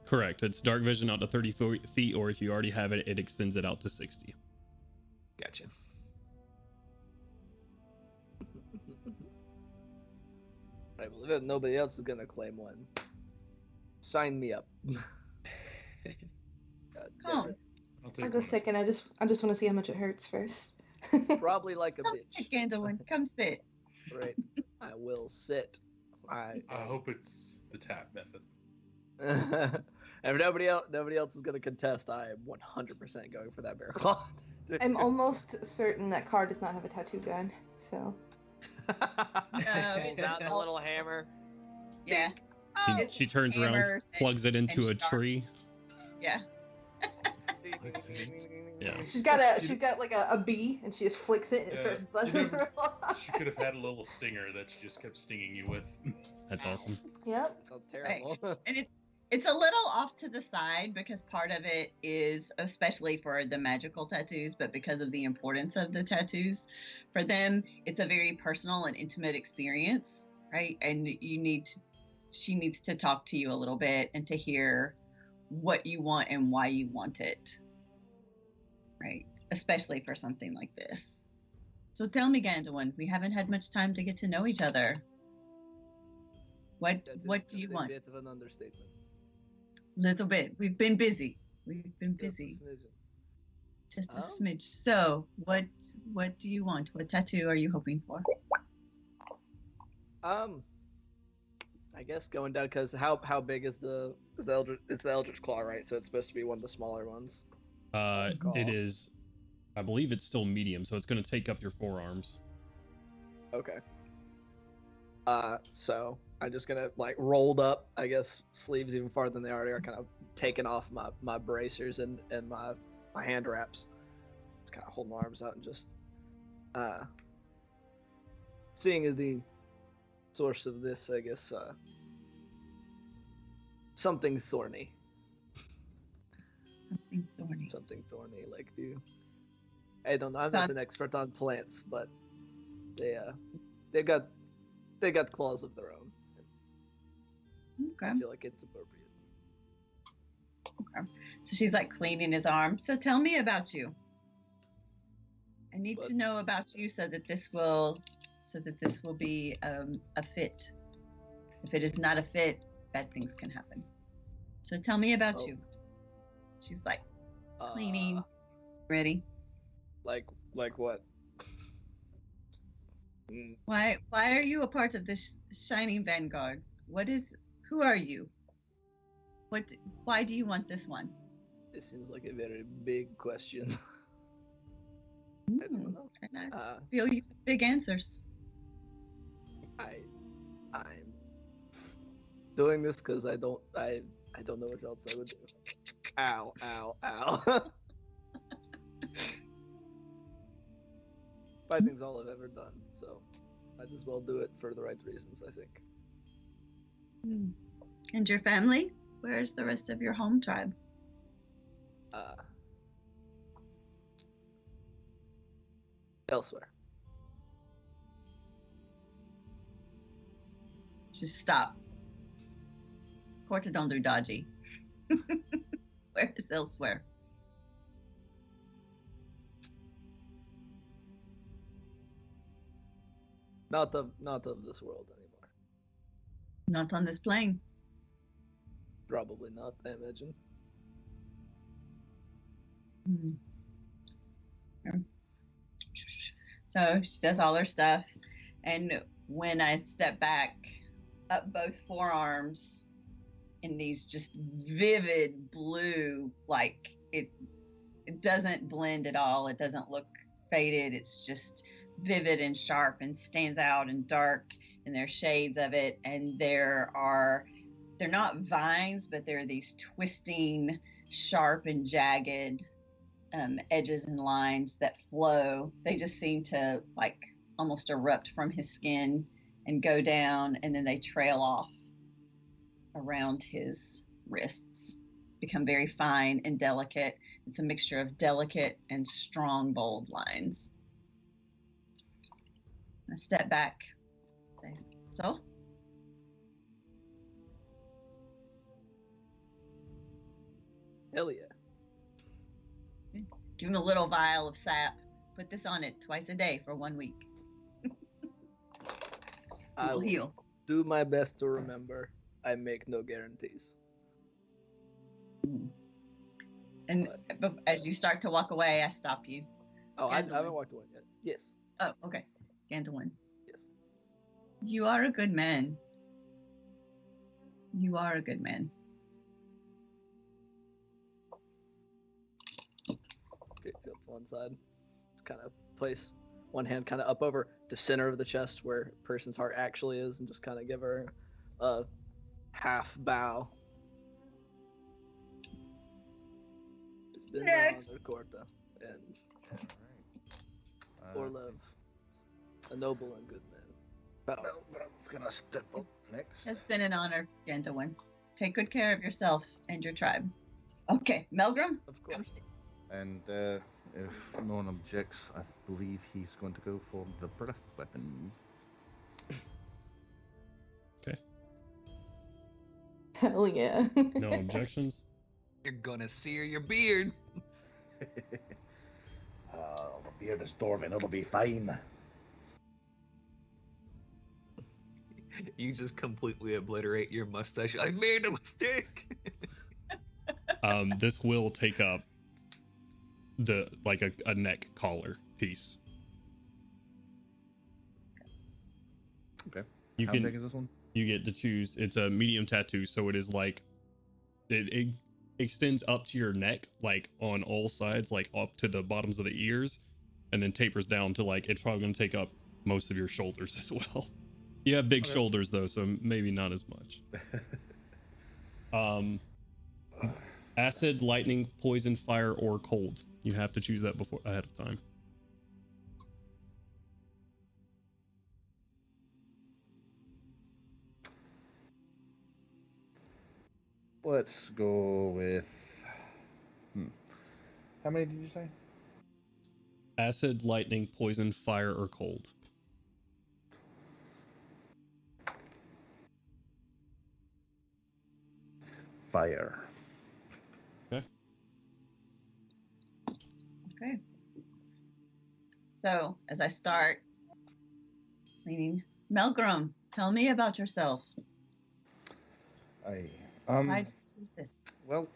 Correct. It's dark vision out to 30 feet, or if you already have it, it extends it out to 60. Gotcha. Right, well, if nobody else is gonna claim one, sign me up. God damn it. I'll go second. I just want to see how much it hurts first. Probably like a Come bitch. sit, Gandalf. Come sit. Right. I will sit. I hope it's the tap method. If nobody else is gonna contest, I am 100% going for that bear claw. I'm almost certain that Car does not have a tattoo gun, so. Pulls out the little hammer. Yeah. She turns around, hammers plugs it into a sharp. tree. Yeah. Yeah. She's got like a bee, and she just flicks it and it starts buzzing. She could have had a little stinger that she just kept stinging you with. That's awesome. Yep. Sounds terrible. Right. And it's a little off to the side because part of it is, especially for the magical tattoos, but because of the importance of the tattoos, for them, it's a very personal and intimate experience, right? And she needs to talk to you a little bit and to hear what you want and why you want it, right? Especially for something like this. So tell me, Gandalf, we haven't had much time to get to know each other. What do you want? A bit of an understatement. Little bit. We've been busy. Just a smidge. So, what do you want? What tattoo are you hoping for? I guess going down, because how big is the Eldritch Claw, right? So it's supposed to be one of the smaller ones. It is, I believe it's still medium, so it's going to take up your forearms. Okay. So I'm just gonna like rolled up, I guess, sleeves even farther than they already are, kind of taking off my bracers and my hand wraps. Just kind of holding my arms out and just seeing as the source of this, I guess, something thorny. Something thorny, like the. I don't know. I'm not an expert on plants, but they got claws of their own. Okay. I feel like it's appropriate. Okay. So she's like cleaning his arm. So tell me about you. I need to know about you so that this will be a fit. If it is not a fit, bad things can happen. So tell me about you. She's like cleaning, ready. Like what? Why are you a part of this Shining Vanguard? Who are you? Why do you want this one? This seems like a very big question. I don't know. And I feel you have big answers. I'm doing this because I don't know what else I would do. Ow, ow, ow. Fighting's all I've ever done, so might as well do it for the right reasons, I think. And your family? Where's the rest of your home tribe? Elsewhere. Just stop. Corta don't do dodgy. Where is elsewhere? Not of this world anymore. Not on this plane. Probably not, I imagine. So she does all her stuff, and when I step back, up both forearms in these just vivid blue, like it doesn't blend at all. It doesn't look faded. It's just vivid and sharp and stands out and dark, and there are shades of it. And they're not vines, but there are these twisting, sharp and jagged edges and lines that flow. They just seem to like almost erupt from his skin and go down, and then they trail off around his wrists, become very fine and delicate. It's a mixture of delicate and strong, bold lines. I step back. Say, so? Hell yeah. Give him a little vial of sap. Put this on it twice a day for 1 week. I will heal. do my best to remember. I make no guarantees. And as you start to walk away, I stop you. Oh, I haven't walked away yet. Yes. Oh, okay. Gandalin. Yes. You are a good man. You are a good man. Okay, feel to one side. Just kind of place one hand kind of up over the center of the chest where a person's heart actually is, and just kind of give her a half bow. It's been Next. Corta and Orlev, a noble and good man. Melgram's gonna step up next. It's been an honor, Gandalin. Take good care of yourself and your tribe. Okay, Melgrim? Of course. And if no one objects, I believe he's going to go for the breath weapon. Okay. Hell yeah. No objections? You're gonna sear your beard. The beard is dwarven, it'll be fine. You just completely obliterate your mustache. I made a mistake. This will take up a neck collar piece. Okay. How big is this one? You get to choose. It's a medium tattoo, so it is like it extends up to your neck, like on all sides, like up to the bottoms of the ears, and then tapers down to like it's probably going to take up most of your shoulders as well. You have big shoulders though, so maybe not as much. Acid, lightning, poison, fire, or cold. You have to choose that ahead of time. Let's go with. How many did you say? Acid, lightning, poison, fire, or cold. Fire. Okay. So, as I start, meaning, Melgrim, tell me about yourself. Why Why did you choose this? Well,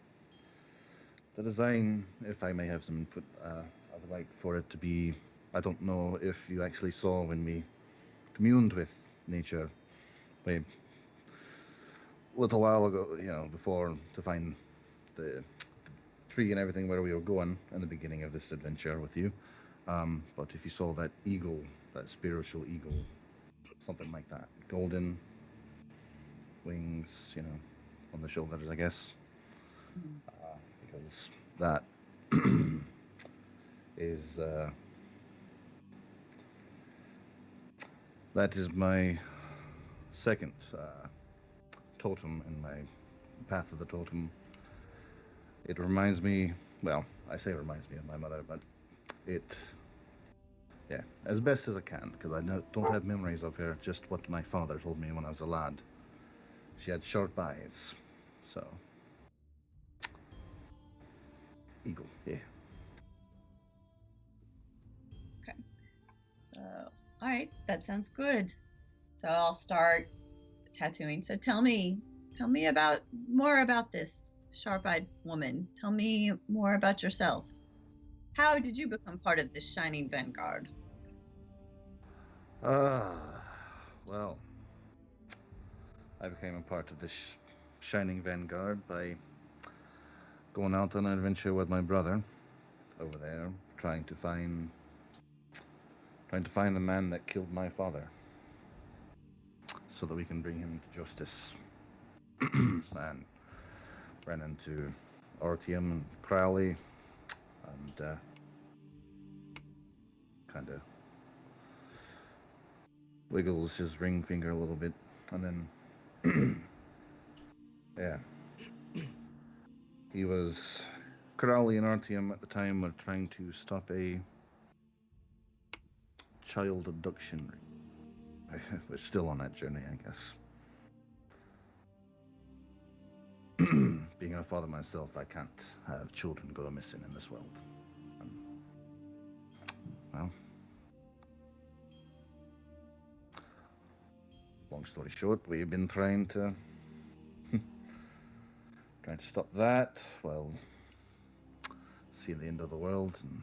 the design, if I may have some input, I would like for it to be. I don't know if you actually saw when we communed with nature, a little while ago, before to find the tree and everything where we were going in the beginning of this adventure with you. But if you saw that eagle, that spiritual eagle, something like that, golden wings, on the shoulders, I guess, because that is that is my second totem in my path of the totem. It reminds me, well, I say it reminds me of my mother, but as best as I can, because I don't have memories of her, just what my father told me when I was a lad. She had sharp eyes, so. Eagle, yeah. Okay. So, all right, that sounds good. So I'll start tattooing. So tell me more about this sharp-eyed woman. Tell me more about yourself. How did you become part of this Shining Vanguard? Well, I became a part of this Shining Vanguard by going out on an adventure with my brother over there, trying to find Trying to find the man that killed my father, so that we can bring him to justice. And ran into Artyom and Crowley, and kind of wiggles his ring finger a little bit, and then yeah, he was Crowley and Artyom at the time were trying to stop a child abduction. We're still on that journey, I guess. Being a father myself, I can't have children go missing in this world. Well, long story short, we've been trying to stop that. Well, see the end of the world, and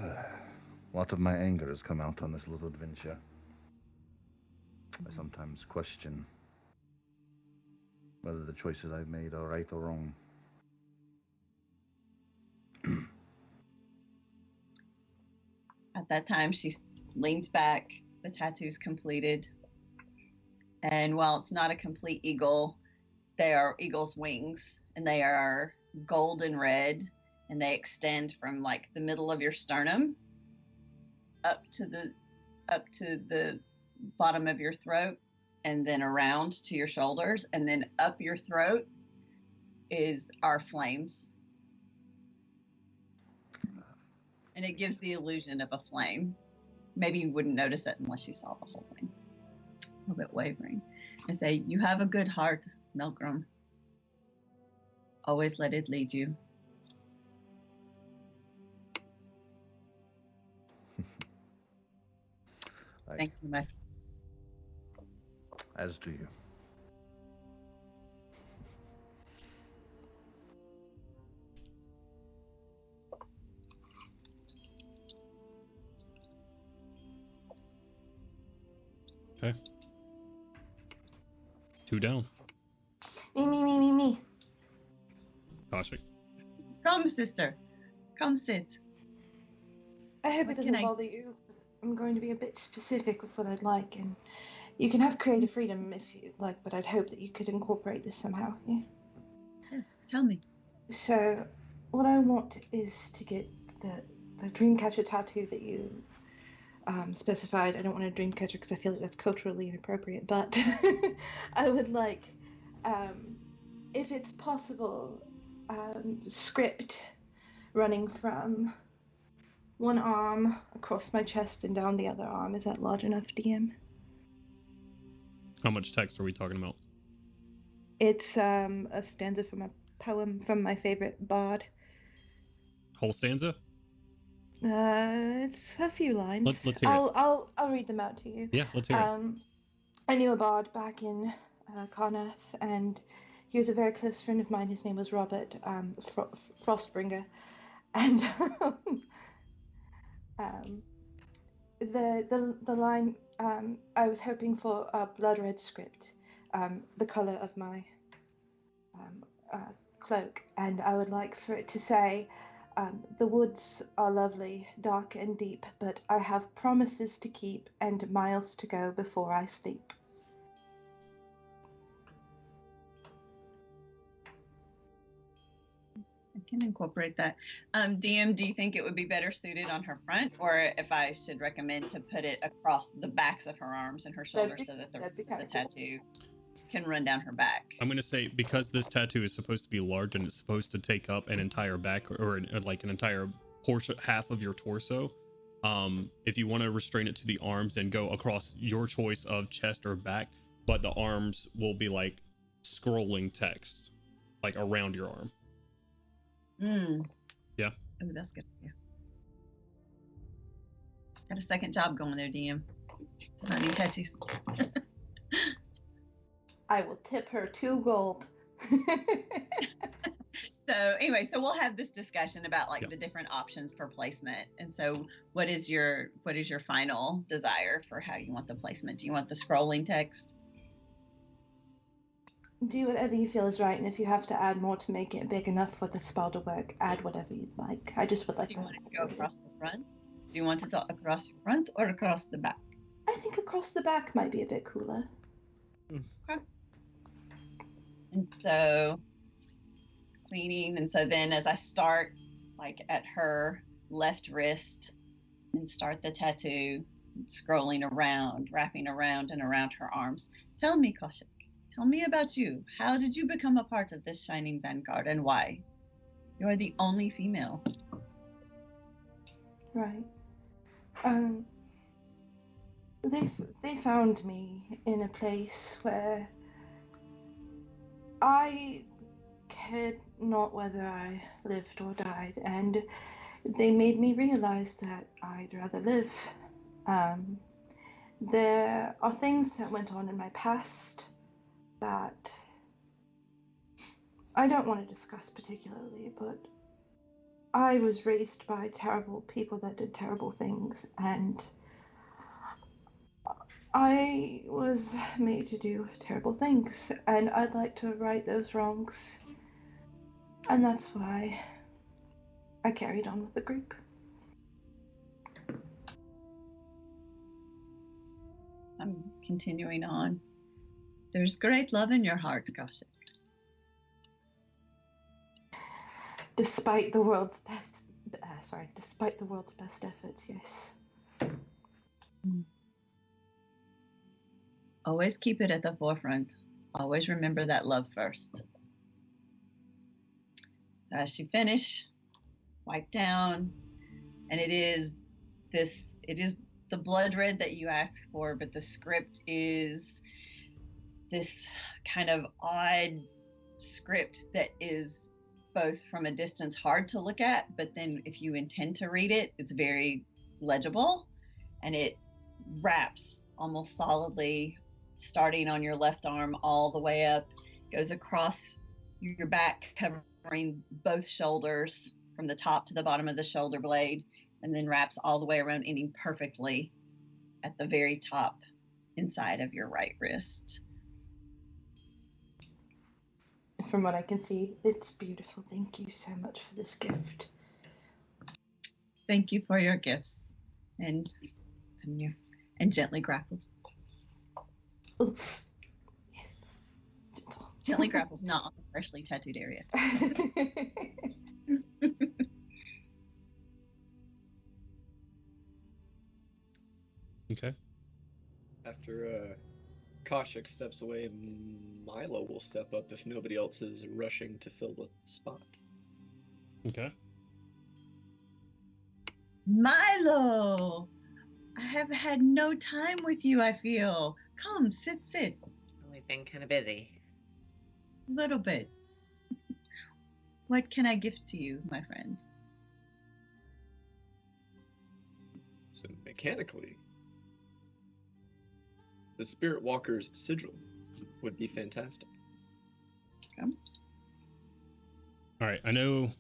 a lot of my anger has come out on this little adventure. I sometimes question whether the choices I've made are right or wrong. At that time, she leans back. The tattoo's completed. And while it's not a complete eagle, they are eagle's wings, and they are golden red, and they extend from like the middle of your sternum up to the bottom of your throat, and then around to your shoulders, and then up your throat are flames. And it gives the illusion of a flame. Maybe you wouldn't notice it unless you saw the whole thing. A little bit wavering. And say, you have a good heart, Milgram. Always let it lead you. Thank you, my. As do you. Okay. 2 down. Me. Koshik. Come, sister. Come sit. I hope What it can doesn't I- bother you. I'm going to be a bit specific with what I'd like, and you can have creative freedom if you like, but I'd hope that you could incorporate this somehow. Yeah. Yes, tell me. So, what I want is to get the Dreamcatcher tattoo that you specified. I don't want a Dreamcatcher because I feel like that's culturally inappropriate, but I would like, if it's possible, script running from one arm across my chest and down the other arm. Is that large enough, DM? How much text are we talking about? It's a stanza from a poem from my favorite bard. Whole stanza? It's a few lines. Let's hear it. I'll read them out to you. Yeah, let's hear it. I knew a bard back in Carnath, and he was a very close friend of mine. His name was Robert Frostbringer, and the line I was hoping for a blood red script, the color of my cloak, and I would like for it to say, the woods are lovely, dark and deep, but I have promises to keep and miles to go before I sleep. I can incorporate that. DM, do you think it would be better suited on her front, or if I should recommend to put it across the backs of her arms and her shoulders so that the rest of the tattoo can run down her back? I'm going to say, because this tattoo is supposed to be large and it's supposed to take up an entire back or like an entire portion, half of your torso, if you want to restrain it to the arms and go across your choice of chest or back, but the arms will be like scrolling text, like around your arm. Yeah. Oh, that's good. Yeah. Got a second job going there, DM. I need tattoos. I will tip her 2 gold. So anyway, so we'll have this discussion about like the different options for placement. And so what is your final desire for how you want the placement? Do you want the scrolling text? Do whatever you feel is right, and if you have to add more to make it big enough for the spell to work, add whatever you'd like. I just would like Do you want to go across the front? Do you want it to across your front or across the back? I think across the back might be a bit cooler. Okay. And so cleaning, and so then as I start like at her left wrist and start the tattoo, scrolling around, wrapping around and around her arms. Tell me, Kaushik, tell me about you. How did you become a part of this Shining Vanguard and why? You are the only female. Right. They found me in a place where I cared not whether I lived or died, and they made me realize that I'd rather live. There are things that went on in my past that I don't want to discuss particularly, but I was raised by terrible people that did terrible things, and I was made to do terrible things, and I'd like to right those wrongs. And that's why I carried on with the group. I'm continuing on. There's great love in your heart, Kaushik. Despite the world's best efforts, yes. Always keep it at the forefront. Always remember that love first. As she finished, wipe down, and it is the blood red that you asked for, but the script is this kind of odd script that is both from a distance hard to look at, but then if you intend to read it, it's very legible, and it wraps almost solidly, starting on your left arm all the way up, goes across your back, covering both shoulders from the top to the bottom of the shoulder blade, and then wraps all the way around, ending perfectly at the very top inside of your right wrist. From what I can see, it's beautiful. Thank you so much for this gift. Thank you for your gifts. And gently grapples. Oof. Yes. Gentle. Gently grapples, not on the freshly tattooed area. Okay. After Kaushik steps away, Milo will step up if nobody else is rushing to fill the spot. Okay. Milo! I have had no time with you, I feel. Come, sit. We've been kind of busy. A little bit. What can I gift to you, my friend? So mechanically, the Spirit Walker's sigil would be fantastic. Okay. All right. I know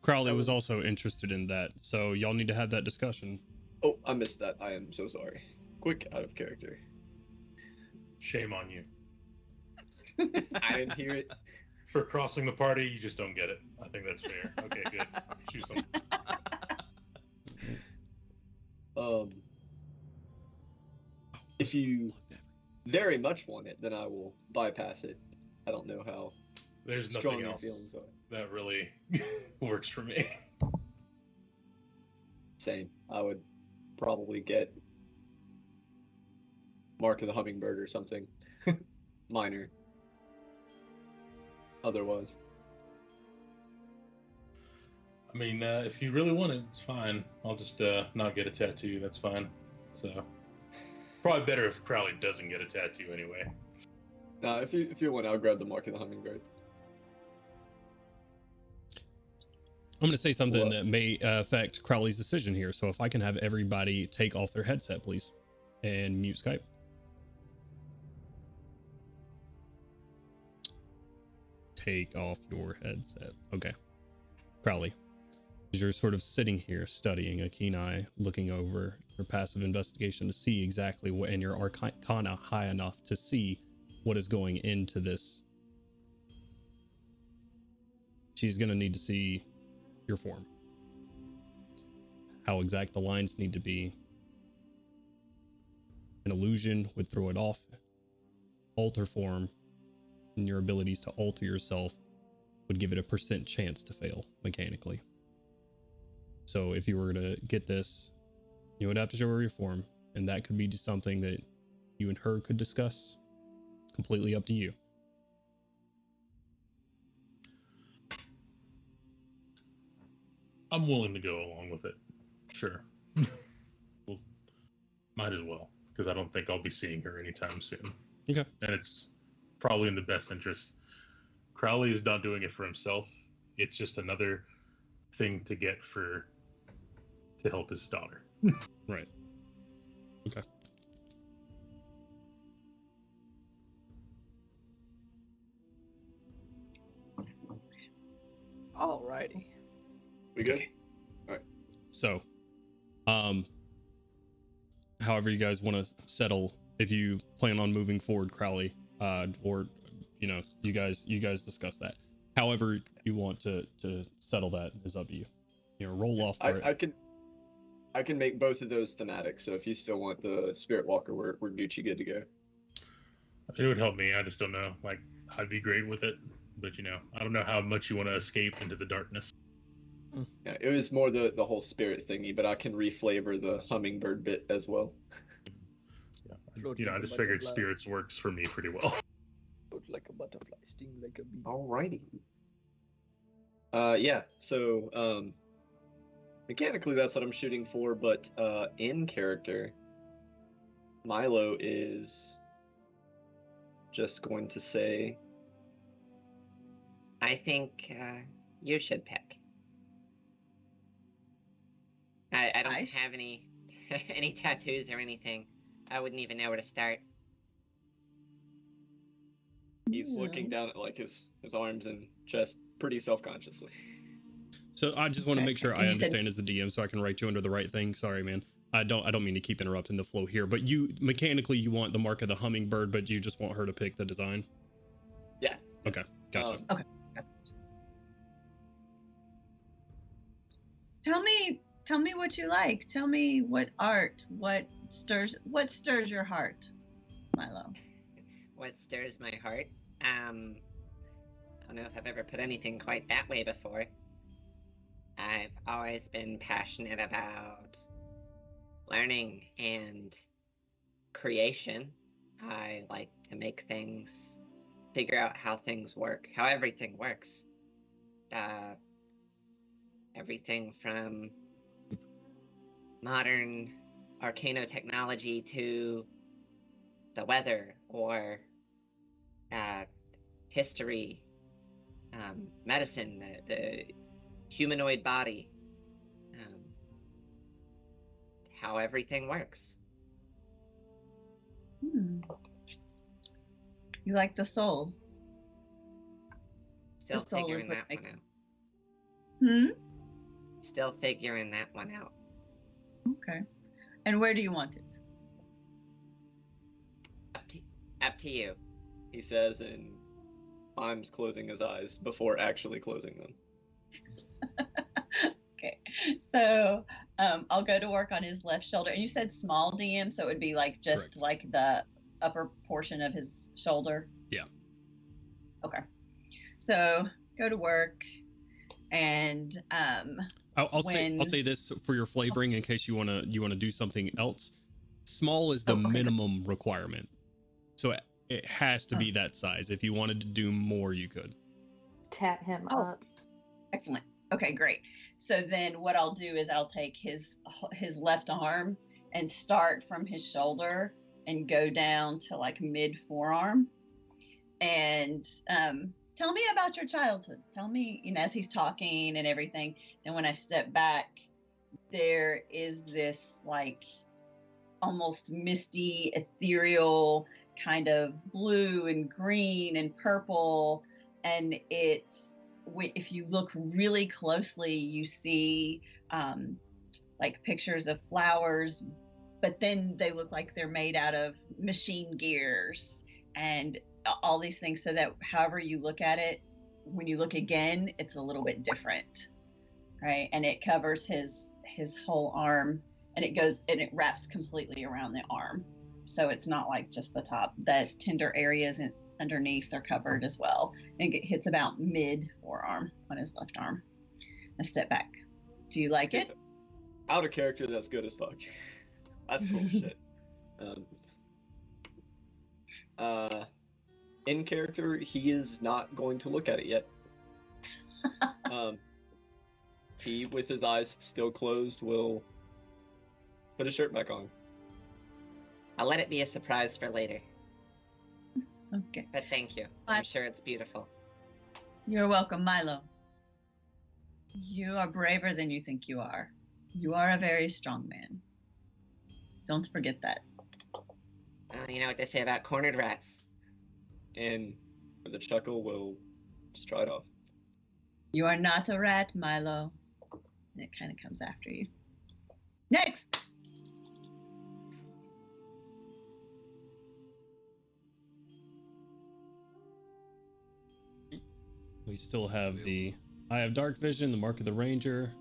Crowley was also interested in that, so y'all need to have that discussion. Oh, I missed that. I am so sorry. Quick, out of character. Shame on you. I didn't hear it. For crossing the party, you just don't get it. I think that's fair. Okay, good. Choose some. If you very much want it, then I will bypass it. I don't know how There's strong nothing your else feelings are. that really works for me. Same. I would probably get Mark of the Hummingbird or something minor. Otherwise, I mean, if you really want it, it's fine. I'll just not get a tattoo. That's fine. So, probably better if Crowley doesn't get a tattoo anyway. nah. If you want, I'll grab the Mark of the Hummingbird. I'm going to say something that may affect Crowley's decision here. So if I can have everybody take off their headset, please, and mute Skype. Take off your headset. Okay. Crowley, as you're sort of sitting here studying, a keen eye looking over your passive investigation to see exactly what, and your Arcana high enough to see what is going into this she's going to need to see your form. How exact the lines need to be. An illusion would throw it off. Alter form and your abilities to alter yourself would give it a % chance to fail mechanically. So if you were to get this, you would have to show her your form, and that could be just something that you and her could discuss. Completely up to you. I'm willing to go along with it. Sure. Well, might as well, because I don't think I'll be seeing her anytime soon. Okay. And it's probably in the best interest. Crowley is not doing it for himself. It's just another thing to get to help his daughter. Right. Okay. Alrighty. We good? So, however you guys want to settle, if you plan on moving forward, Crowley, or you guys discuss that. However you want to settle that is up to you. Roll off for it. I can make both of those thematic. So if you still want the Spirit Walker, we're Gucci good to go. It would help me. I just don't know. Like, I'd be great with it, but I don't know how much you want to escape into the darkness. Yeah, it was more the whole spirit thingy, but I can reflavor the hummingbird bit as well. Yeah, I just figured spirits works for me pretty well. Float like a butterfly, sting like a bee. Alrighty. Yeah. So mechanically, that's what I'm shooting for, but in character, Milo is just going to say, I think you should pick. I don't have any any tattoos or anything. I wouldn't even know where to start. He's looking down at like his arms and chest pretty self-consciously. So I just want to make sure I understand as the DM, so I can write you under the right thing. Sorry, man. I don't mean to keep interrupting the flow here, but you mechanically you want the mark of the hummingbird, but you just want her to pick the design. Yeah. Okay. Gotcha. Okay. Tell me what you like. Tell me what art, what stirs your heart, Milo. What stirs my heart? I don't know if I've ever put anything quite that way before. I've always been passionate about learning and creation. I like to make things, figure out how things work, how everything works. Everything from modern arcana technology to the weather or history, medicine, the humanoid body, how everything works. You like the soul. Still the soul figuring is that one out. Still figuring that one out. Okay. And where do you want it? Up to you, he says, and Mime's closing his eyes before actually closing them. Okay. So I'll go to work on his left shoulder. And you said small DM, so it would be like just Correct. like the upper portion of his shoulder? Yeah. Okay. So go to work and I'll say this for your flavoring in case you wanna do something else. Small is the minimum requirement, so it has to be that size. If you wanted to do more, you could. Tat him up. Excellent. Okay, great. So then what I'll do is I'll take his left arm and start from his shoulder and go down to like mid forearm. And tell me about your childhood. Tell me, as he's talking and everything. Then when I step back, there is this like almost misty, ethereal kind of blue and green and purple. And if you look really closely, you see like pictures of flowers, but then they look like they're made out of machine gears and all these things, so that however you look at it, when you look again, it's a little bit different, right? And it covers his whole arm, and it wraps completely around the arm. So it's not like just the top. The tender areas underneath are covered as well. And it hits about mid forearm on his left arm. A step back. Do you like it? Out of character, that's good as fuck. That's cool shit. In character, he is not going to look at it yet. He, with his eyes still closed, will put his shirt back on. I'll let it be a surprise for later. Okay. But thank you. I'm sure it's beautiful. You're welcome, Milo. You are braver than you think you are. You are a very strong man. Don't forget that. You know what they say about cornered rats. And with a chuckle, we'll just try it off. You are not a rat, Milo. And it kind of comes after you. Next! We still have the Eye of Dark Vision, the Mark of the Ranger,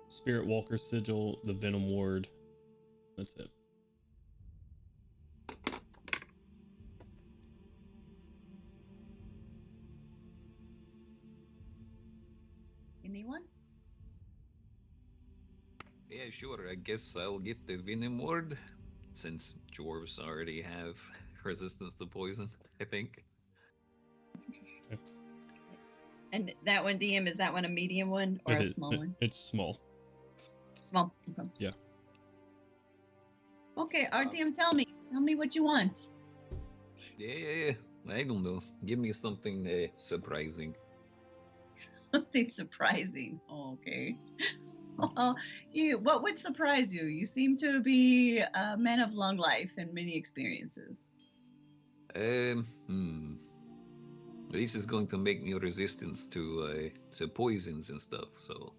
Spirit Walker Sigil, the Venom Ward. That's it. Anyone? Yeah, sure. I guess I'll get the Venom Ward, since dwarves already have resistance to poison, I think. And that one, DM, is that one a medium one or a small one? It's small. Small. Okay. Yeah. Okay, RDM, tell me what you want. Yeah. I don't know. Give me something surprising. Something surprising. Okay. What would surprise you? You seem to be a man of long life and many experiences. This is going to make me resistant to poisons and stuff, so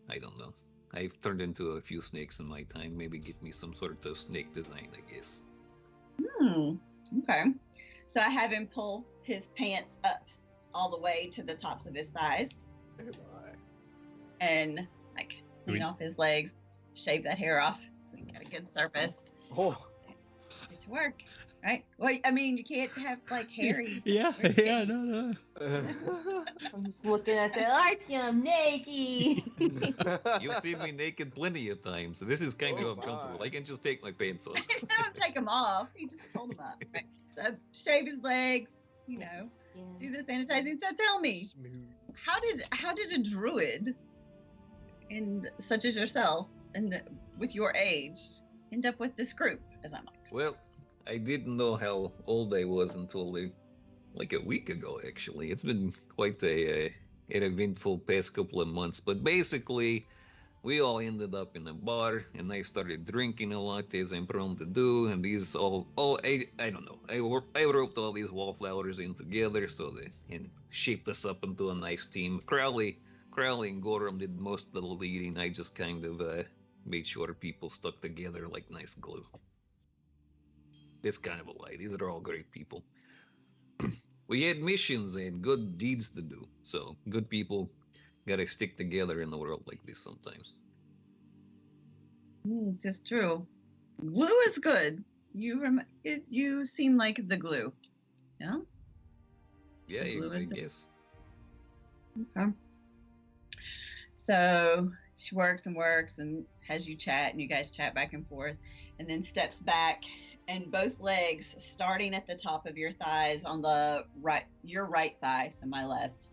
I don't know. I've turned into a few snakes in my time. Maybe get me some sort of snake design, I guess. Okay. So I have him pull his pants up all the way to the tops of his thighs. And like clean off his legs, shave that hair off so we can get a good surface. Oh. Get to work. Right? Well, I mean, you can't have like hairy. No. I'm just looking at that. I see him naked. You've seen me naked plenty of times, so this is kind of uncomfortable. I can just take my pants off. Don't take them off. You just hold them up. Right? So shave his legs. Do the sanitizing. So tell me, how did a druid, and such as yourself, and with your age, end up with this group? As I'm like, well, I didn't know how old I was until like a week ago, actually. It's been quite an eventful past couple of months. But basically, we all ended up in a bar, and I started drinking a lot, as I'm prone to do. And these I don't know. I roped all these wallflowers in together and shaped us up into a nice team. Crowley and Gorham did most of the leading. I just kind of made sure people stuck together like nice glue. It's kind of a lie. These are all great people. We had missions and good deeds to do. So good people gotta stick together in the world like this sometimes. It's true. Glue is good. You seem like the glue. Yeah? Yeah, I guess. Okay. So she works and has you chat, and you guys chat back and forth, and then steps back, and both legs, starting at the top of your thighs on the right, your right thigh, so my left,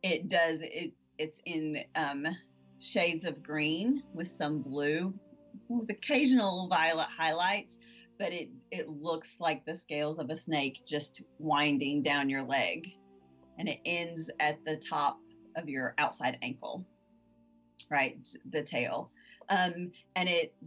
it's in shades of green with some blue, with occasional violet highlights, but it looks like the scales of a snake just winding down your leg, and it ends at the top of your outside ankle, right, the tail. And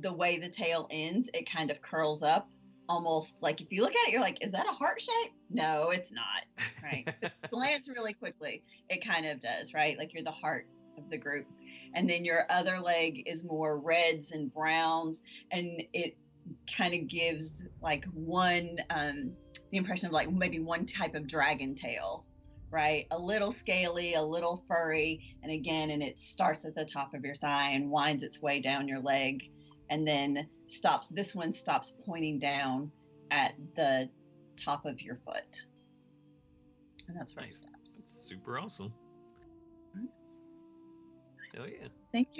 the way the tail ends, it kind of curls up, almost like if you look at it, you're like, is that a heart shape? No, it's not, right? Glance really quickly, it kind of does, right? Like you're the heart of the group. And then your other leg is more reds and browns, and it kind of gives like one the impression of like maybe one type of dragon tail, right? A little scaly, a little furry, and it starts at the top of your thigh and winds its way down your leg, and then stops. This one stops pointing down at the top of your foot, and that's where it stops. Super awesome. Hell yeah. Thank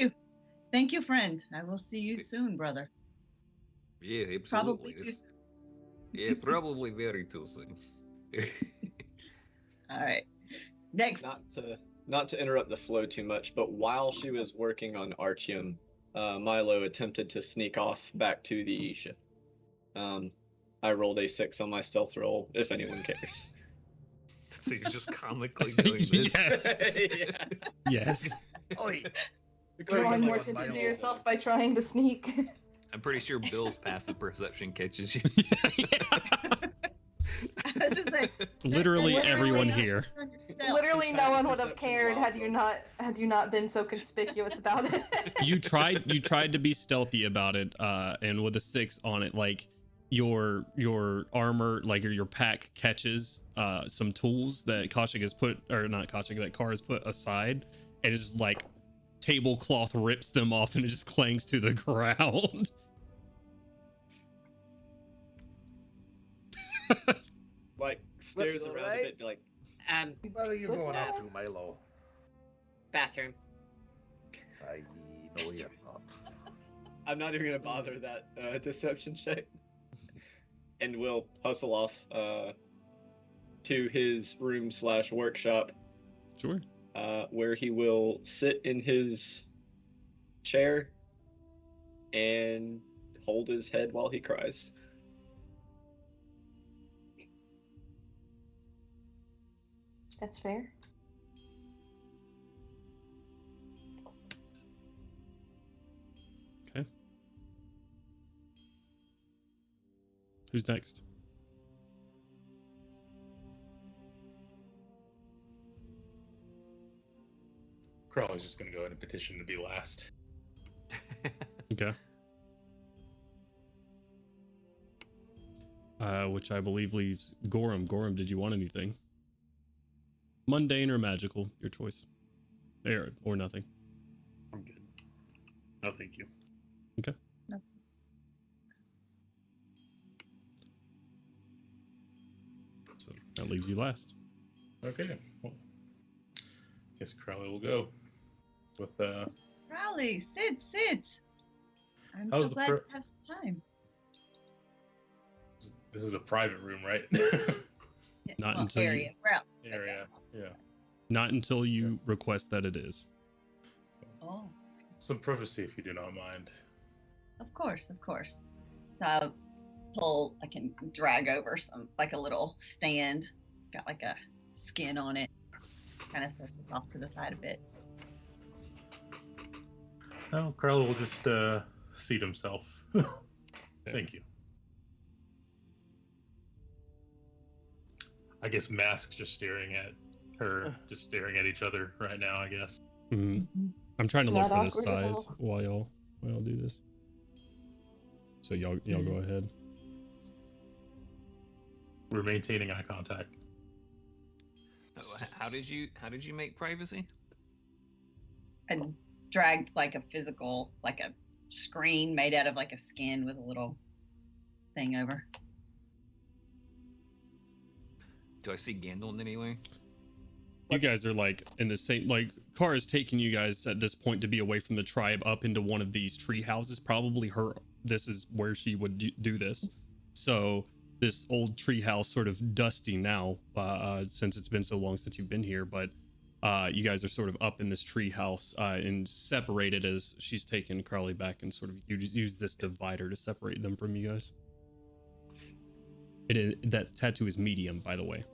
you, friend. I will see you soon, brother. Yeah, absolutely. Probably too soon. Yeah, probably very too soon. All right. Next. Not to interrupt the flow too much, but while she was working on Artyom, Milo attempted to sneak off back to the ship. I rolled a 6 on my stealth roll, if anyone cares. So you're just comically doing this? Yes. Yeah. Yes. Oi! Drawing more attention to yourself by trying to sneak. I'm pretty sure Bill's passive perception catches you. I was just like, Literally everyone Literally. here. Literally, no one would have cared had you not been so conspicuous about it. You tried to be stealthy about it, and with a 6 on it, like your armor, like your pack catches some tools that Kaushik has put, or not Kaushik, that Kara has put aside, and it's just like tablecloth rips them off and it just clangs to the ground. Like, stares around a bit, be like, Where are you going off to, Milo? Bathroom. I know you're not. I'm not even gonna bother that deception check. And we'll hustle off to his room/workshop. Sure. Where he will sit in his chair and hold his head while he cries. That's fair. Okay. Who's next? Crawley's just gonna go ahead and petition to be last. Okay. Which I believe leaves Gorham. Gorham, did you want anything? Mundane or magical? Your choice. Or nothing. I'm good. No, thank you. Okay. No. So that leaves you last. Okay. Well, guess Crowley will go with Crowley, sit. I'm How's so the glad to have some time. This is a private room, right? Not until area. Well, Area. Yeah. Not until you request that it is. Oh, Some privacy, if you do not mind. of course. So I can drag over some, like a little stand. It's got like a skin on it. Kind of sets this off to the side a bit. No, Crowley will just seat himself. Thank you. I guess Mask's just staring at her, just staring at each other right now, I guess. Mm-hmm. I'm trying to look Not for the awkward at size all. while y'all do this. So y'all go ahead. We're maintaining eye contact. Oh, how did you make privacy? And dragged like a physical, like a screen made out of like a skin with a little thing over. Do I see Gandalf anyway? You guys are like in the same, like Kara's taking you guys at this point to be away from the tribe up into one of these tree houses. Probably this is where she would do this. So this old tree house, sort of dusty now, since it's been so long since you've been here, but you guys are sort of up in this tree house and separated as she's taken Crowley back and sort of use this divider to separate them from you guys. That tattoo is medium, by the way.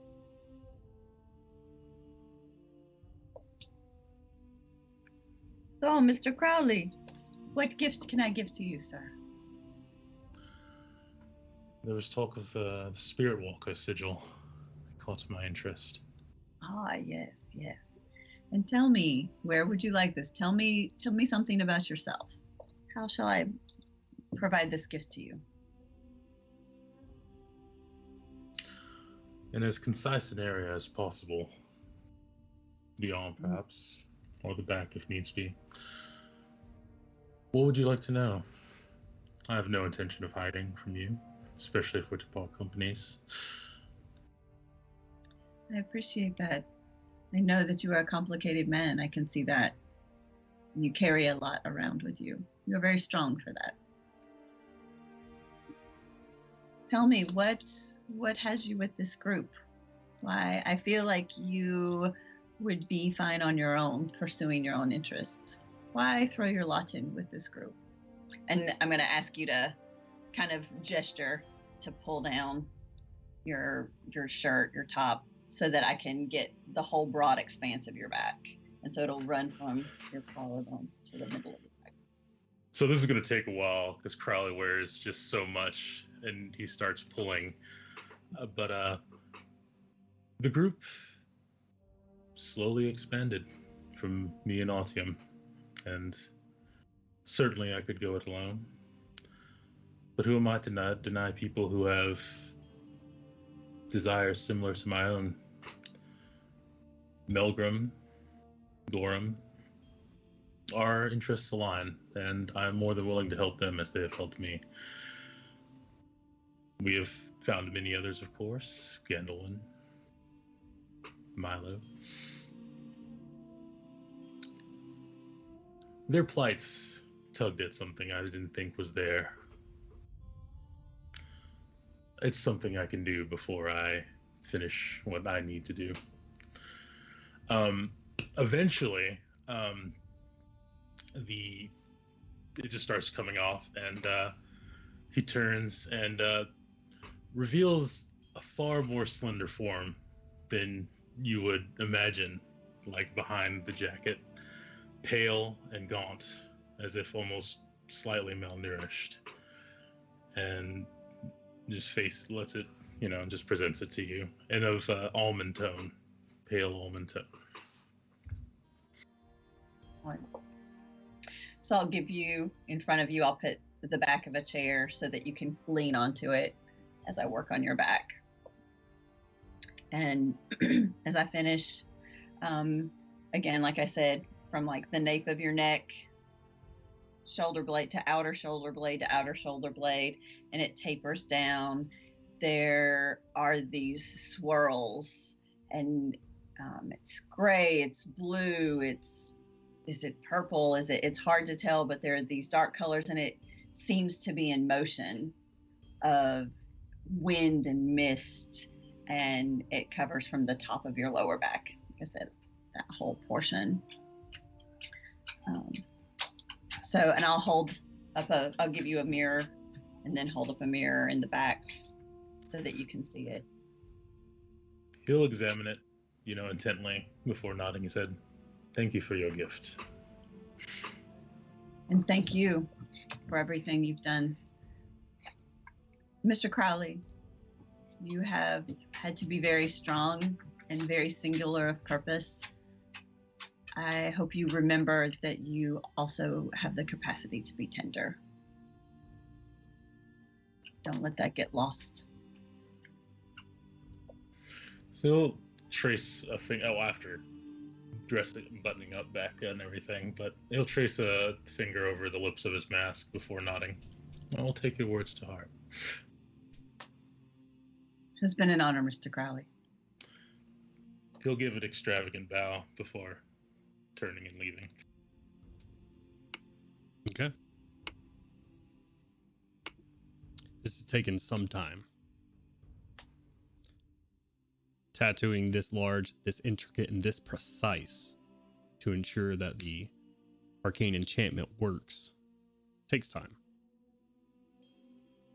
So, Mr. Crowley, what gift can I give to you, sir? There was talk of the Spirit Walker sigil. It caught my interest. Ah, yes. And tell me, where would you like this? Tell me something about yourself. How shall I provide this gift to you? in as concise an area as possible. Beyond, perhaps, or the back if needs be. What would you like to know? I have no intention of hiding from you, especially if we're to part companies. I appreciate that. I know that you are a complicated man. I can see that. You carry a lot around with you. You're very strong for that. Tell me, what has you with this group? Why, I feel like you would be fine on your own, pursuing your own interests. Why throw your lot in with this group? And I'm going to ask you to kind of gesture to pull down your shirt, your top, so that I can get the whole broad expanse of your back. And so it'll run from your collarbone to the middle of your back. So this is going to take a while because Crowley wears just so much and he starts pulling. But the group slowly expanded from me and Autium, and certainly I could go it alone. But who am I to deny people who have desires similar to my own? Melgrim, Gorham, our interests align, and I'm more than willing to help them as they have helped me. We have found many others, of course. Gandalin, Milo. Their plights tugged at something I didn't think was there. It's something I can do before I finish what I need to do. Eventually, it just starts coming off, and he turns and reveals a far more slender form than you would imagine, like behind the jacket. Pale and gaunt, as if almost slightly malnourished, and just lets it, just presents it to you, and of almond tone, pale almond tone. So I'll give you, in front of you, I'll put the back of a chair so that you can lean onto it as I work on your back. And as I finish, again, like I said, from like the nape of your neck, shoulder blade to outer shoulder blade to outer shoulder blade, and it tapers down. There are these swirls, and it's gray, it's blue, is it purple? It's hard to tell, but there are these dark colors, and it seems to be in motion of wind and mist, and it covers from the top of your lower back. Like I said, that whole portion. And I'll hold up I'll give you a mirror, and then hold up a mirror in the back so that you can see it. He'll examine it, intently before nodding his head. Thank you for your gift. And thank you for everything you've done. Mr. Crowley, you have had to be very strong and very singular of purpose. I hope you remember that you also have the capacity to be tender. Don't let that get lost. So he'll trace a thing, after dressing, buttoning up back and everything, but he'll trace a finger over the lips of his mask before nodding. I will take your words to heart. It has been an honor, Mr. Crowley. He'll give an extravagant bow before turning and leaving. Okay. This is taking some time. Tattooing this large, this intricate, and this precise to ensure that the arcane enchantment works takes time.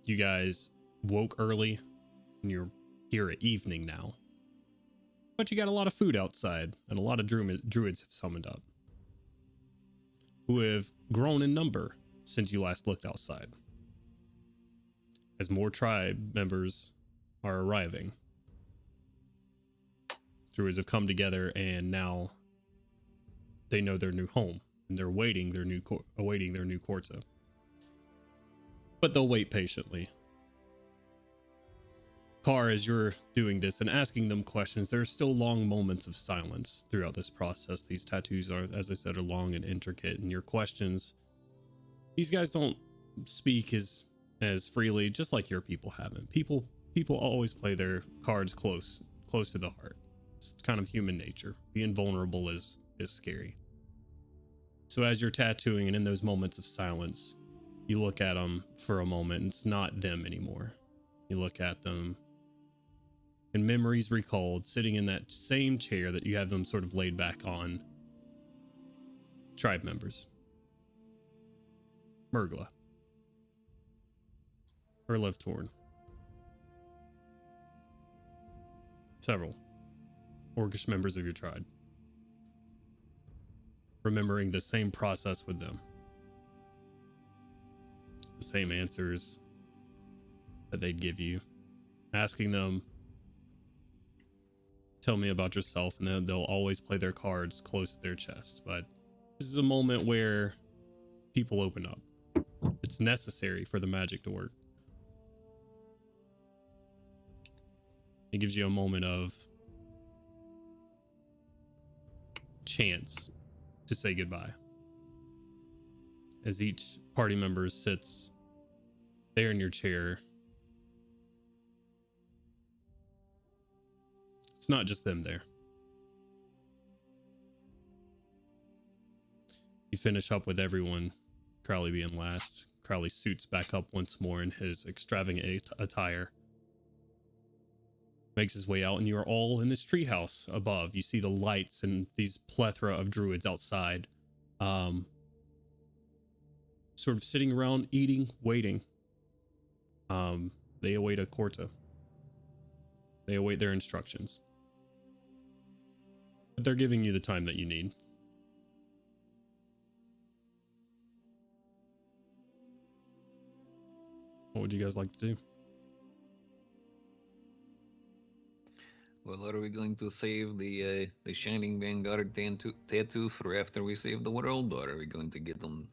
You guys woke early, and you're here at evening now. But you got a lot of food outside, and a lot of druids have summoned up, who have grown in number since you last looked outside, as more tribe members are arriving. Druids have come together, and now they know their new home, and they're awaiting their new quarter. But they'll wait patiently. Car, as you're doing this and asking them questions, there are still long moments of silence throughout this process. These tattoos are, as I said, are long and intricate, and your questions, these guys don't speak as freely, just like your people haven't. People always play their cards close to the heart. It's kind of human nature. Being vulnerable is scary. So as you're tattooing and in those moments of silence, you look at them for a moment, and it's not them anymore. You look at them and memories recalled, sitting in that same chair that you have them sort of laid back on. Tribe members. Murgla. Erlev Torn. Several orcish members of your tribe. Remembering the same process with them. The same answers that they'd give you. Asking them, tell me about yourself, and then they'll always play their cards close to their chest. But this is a moment where people open up. It's necessary for the magic to work. It gives you a moment of chance to say goodbye. As each party member sits there in your chair, it's not just them there. You finish up with everyone, Crowley being last. Crowley suits back up once more in his extravagant attire. Makes his way out, and you are all in this treehouse above. You see the lights and these plethora of druids outside, sort of sitting around, eating, waiting. They await a Korta. They await their instructions. But they're giving you the time that you need. What would you guys like to do? Well, are we going to save the Shining Vanguard tattoos for after we save the world, or are we going to get them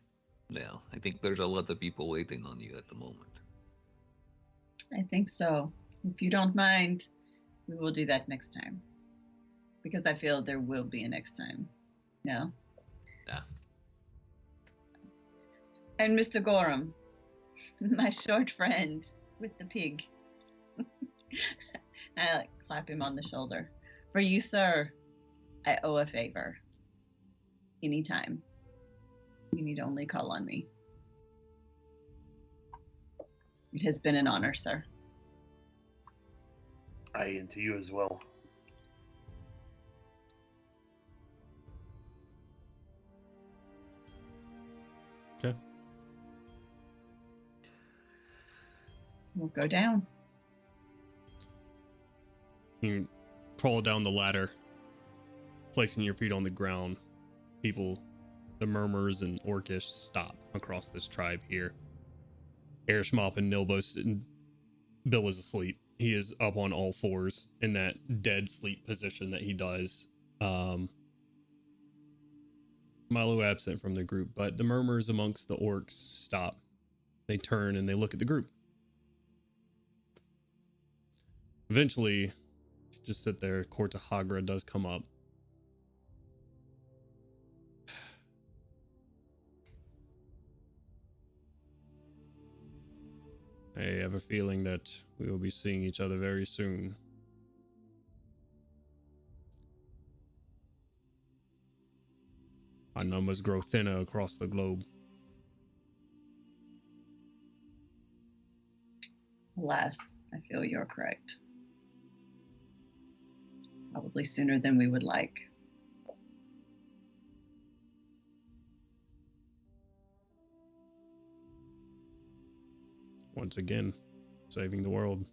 now? I think there's a lot of people waiting on you at the moment. I think so. If you don't mind, we will do that next time. Because I feel there will be a next time. No? Yeah. And Mr. Gorham, my short friend with the pig. I clap him on the shoulder. For you, sir, I owe a favor. Anytime. You need only call on me. It has been an honor, sir. And to you as well. Okay. We'll go down. You crawl down the ladder, placing your feet on the ground. People, the murmurs and orcish, stop across this tribe here. Erishmop and Nilbos, and Bill is asleep. He is up on all fours in that dead sleep position that he does. Milo absent from the group, but the murmurs amongst the orcs stop. They turn and they look at the group. Eventually, just sit there. Korta Hagra does come up. I have a feeling that we will be seeing each other very soon. Our numbers grow thinner across the globe. Alas, I feel you're correct. Probably sooner than we would like. Once again, saving the world.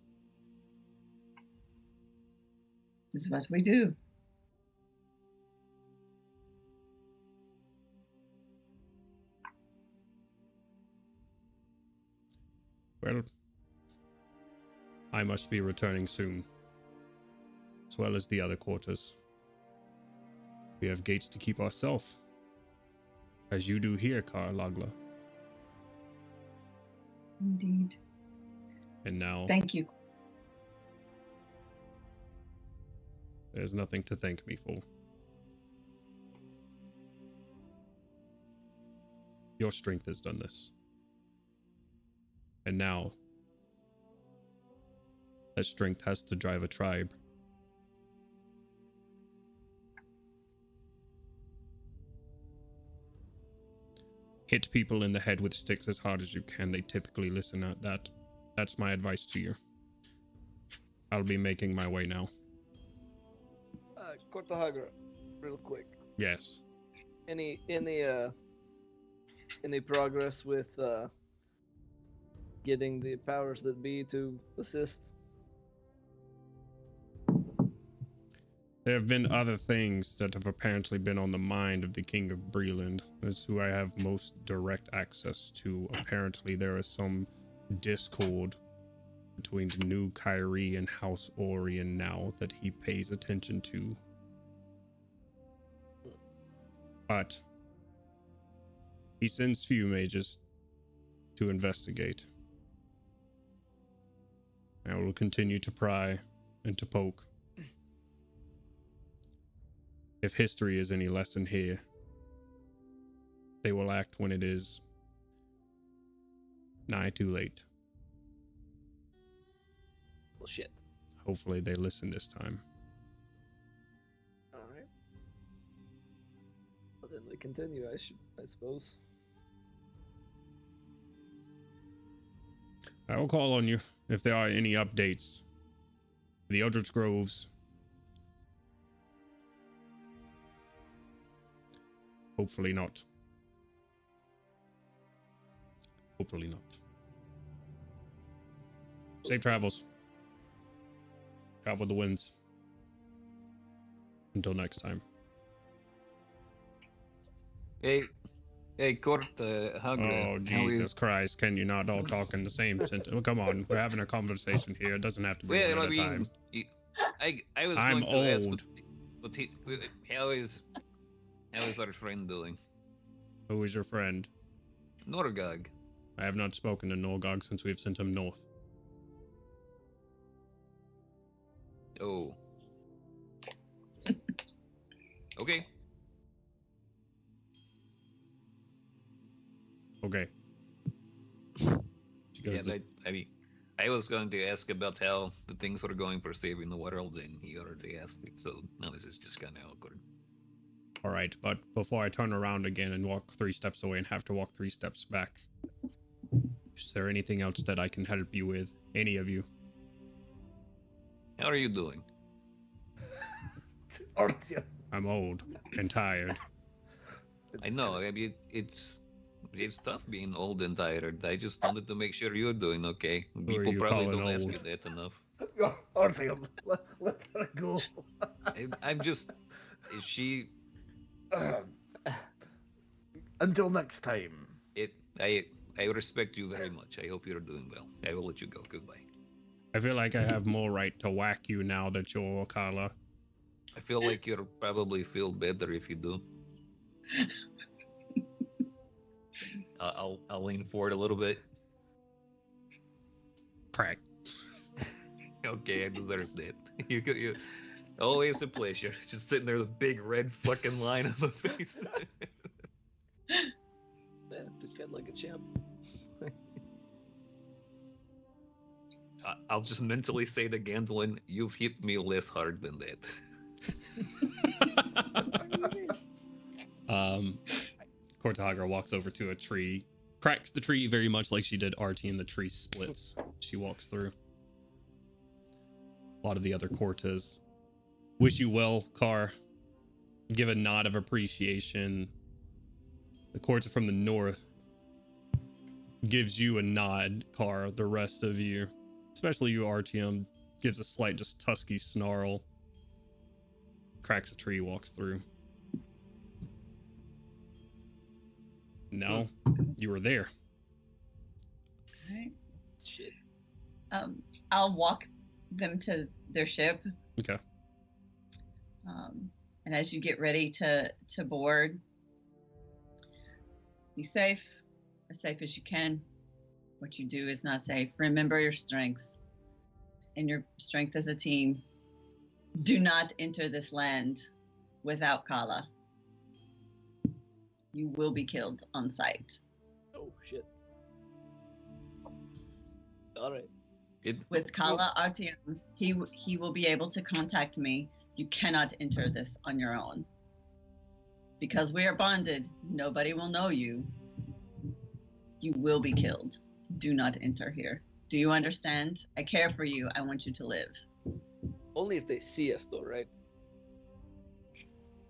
This is what we do. Well, I must be returning soon, as well as the other quarters. We have gates to keep ourselves, as you do here, Karlagla. Indeed. And now, Thank you. There's nothing to thank me for. Your strength has done this. And now, that strength has to drive a tribe. Hit people in the head with sticks as hard as you can. They typically listen at that. That's my advice to you. I'll be making my way now. Kortahagra, real quick. Yes. Any progress with getting the powers that be to assist? There have been other things that have apparently been on the mind of the King of Breland. That's who I have most direct access to. Apparently there is some discord between the new Kyrie and House Orion now that he pays attention to. But he sends few mages to investigate. I will continue to pry and to poke. If history is any lesson here, they will act when it is nigh too late. Well, shit. Hopefully they listen this time. Alright. Well, then we continue, I suppose. I will call on you if there are any updates. The Eldritch Groves. Hopefully not. Hopefully not. Safe travels. Travel the winds. Until next time. Hey, Kurt, Oh, Jesus Christ. Can you not all talk in the same sentence? Oh, come on. We're having a conversation here. It doesn't have to be one at a time. I was I'm going to ask, old. how is our friend doing? Who is your friend? Norgag. I have not spoken to Norgog since we have sent him north. Oh. Okay. Okay. She goes, I was going to ask about how the things were going for saving the world, and he already asked me, so now this is just kind of awkward. all right, but before I turn around again and walk 3 steps away and have to walk 3 steps back, is there anything else that I can help you with? Any of you? How are you doing? I'm old and tired. I know, I mean, it's tough being old and tired. I just wanted to make sure you're doing okay. People you probably calling don't ask old? you that enough. Orpheum, let her go. I'm just... Is she... Until next time. I respect you very much. I hope you're doing well. I will let you go. Goodbye. I feel like I have more right to whack you now that you're Okala. I feel like you'll probably feel better if you do. I'll lean forward a little bit. Crack. Okay, I deserve that. You always a pleasure. Just sitting there with a big red fucking line on the face. Yeah, took that like a champ. I'll just mentally say to Gandalin, you've hit me less hard than that. Kortahagra walks over to a tree, cracks the tree very much like she did Artie, and the tree splits. She walks through. A lot of the other Kortas wish you well, Kar. Give a nod of appreciation. The Korta from the north gives you a nod, Kar. The rest of you, especially you, Artyom, gives a slight, just tusky snarl. Cracks a tree, walks through. No, you were there. Alright. Shit. I'll walk them to their ship. Okay. And as you get ready to board, be safe, as safe as you can. What you do is not safe. Remember your strengths and your strength as a team. Do not enter this land without Kala. You will be killed on sight. Oh shit. All right. With Kala Artyom, he will be able to contact me. You cannot enter this on your own. Because we are bonded, nobody will know you. You will be killed. Do not enter here. Do you understand? I care for you. I want you to live. Only if they see us, though, right?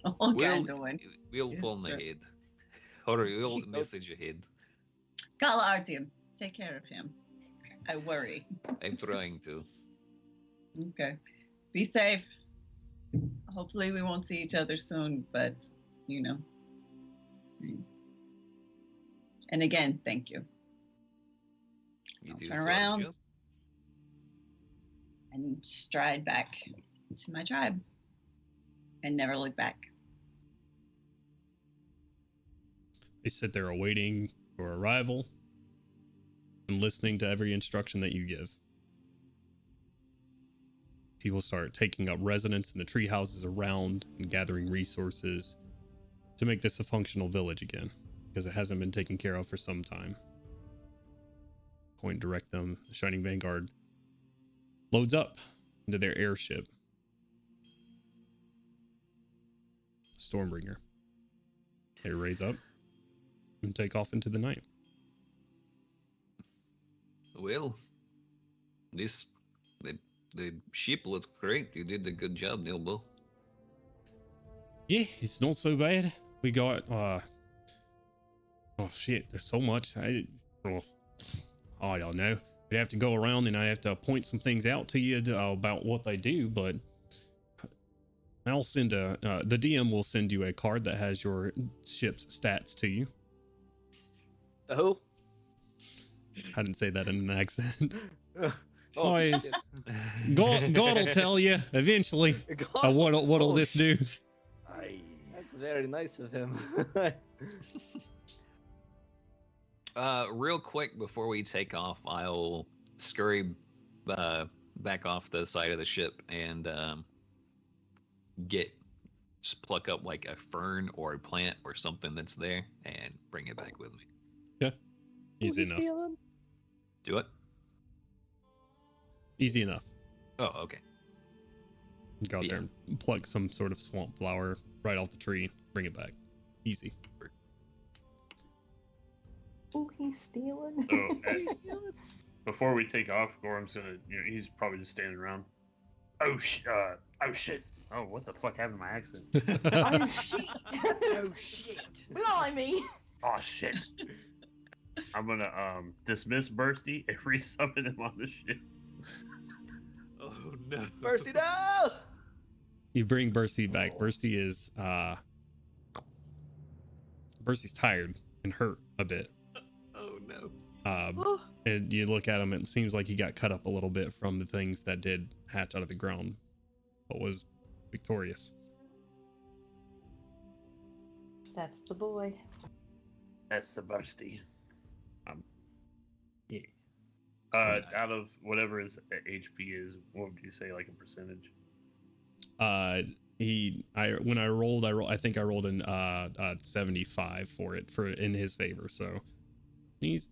Okay, we'll phone ahead. Or we'll message ahead. Kala Artyom, take care of him. I worry. I'm trying to. Okay. Be safe. Hopefully we won't see each other soon, but, you know. And again, thank you. I'll turn around and stride back to my tribe and never look back. They sit there awaiting your arrival and listening to every instruction that you give. People start taking up residence in the tree houses around and gathering resources to make this a functional village again, because it hasn't been taken care of for some time. Point direct them. The Shining Vanguard loads up into their airship. Stormbringer. They raise up and take off into the night. Well, the ship looks great. You did a good job, Nilbo. Yeah, it's not so bad. We got oh shit, there's so much. I don't know. We'd have to go around and I have to point some things out to you about what they do, but I'll send the DM will send you a card that has your ship's stats to you. Oh. I didn't say that in an accent. Oh, God will tell you eventually. What'll this do? That's very nice of him. Real quick before we take off, I'll scurry back off the side of the ship and just pluck up like a fern or a plant or something that's there and bring it back with me. Yeah, easy enough. Stealing? Do it. Easy enough. Oh, okay. Go out there and pluck some sort of swamp flower right off the tree, bring it back. Easy. Oh, he's stealing. So, before we take off, Gorham's gonna, he's probably just standing around. Oh shit. Oh, what the fuck happened to my accent? Oh, shit. Oh, shit. Blimey. Oh, shit. I'm gonna, dismiss Bursty and resummon him on the ship. Oh, no. Bursty, no! You bring Bursty back. Bursty is, Bursty's tired and hurt a bit. Oh, no. And you look at him, and it seems like he got cut up a little bit from the things that did hatch out of the ground, but was victorious. That's the boy. That's the Bursty. Yeah. So, out of whatever his HP is, what would you say, like a percentage? When I rolled, I think I rolled an 75 in his favor. So he's,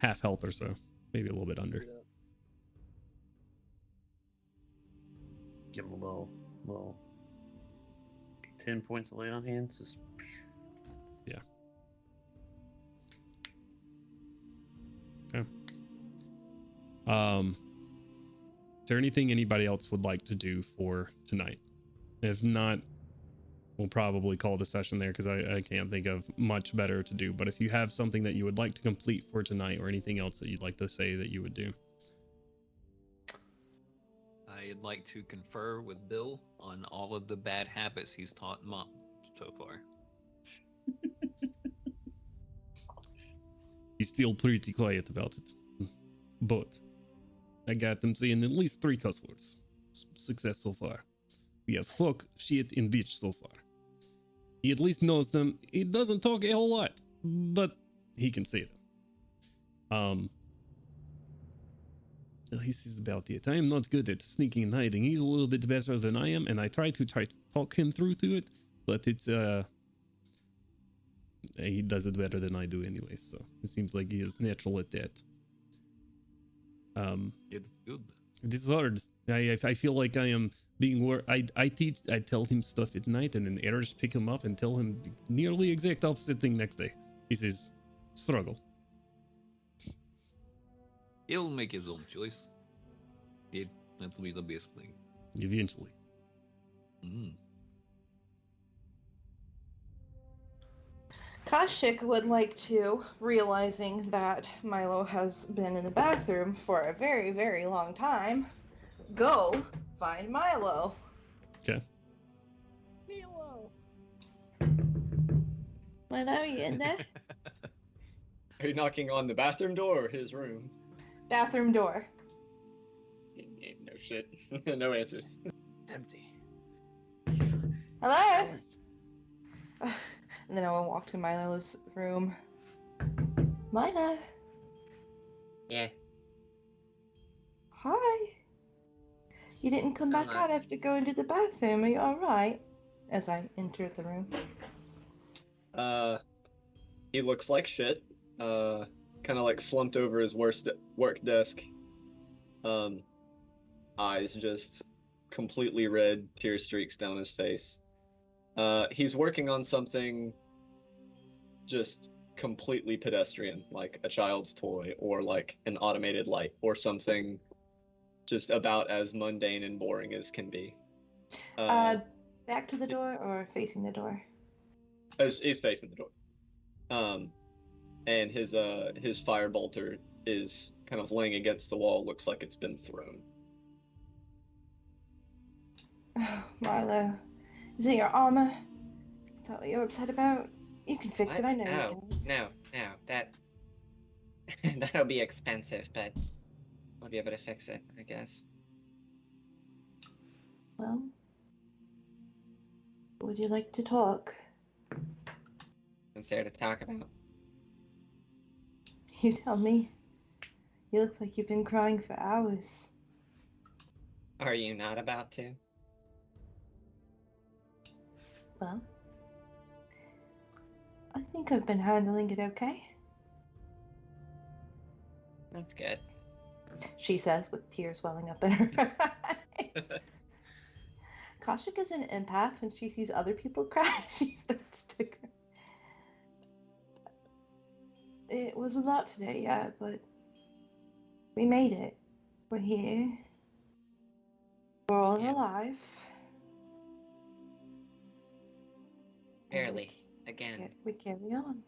half health or so, maybe a little bit under. Give him a little 10 points of lay on hands. Just... Yeah. Okay. Is there anything anybody else would like to do for tonight? If not, we'll probably call the session there because I can't think of much better to do. But if you have something that you would like to complete for tonight or anything else that you'd like to say that you would do. I'd like to confer with Bill on all of the bad habits he's taught Mom so far. He's still pretty quiet about it. But I got them saying at least 3 cuss words. Success so far. We have fuck, shit, and bitch so far. He at least knows them. He doesn't talk a whole lot, but he can say them. He says about it. I am not good at sneaking and hiding. He's a little bit better than I am, and I try to talk him through to it, but it's he does it better than I do anyway, so it seems like he is natural at that. It's good. It is hard. I feel like I am being I tell him stuff at night, and then errors pick him up and tell him nearly exact opposite thing next day. He says, struggle. He'll make his own choice. That'll be the best thing. Eventually. Kashik would like to, realizing that Milo has been in the bathroom for a very, very long time, go find Milo. Okay. Milo, are you in there? Are you knocking on the bathroom door or his room? Bathroom door. No shit. No answers. It's empty. Hello? And then I will walk to Milo's room. Milo. Yeah. Hi. You didn't come back out after going to the bathroom. Are you alright? As I enter the room. He looks like shit. Kind of like slumped over his work desk. Eyes just completely red, tear streaks down his face. He's working on something just completely pedestrian, like a child's toy or like an automated light or something just about as mundane and boring as can be. Back to the door or facing the door? He's facing the door. And his fire bolter is kind of laying against the wall, looks like it's been thrown. Oh, Milo, is it your armor? Is that what you're upset about? You can fix it, I know you can. No, that'll be expensive, but I'll be able to fix it, I guess. Well, would you like to talk? What's there to talk about? You tell me. You look like you've been crying for hours. Are you not about to? Well, I think I've been handling it okay. That's good. She says with tears welling up in her eyes. Kashik is an empath. When she sees other people cry, she starts to cry. It was a lot today, yeah, but we made it. We're here. We're all alive. Barely. Again. We carry on.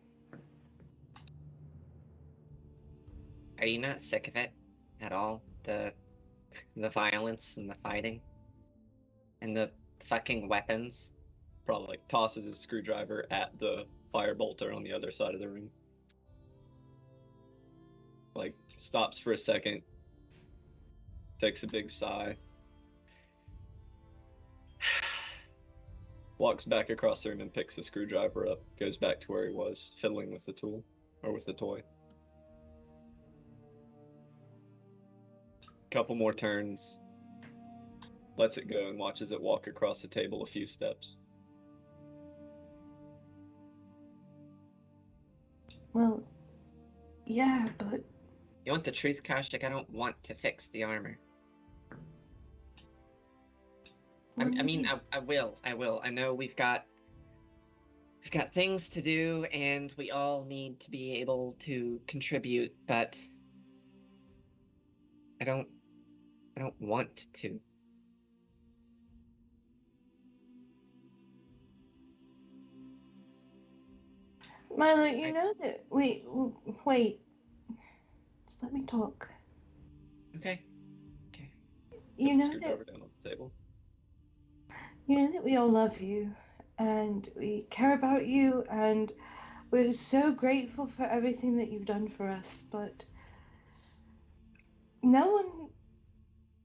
Are you not sick of it at all? The violence and the fighting? And the fucking weapons? Probably like tosses his screwdriver at the fire bolter on the other side of the room. Like, stops for a second, takes a big sigh, walks back across the room and picks the screwdriver up, goes back to where he was, fiddling with the tool, or with the toy. Couple more turns, lets it go and watches it walk across the table a few steps. Well, yeah, but... You want the truth, Kashik? I don't want to fix the armor. I mean, I will. I know we've got things to do, and we all need to be able to contribute, but I don't want to. Milo, you know that wait. Just let me talk. Okay. You know Screwdriver down on the table. You know that we all love you, and we care about you, and we're so grateful for everything that you've done for us, but no one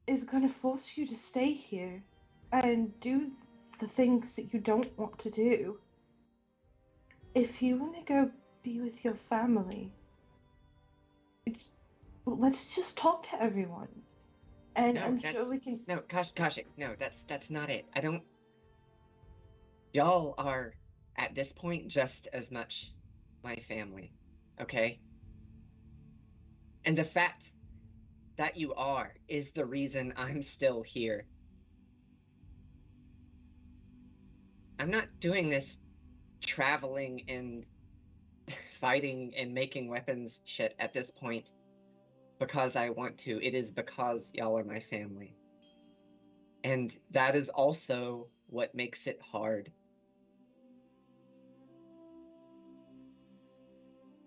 is going to force you to stay here and do the things that you don't want to do. If you want to go be with your family, Let's just talk to everyone. And No, I'm sure we can... No, Kaushik, no, that's not it. I don't... Y'all are, at this point, just as much my family, okay? And the fact that you are is the reason I'm still here. I'm not doing this traveling and fighting and making weapons shit at this point because I want to. It is because y'all are my family. And that is also what makes it hard.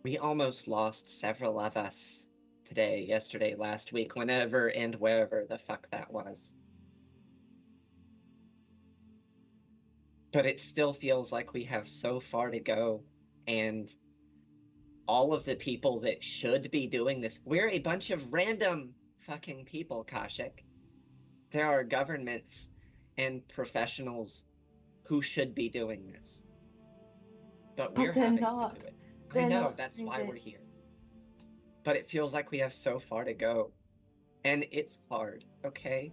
We almost lost several of us today, yesterday, last week, whenever and wherever the fuck that was. But it still feels like we have so far to go, and all of the people that should be doing this, we're a bunch of random fucking people, Kaushik. There are governments and professionals who should be doing this. But we're they're having not. to do it. I They're know, not that's doing why it. we're here. But it feels like we have so far to go. And it's hard, okay?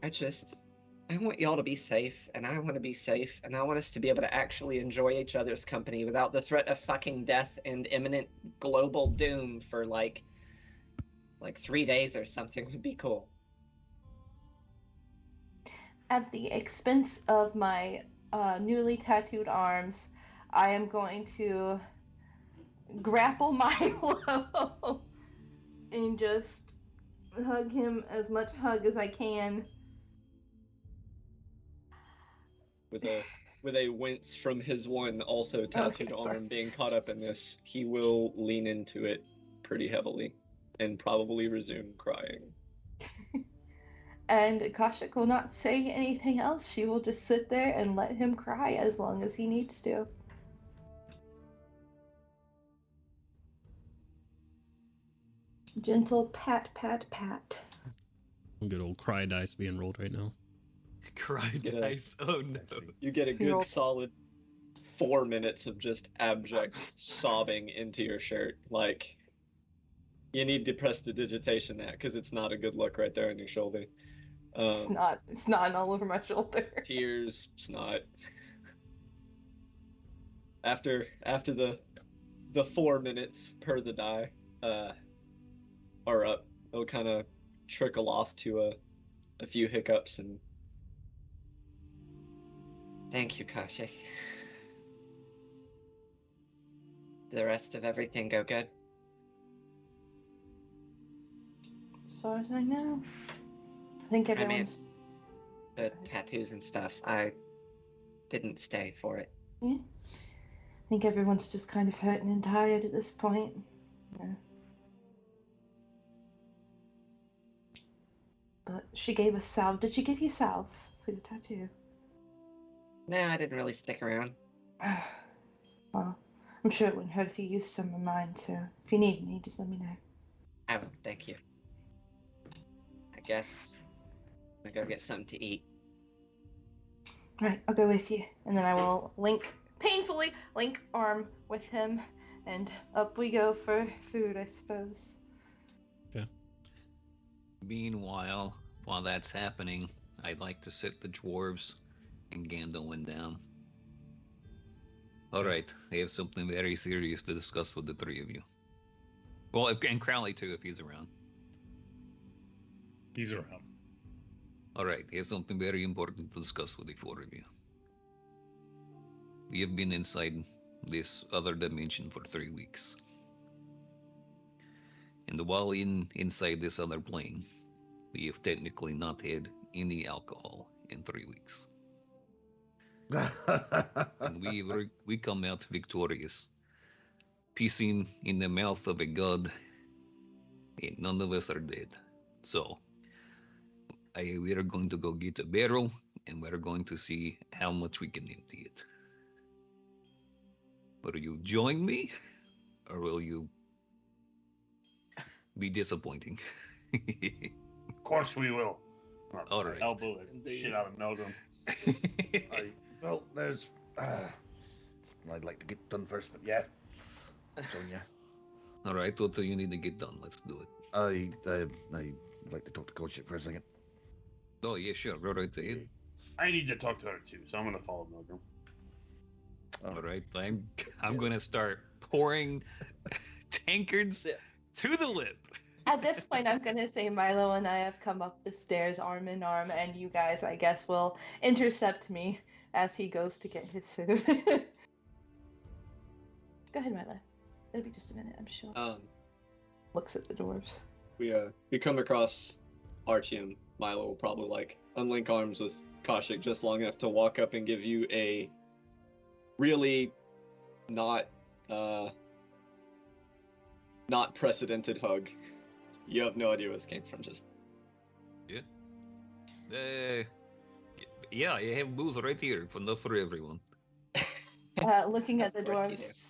I want y'all to be safe, and I want to be safe, and I want us to be able to actually enjoy each other's company without the threat of fucking death and imminent global doom for like 3 days or something would be cool. At the expense of my newly tattooed arms, I am going to grapple Milo and just hug him as much hug as I can. With a wince from his one also tattooed arm being caught up in this, he will lean into it pretty heavily and probably resume crying. And Kaushik will not say anything else. She will just sit there and let him cry as long as he needs to. Gentle pat, pat, pat. Good old cry dice being rolled right now. Cry dice. Oh no. You get a good solid 4 minutes of just abject sobbing into your shirt. Like, you need to press the digitation that because it's not a good look right there on your shoulder. It's not all over my shoulder. Tears, snot. After the 4 minutes per the die are up, it'll kind of trickle off to a few hiccups and. Thank you, Kaushik. Did the rest of everything go good? As far as I know. I think everyone's... the tattoos and stuff, I didn't stay for it. Yeah. I think everyone's just kind of hurting and tired at this point. Yeah. But she gave us salve. Did she give you salve for your tattoo? No, I didn't really stick around. Well, I'm sure it wouldn't hurt if you used some of mine, so if you need any, just let me know. Oh, thank you. I guess I'm gonna go get something to eat. Right, I'll go with you. And then I will painfully link arm with him, and up we go for food, I suppose. Okay. Meanwhile, while that's happening, I'd like to sit the dwarves and Gandalf down. Alright, I have something very serious to discuss with the three of you. Well, and Crowley too, if he's around. He's around. Alright, I have something very important to discuss with the four of you. We have been inside this other dimension for 3 weeks. And while inside this other plane, we have technically not had any alcohol in 3 weeks. And we come out victorious, piecing in the mouth of a god, and none of us are dead. So, we are going to go get a barrel, and we're going to see how much we can empty it. Will you join me, or will you be disappointing? Of course we will. All right. Elbow the shit out of Melgrim. Well, there's something I'd like to get done first, but yeah. Sonia. All right, what do you need to get done? Let's do it. I'd like to talk to Coach for a second. Oh yeah, sure. Go right ahead. I need to talk to her too, so I'm gonna follow Milgram. All right, I'm gonna start pouring tankards to the lip. At this point, I'm gonna say Milo and I have come up the stairs arm in arm, and you guys, I guess, will intercept me as he goes to get his food. Go ahead, Milo. It'll be just a minute, I'm sure. Looks at the dwarves. We come across Artyom. Milo will probably like unlink arms with Kaushik just long enough to walk up and give you a really not precedented hug. You have no idea where this came from. Just yeah, I have booze right here, enough for everyone. Looking at the Of course you do. dwarves.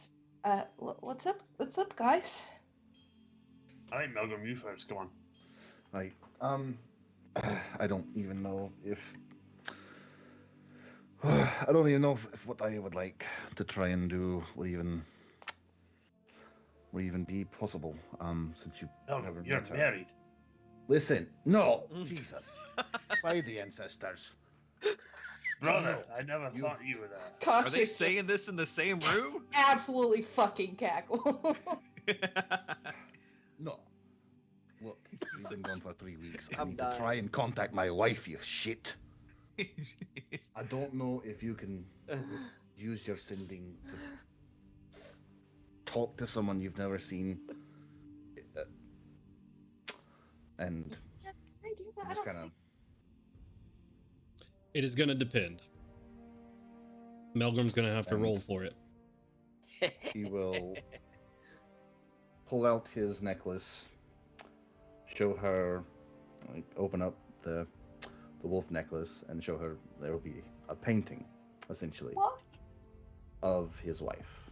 What's up? What's up, guys? All right, Milgram, you first. Come on. I don't even know if I don't even know if what I would like to try and do would even be possible. Since you never You're met her. married. Listen, no, Jesus, by the ancestors. Brother, I never thought you were that. Kaushik Are they saying this in the same room? Absolutely fucking cackle. No. Look, we've been gone for 3 weeks. I I'm need dying. to try and contact my wife, you shit. I don't know if you can use your sending to talk to someone you've never seen. And I do that. I just don't kind of... It is gonna depend. Melgram's gonna have to And- roll for it. He will pull out his necklace, show her, like, open up the wolf necklace, and show her there will be a painting, essentially, What? of his wife.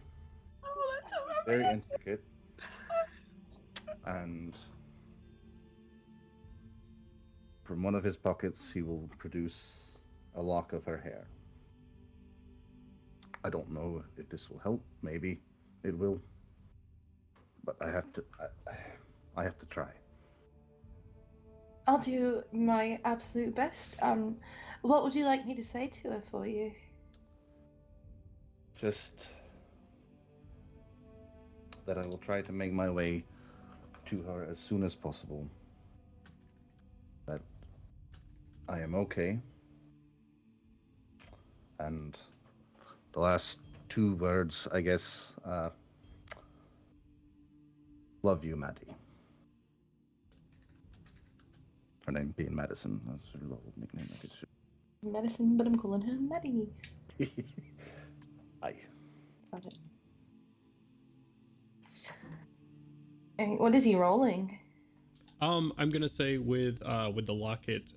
Oh, that's so Very romantic. intricate. And from one of his pockets, he will produce a lock of her hair. I don't know if this will help. Maybe it will. But I have to. I have to try. I'll do my absolute best. What would you like me to say to her for you? Just that I will try to make my way to her as soon as possible. That I am okay. And the last 2 words, I guess, love you, Maddie. Her name being Madison. That's her little nickname, I guess. Medicine, but I'm calling her Maddie. Aye. Got it. And what is he rolling? I'm gonna say with the locket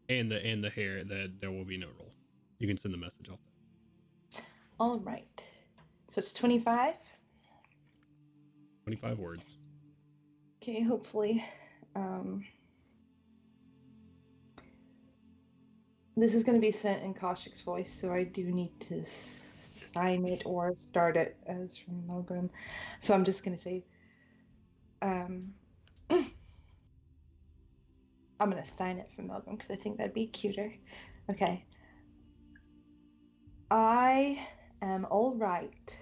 and the hair that there will be no roll. You can send the message off. All right. So it's 25. 25 words. Okay, hopefully. This is going to be sent in Kaushik's voice, so I do need to sign it or start it as from Milgram. So I'm just going to say, I'm going to sign it from Milgram because I think that'd be cuter. Okay. I am all right.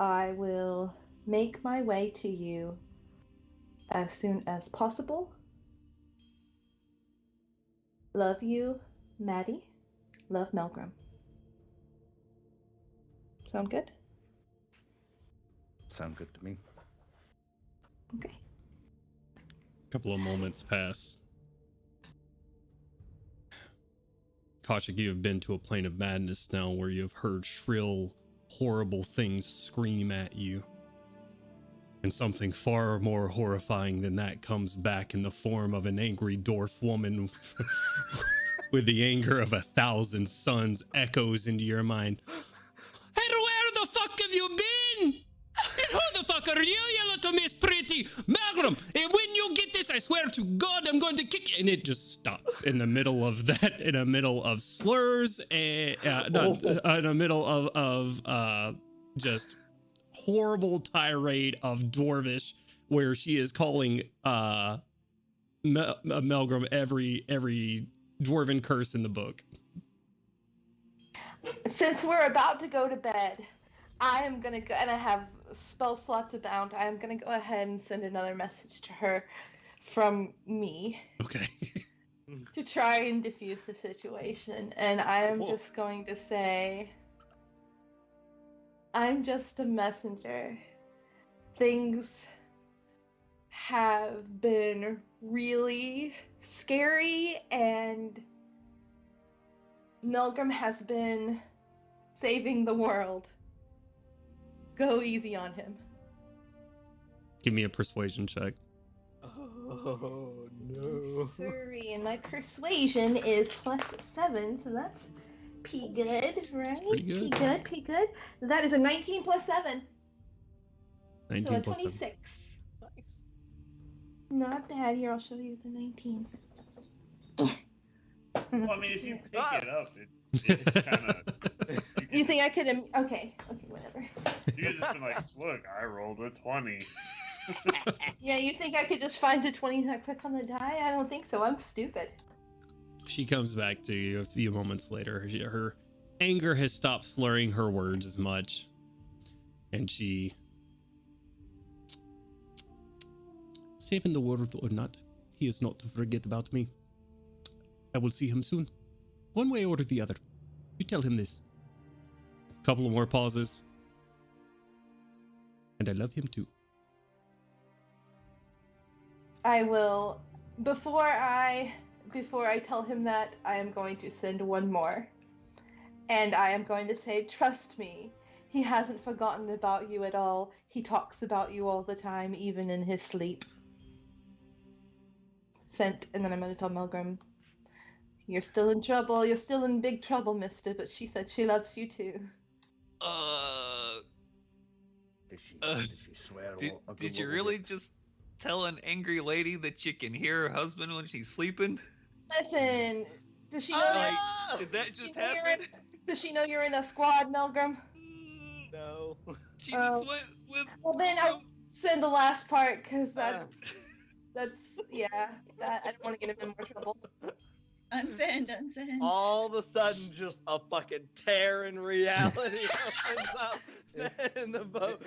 I will make my way to you as soon as possible. Love you, Maddie. Love, Milgram. Sound good? Sound good to me. Okay. A couple of moments pass. Kaushik, you have been to a plane of madness now where you have heard shrill, horrible things scream at you. And something far more horrifying than that comes back in the form of an angry dwarf woman with the anger of 1,000 suns echoes into your mind. And where the fuck have you been? And who the fuck are you little Miss Pretty? Milgram, and when you get this, I swear to God, I'm going to kick you. And it just stops in the middle of that, in the middle of slurs, and in the middle of just horrible tirade of Dwarvish where she is calling Melgrim every dwarven curse in the book. Since we're about to go to bed, I am gonna go, and I have spell slots abound. I am gonna go ahead and send another message to her from me. Okay. To try and diffuse the situation, and I am just going to say, I'm just a messenger. Things have been really scary, and Melgrim has been saving the world. Go easy on him. Give me a persuasion check. Oh no. Sorry, and my persuasion is +7, so that's P good, right? Good. P good. That is a 19 + 7. 19 so a plus 26. Nice. Not bad. Here, I'll show you the 19. Well, I mean, if you pick it up, it's kind of. You think I could? Okay, whatever. You could just be like, look, I rolled a 20. Yeah, you think I could just find a 20 and I click on the die? I don't think so. I'm stupid. She comes back to you a few moments later. Her anger has stopped slurring her words as much. And she... Saving the world or not, he is not to forget about me. I will see him soon. One way or the other. You tell him this. Couple of more pauses. And I love him too. I will, before I tell him that, I am going to send one more. And I am going to say, trust me, he hasn't forgotten about you at all. He talks about you all the time, even in his sleep. Sent, and then I'm going to tell Melgrim, you're still in trouble. You're still in big trouble, mister, but she said she loves you too. Did she swear? Did you really just tell an angry lady that you can hear her husband when she's sleeping? Listen, does she know Did that just happen? Does she know you're in a squad, Melgrim? No. She just went with... Well, then I send the last part, because that's, yeah, that, I don't want to get him in more trouble. Unsend. All of a sudden, just a fucking tear in reality opens up in the boat.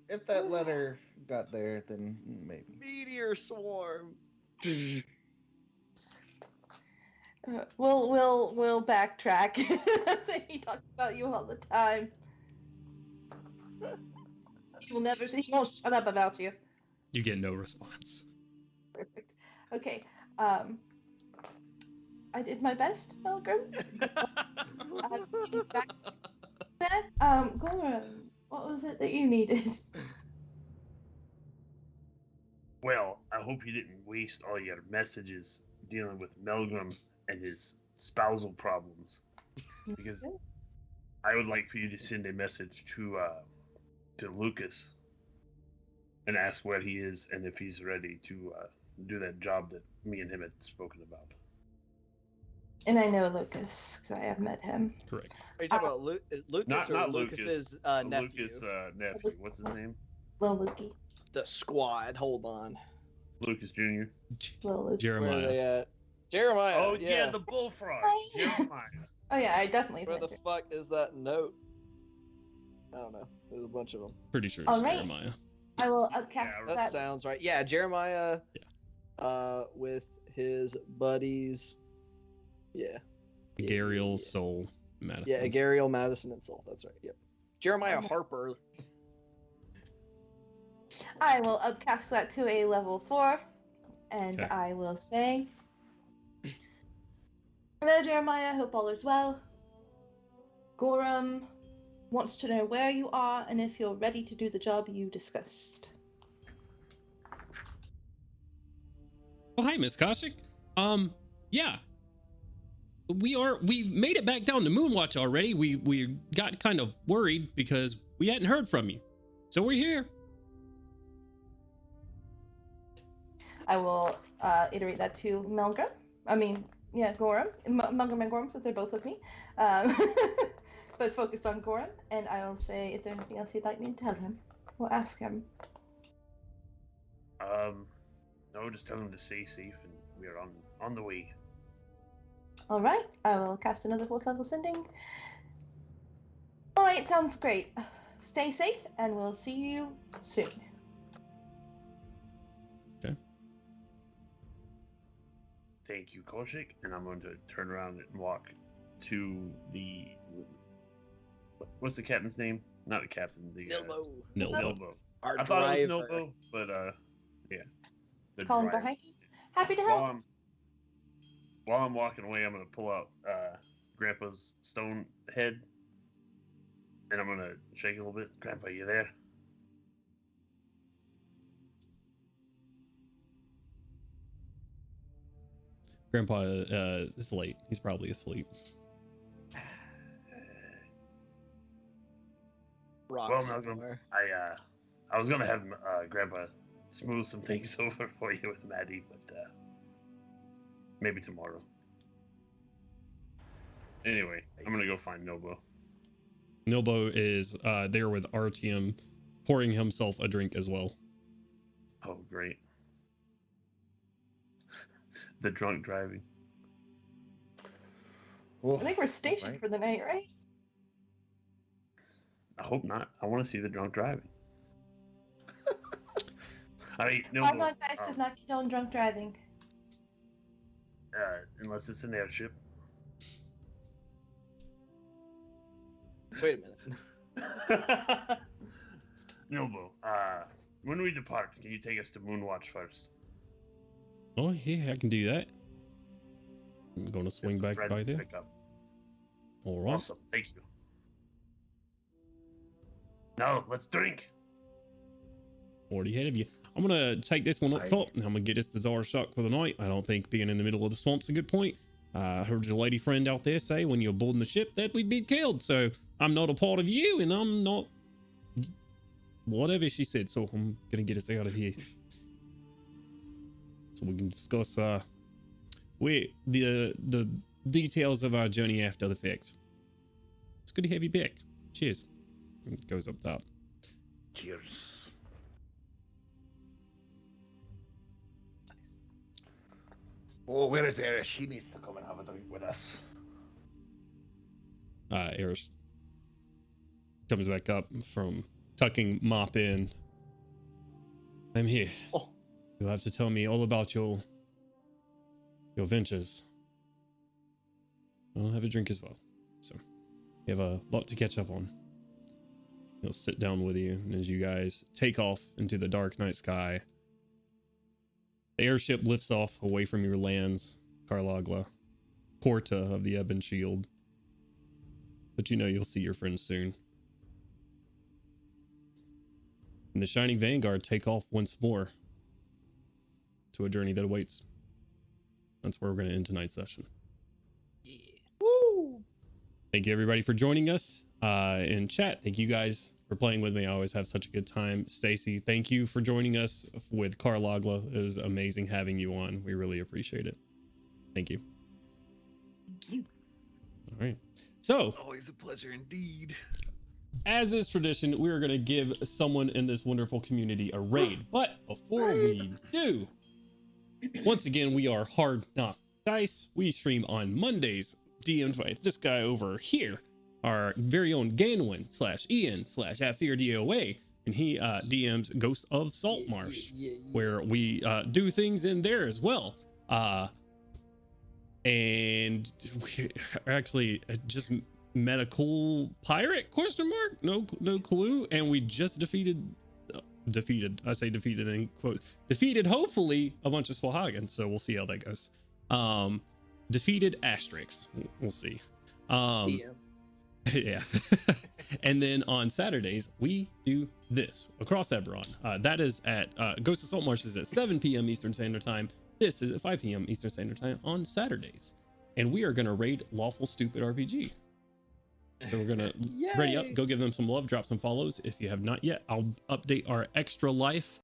If that letter got there, then maybe. Meteor swarm. We'll backtrack. He talks about you all the time. He won't shut up about you. You get no response. Perfect. Okay. I did my best, Melgrim. Goran, what was it that you needed? Well, I hope you didn't waste all your messages dealing with Melgrim and his spousal problems. Because I would like for you to send a message to Lucas and ask where he is and if he's ready to do that job that me and him had spoken about. And I know Lucas, because I have met him. Correct. Are you talking about Lucas not Lucas's Lucas. nephew? Lucas' nephew. What's his name? Lil Lukey. The squad. Hold on. Lucas Jr. Lil Lukey. Where are Jeremiah. they at? Jeremiah. Oh, yeah, the bullfrog. Jeremiah. Oh yeah, I definitely Where met the him. fuck is that note? I don't know. There's a bunch of them. Pretty sure it's All right. Jeremiah. I will upcast That that. sounds right. Yeah, Jeremiah. With his buddies. Yeah. Gariel, Soul, Madison. Yeah, Gariel, Madison, and Soul. That's right. Yep. Jeremiah Harper. I will upcast that to a level 4, and Okay. I will say, hello, Jeremiah. Hope all is well. Gorum wants to know where you are and if you're ready to do the job you discussed. Oh, hi, Miss Koshik. Yeah. We've made it back down to Moonwatch already. We got kind of worried because we hadn't heard from you. So we're here. I will iterate that to Melgrim. I mean, yeah, Gorum. Melgrim and Gorum, since they're both with me. but focused on Gorum, and I will say, is there anything else you'd like me to tell him or ask him? No, just tell him to stay safe, and we are on the way. All right, I will cast another 4th level sending. All right, sounds great. Stay safe, and we'll see you soon. Okay. Thank you, Koshik, and I'm going to turn around and walk to the. What's the captain's name? Not the captain. The Nilbo. Nilbo. Our I thought it was driver. Nilbo, but yeah. The Calling driver. behind you. Happy to help. While I'm walking away, I'm gonna pull out Grandpa's stone head, and I'm gonna shake it a little bit. Grandpa, you there? Grandpa is late. He's probably asleep. Rock Well, Malcolm, somewhere. I was gonna have Grandpa smooth some things over for you with Maddie, but maybe tomorrow. Anyway, I'm gonna go find Nobo. Nilbo is there with Artyom, pouring himself a drink as well. Oh, great. The drunk driving. I think we're stationed for the night, right? I hope not. I want to see the drunk driving. I mean, no, Hard Knock Dice does not condone drunk driving. unless it's an airship. Wait a minute. Nobo, when we depart, can you take us to Moonwatch first? Oh yeah, I can do that. I'm gonna swing Get some back friends by to there. pick up. All right. Awesome, thank you. Now let's drink. Already ahead of you. I'm gonna take this one up top, and I'm gonna get this Desire Shock for the night. I don't think being in the middle of the swamp's a good point. I heard your lady friend out there say when you're boarding the ship that we'd be killed, so I'm not a part of you, and I'm not whatever she said. So I'm gonna get us out of here, so we can discuss the details of our journey after the fact. It's good to have you back. Cheers. It goes up top. Cheers. Oh, where is Eris? She needs to come and have a drink with us. Eris comes back up from tucking Mop in. I'm here. Oh. You'll have to tell me all about your ventures. I'll have a drink as well. So you have a lot to catch up on. He'll sit down with you, and as you guys take off into the dark night sky, the airship lifts off away from your lands, Karlagla, Porta of the Ebon Shield. But you know you'll see your friends soon. And the Shining Vanguard take off once more to a journey that awaits. That's where we're going to end tonight's session. Yeah. Woo! Thank you everybody for joining us in chat. Thank you guys for playing with me. I always have such a good time. Stacy, thank you for joining us with Karlagla. It was amazing having you on. We really appreciate it. Thank you. Thank you. All right. So, Always a pleasure indeed. as is tradition, we are going to give someone in this wonderful community a raid. But before we do, once again, we are Hard Knock Dice. We stream on Mondays, DM'd by this guy over here, our very own Ganwin/Ian/@FearDOA, and he DMs Ghost of Saltmarsh, where we do things in there as well. And we actually just met a cool pirate, ? No clue. And we just defeated, I say defeated in quotes, defeated hopefully a bunch of Swahagans. So we'll see how that goes. Defeated Asterix. We'll see. TM. Yeah. And then on Saturdays, we do this across Eberron. That is at Ghost of Saltmarsh is at 7 p.m. Eastern Standard Time. This is at 5 p.m. Eastern Standard Time on Saturdays. And we are going to raid Lawful Stupid RPG. So we're going to ready up, go give them some love, drop some follows. If you have not yet, I'll update our extra life